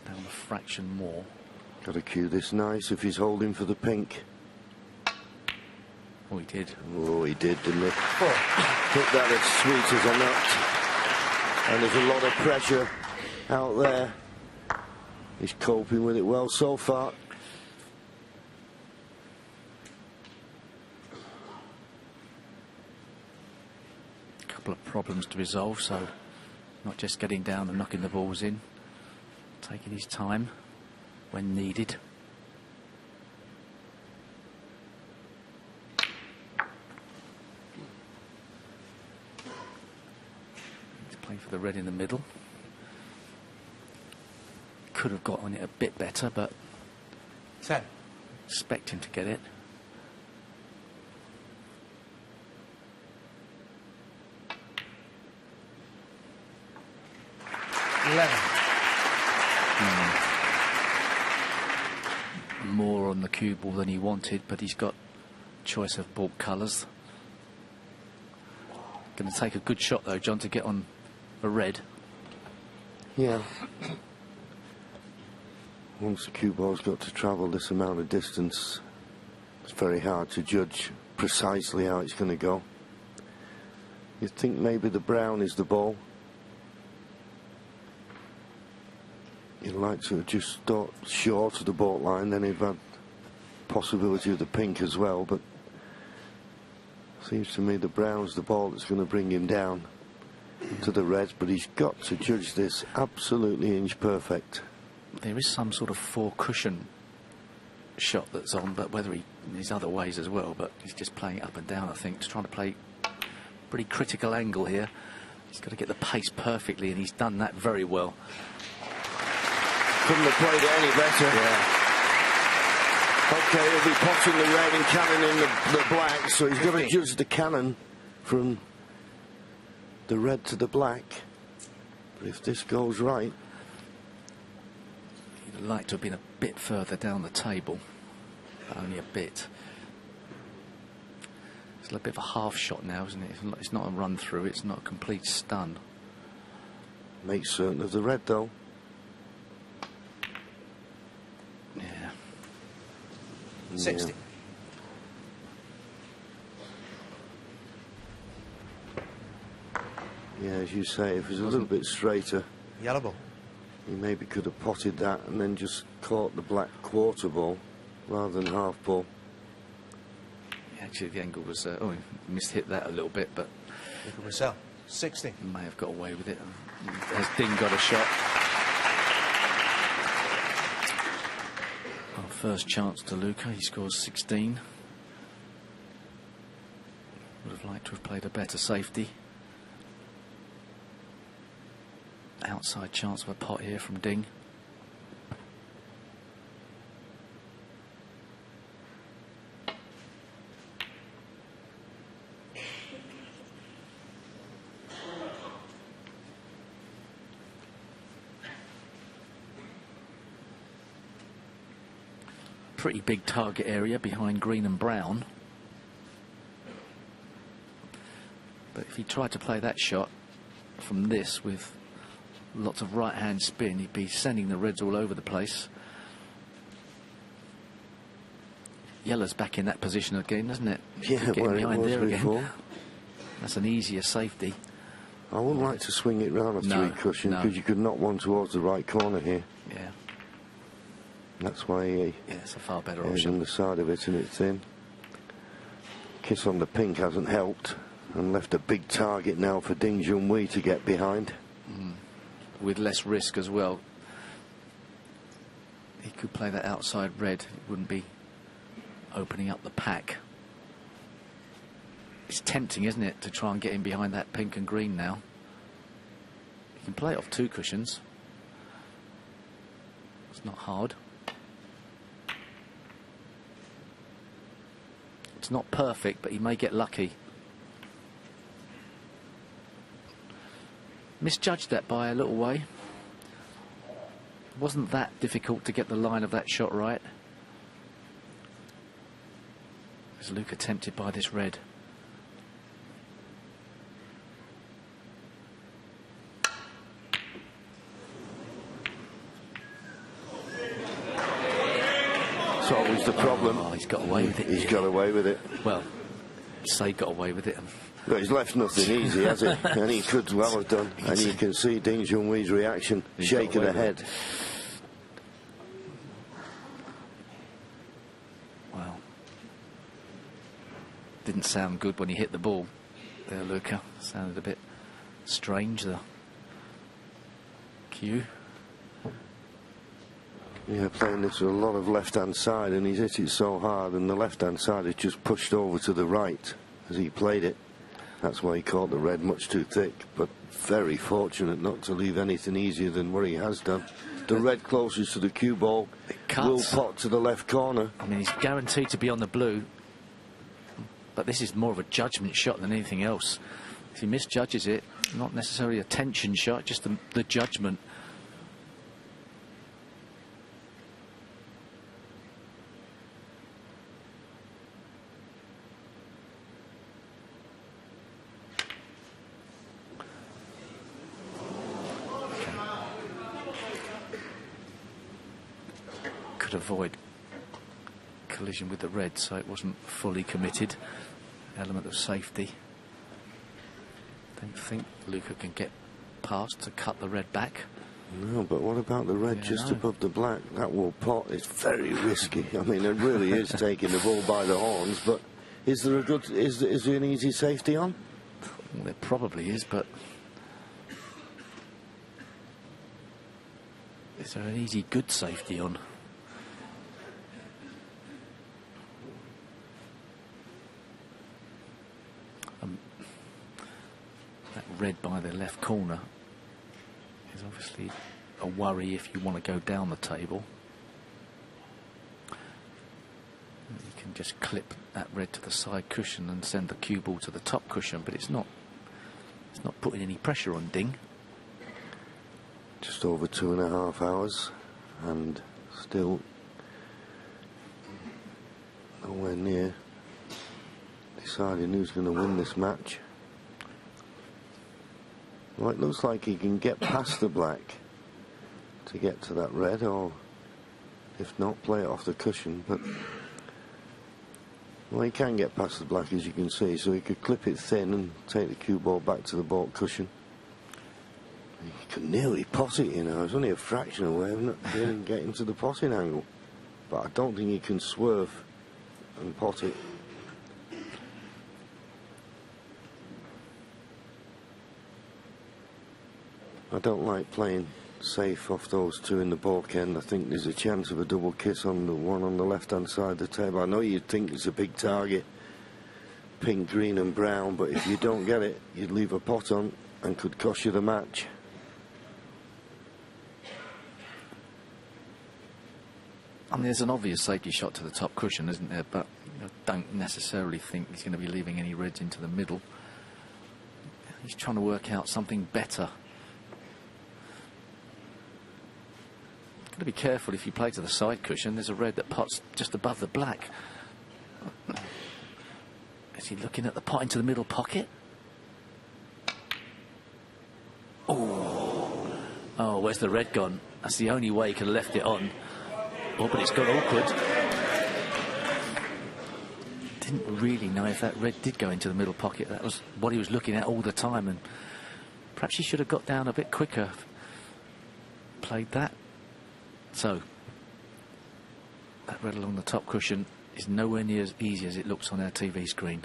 down a fraction more. Got to cue this nice if he's holding for the pink. Oh, he did. Oh, he did, didn't he? 4. Took that as sweet as a nut. And there's a lot of pressure out there. He's coping with it well so far. Couple of problems to resolve, so not just getting down and knocking the balls in, taking his time when needed. He's playing for the red in the middle. Could have got on it a bit better, but 10. expect him to get it. More on the cue ball than he wanted, but he's got choice of ball colours. Going to take a good shot though, John, to get on a red. Yeah. Once the cue ball's got to travel this amount of distance, it's very hard to judge precisely how it's going to go. You'd think maybe the brown is the ball. You'd like to just start short of the baud line, then he'd have possibility of the pink as well, but seems to me the brown's the ball that's going to bring him down to the reds, but he's got to judge this absolutely inch perfect. There is some sort of four cushion shot that's on, but whether there's other ways as well, but he's just playing it up and down, I think. He's trying to play pretty critical angle here. He's got to get the pace perfectly, and he's done that very well. Couldn't have played it any better. Yeah. Okay, he'll be potting the red and cannoning the black, so he's got to judge the cannon from the red to the black. But if this goes right... He'd like to have been a bit further down the table, but only a bit. It's a bit of a half shot now, isn't it? It's not a run through, it's not a complete stun. Makes certain of the red, though. Yeah. 60. Yeah, as you say, if it was a little bit straighter, Yellow ball. he maybe could have potted that and then just caught the black quarter ball rather than half ball. Yeah, actually, the angle was... oh, he mishit that a little bit, but... Luca Brecel. 60. May have got away with it. Has Ding got a shot? Well, first chance to Luca, he scores 16. Would have liked to have played a better safety. Outside chance of a pot here from Ding. Pretty big target area behind green and brown. But if he tried to play that shot from this with lots of right-hand spin, he'd be sending the reds all over the place. Yellow's back in that position again, isn't it? Yeah, Getting where it behind was there before. again. That's an easier safety. I wouldn't like to swing it round a three cushion because you could knock one towards the right corner here. Yeah. That's why he It's a far better is option. on the side of it and it's in. Kiss on the pink hasn't helped. and left a big target now for Ding Junhui to get behind. With less risk as well. He could play that outside red. It wouldn't be opening up the pack. It's tempting, isn't it, to try and get him behind that pink and green now. He can play it off 2 cushions. It's not hard. It's not perfect, but he may get lucky. Misjudged that by a little way. It wasn't that difficult to get the line of that shot right. Is Luca tempted by this red? It's always the problem. Oh, he's got away with it. He's got away with it. Well, say got away with it. But he's left nothing easy, has he? And he could well have done. And you can see Ding Junhui's reaction, shake of the head. Well, didn't sound good when he hit the ball there, Luca. Sounded a bit strange, the cue. Yeah, playing this with a lot of left-hand side, and he's hit it so hard, and the left-hand side is just pushed over to the right as he played it. That's why he caught the red much too thick, but very fortunate not to leave anything easier than what he has done. The red closest to the cue ball will pot to the left corner. I mean, he's guaranteed to be on the blue, but this is more of a judgment shot than anything else. If he misjudges it, not necessarily a tension shot, just the judgment. Could avoid collision with the red, so it wasn't fully committed. Element of safety. Don't think Luca can get past to cut the red back. No, but what about the red just above the black? That will pot. It's very risky. I mean, it really is taking the ball by the horns. But is there a good? Is there an easy safety on? Well, there probably is, but is there an easy good safety on? That red by the left corner is obviously a worry if you want to go down the table. You can just clip that red to the side cushion and send the cue ball to the top cushion, but it's not putting any pressure on Ding. Just over 2.5 hours, and still nowhere near deciding who's going to win this match. Well, it looks like he can get past the black to get to that red, or if not, play it off the cushion. But well, he can get past the black, as you can see, so he could clip it thin and take the cue ball back to the baulk cushion. He could nearly pot it, you know. It's only a fraction away of not getting to the potting angle, but I don't think he can swerve and pot it. I don't like playing safe off those two in the baulk end. I think there's a chance of a double kiss on the one on the left-hand side of the table. I know you'd think it's a big target, pink, green and brown, but if you don't get it, you'd leave a pot on and could cost you the match. I mean, there's an obvious safety shot to the top cushion, isn't there? But I don't necessarily think he's going to be leaving any reds into the middle. He's trying to work out something better. Got to be careful if you play to the side cushion. There's a red that pots just above the black. Is he looking at the pot into the middle pocket? Oh, where's the red gone? That's the only way he could have left it on. Oh, but it's got awkward. Didn't really know if that red did go into the middle pocket. That was what he was looking at all the time, and perhaps he should have got down a bit quicker. Played that. So, that red along the top cushion is nowhere near as easy as it looks on our TV screen.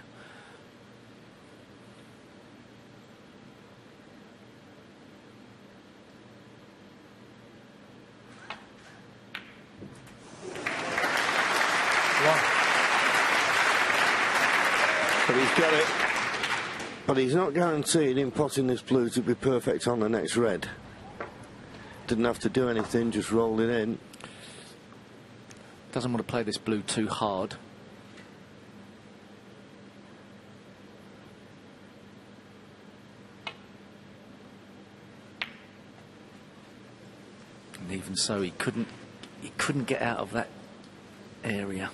got it. But he's not guaranteed in potting this blue to be perfect on the next red. Didn't have to do anything, just rolled it in. Doesn't want to play this blue too hard. And even so, he couldn't get out of that area.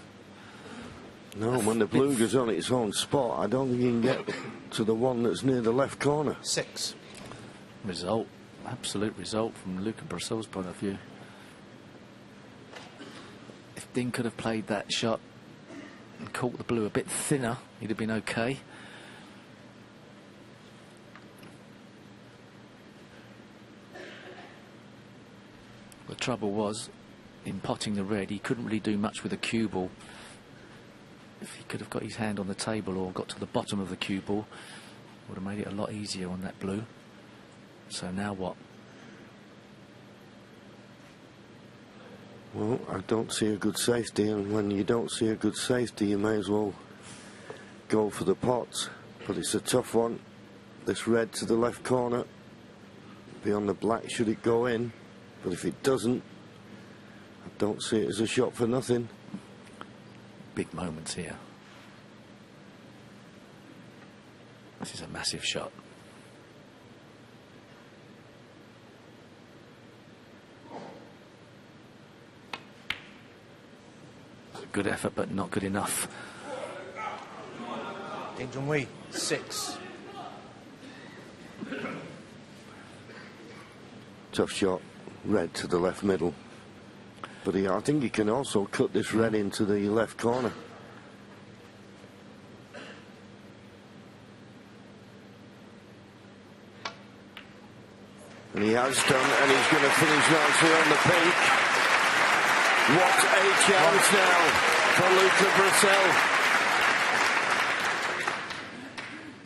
No, when the blue goes on its own spot, I don't think he can get to the one that's near the left corner. 6. Result, absolute result from Luca Brecel's point of view. If Ding could have played that shot and caught the blue a bit thinner, he'd have been okay. The trouble was, in potting the red, he couldn't really do much with the cue ball. If he could have got his hand on the table or got to the bottom of the cue ball, would have made it a lot easier on that blue. So now what? Well, I don't see a good safety, and when you don't see a good safety, you may as well go for the pots. But it's a tough one. This red to the left corner, beyond the black, should it go in? But if it doesn't, I don't see it as a shot for nothing. Big moments here. This is a massive shot. It's a good effort, but not good enough. Junhui, 6. Tough shot. Red to the left middle. But I think he can also cut this red into the left corner. And he has done, and he's going to finish nicely on the pink. What a chance now for Luca Brecel.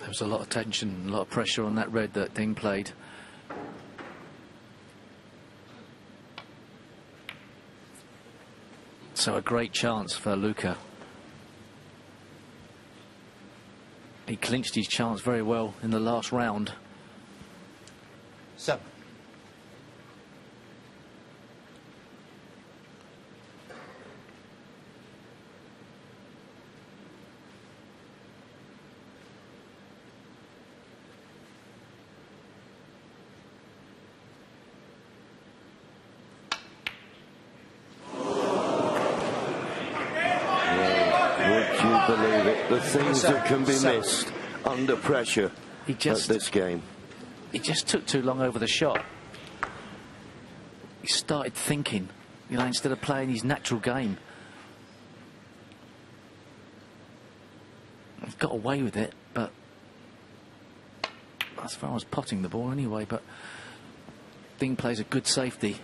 There was a lot of tension, a lot of pressure on that red that Ding played. So a great chance for Luca. He clinched his chance very well in the last round. 7. Believe it, the things that can be missed under pressure at this game. He just took too long over the shot. He started thinking, you know, instead of playing his natural game. He's got away with it, but as far as potting the ball anyway, but Ding plays a good safety.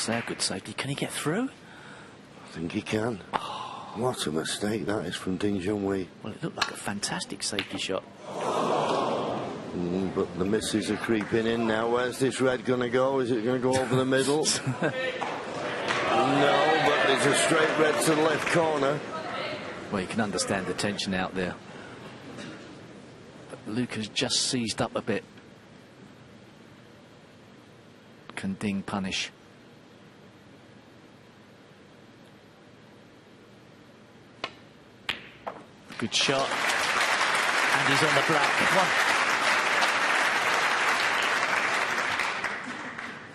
There, good safety. Can he get through? I think he can. Oh. What a mistake that is from Ding Junhui. Well, it looked like a fantastic safety shot. But the misses are creeping in now. Where's this red going to go? Is it going to go over the middle? No, but there's a straight red to the left corner. Well, you can understand the tension out there. But Luca's just seized up a bit. Can Ding punish? Good shot. And he's on the black.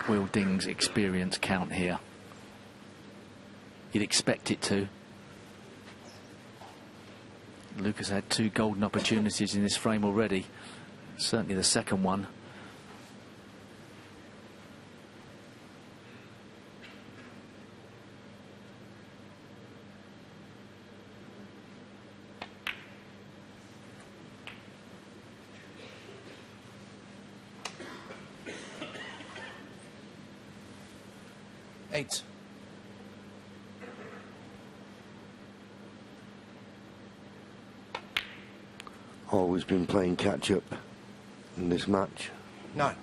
Will Ding's experience count here? You'd expect it to. Luca's had 2 golden opportunities in this frame already. Certainly the second one. Eight. Always been playing catch-up in this match. 9.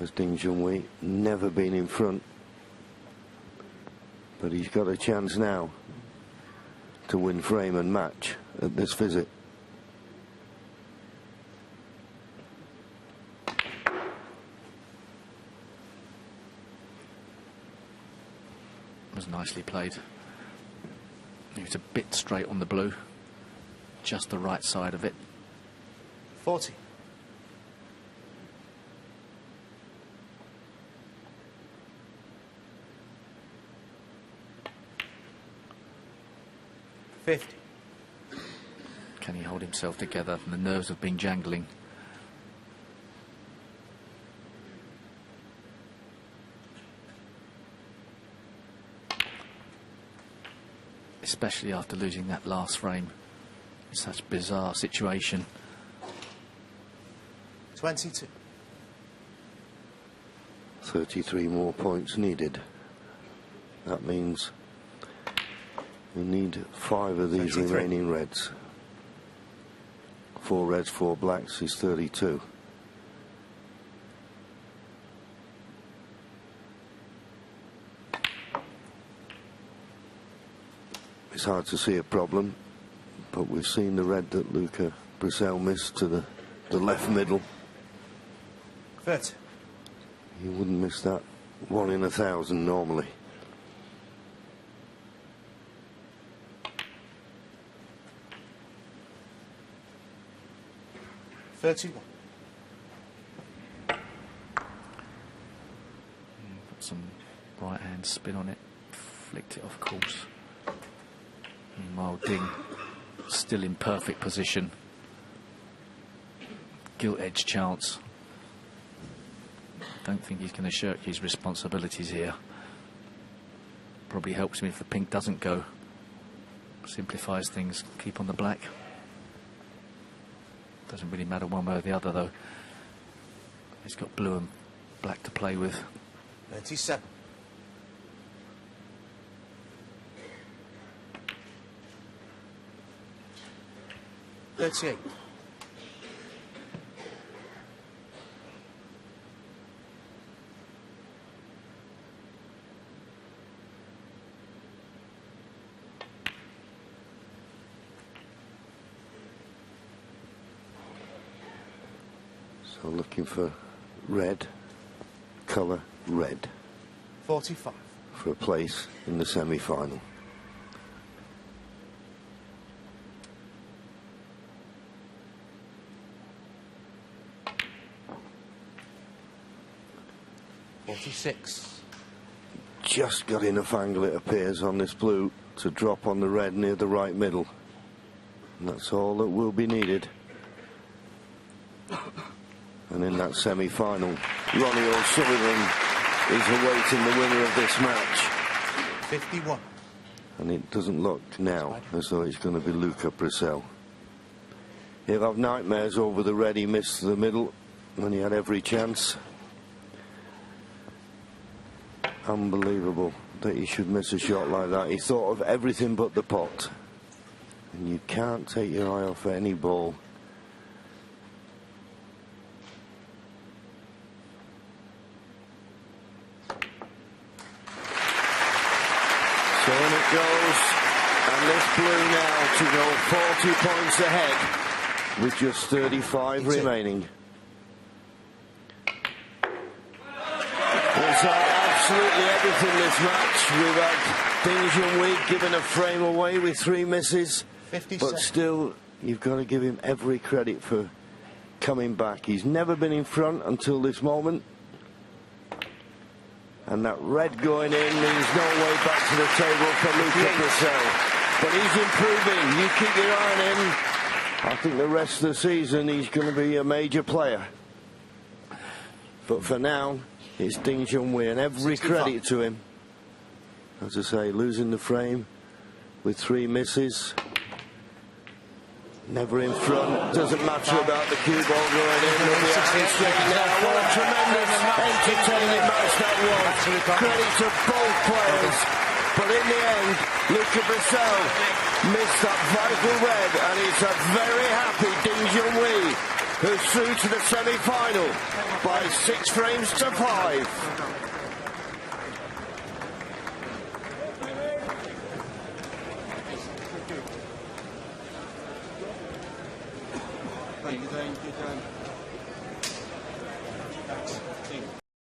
As Ding Junhui never been in front. But he's got a chance now to win frame and match at this visit. Was nicely played. He was a bit straight on the blue, just the right side of it. 40. Can he hold himself together? The nerves have been jangling. Especially after losing that last frame. In such a bizarre situation. 22. 33 more points needed. That means we need 5 of these 33. remaining reds. 4 reds, 4 blacks is 32. It's hard to see a problem, but we've seen the red that Luca Brecel missed to the left middle. 30. You wouldn't miss that 1 in 1,000 normally. Put some right hand spin on it, flicked it off course. Meanwhile, Ding still in perfect position. Gilt edge chance. Don't think he's going to shirk his responsibilities here. Probably helps him if the pink doesn't go. Simplifies things. Keep on the black. Doesn't really matter one way or the other, though. He's got blue and black to play with. 37. 38. So looking for red, colour red. 45. For a place in the semi-final. Just got enough angle, it appears, on this blue to drop on the red near the right middle. And that's all that will be needed. And in that semi-final, Ronnie O'Sullivan is awaiting the winner of this match. 51. And it doesn't look now as though it's going to be Luca Brecel. He'll have nightmares over the red he missed to the middle when he had every chance. Unbelievable that he should miss a shot like that. He thought of everything but the pot. And you can't take your eye off any ball. So in it goes, and this blue now to go 40 points ahead with just 35 remaining. It's absolutely everything this match. We've had Ding Junhui given a frame away with 3 misses, 57. but still you've got to give him every credit for coming back. He's never been in front until this moment. And that red going in means no way back to the table for Luca Brecel. But he's improving. You keep your eye on him. I think the rest of the season he's going to be a major player. But for now, it's Ding Junhui, and every 65. credit to him. As I say, losing the frame with 3 misses. Never in front. Doesn't matter about the cue ball going in. There'll be a handshake now. What a tremendous, entertaining match that was. Credit to both players. But in the end, Luca Brecel missed that vital red, and it's a very happy Ding Junhui who's through to the semi-final by 6 frames to 5. Good game, good game.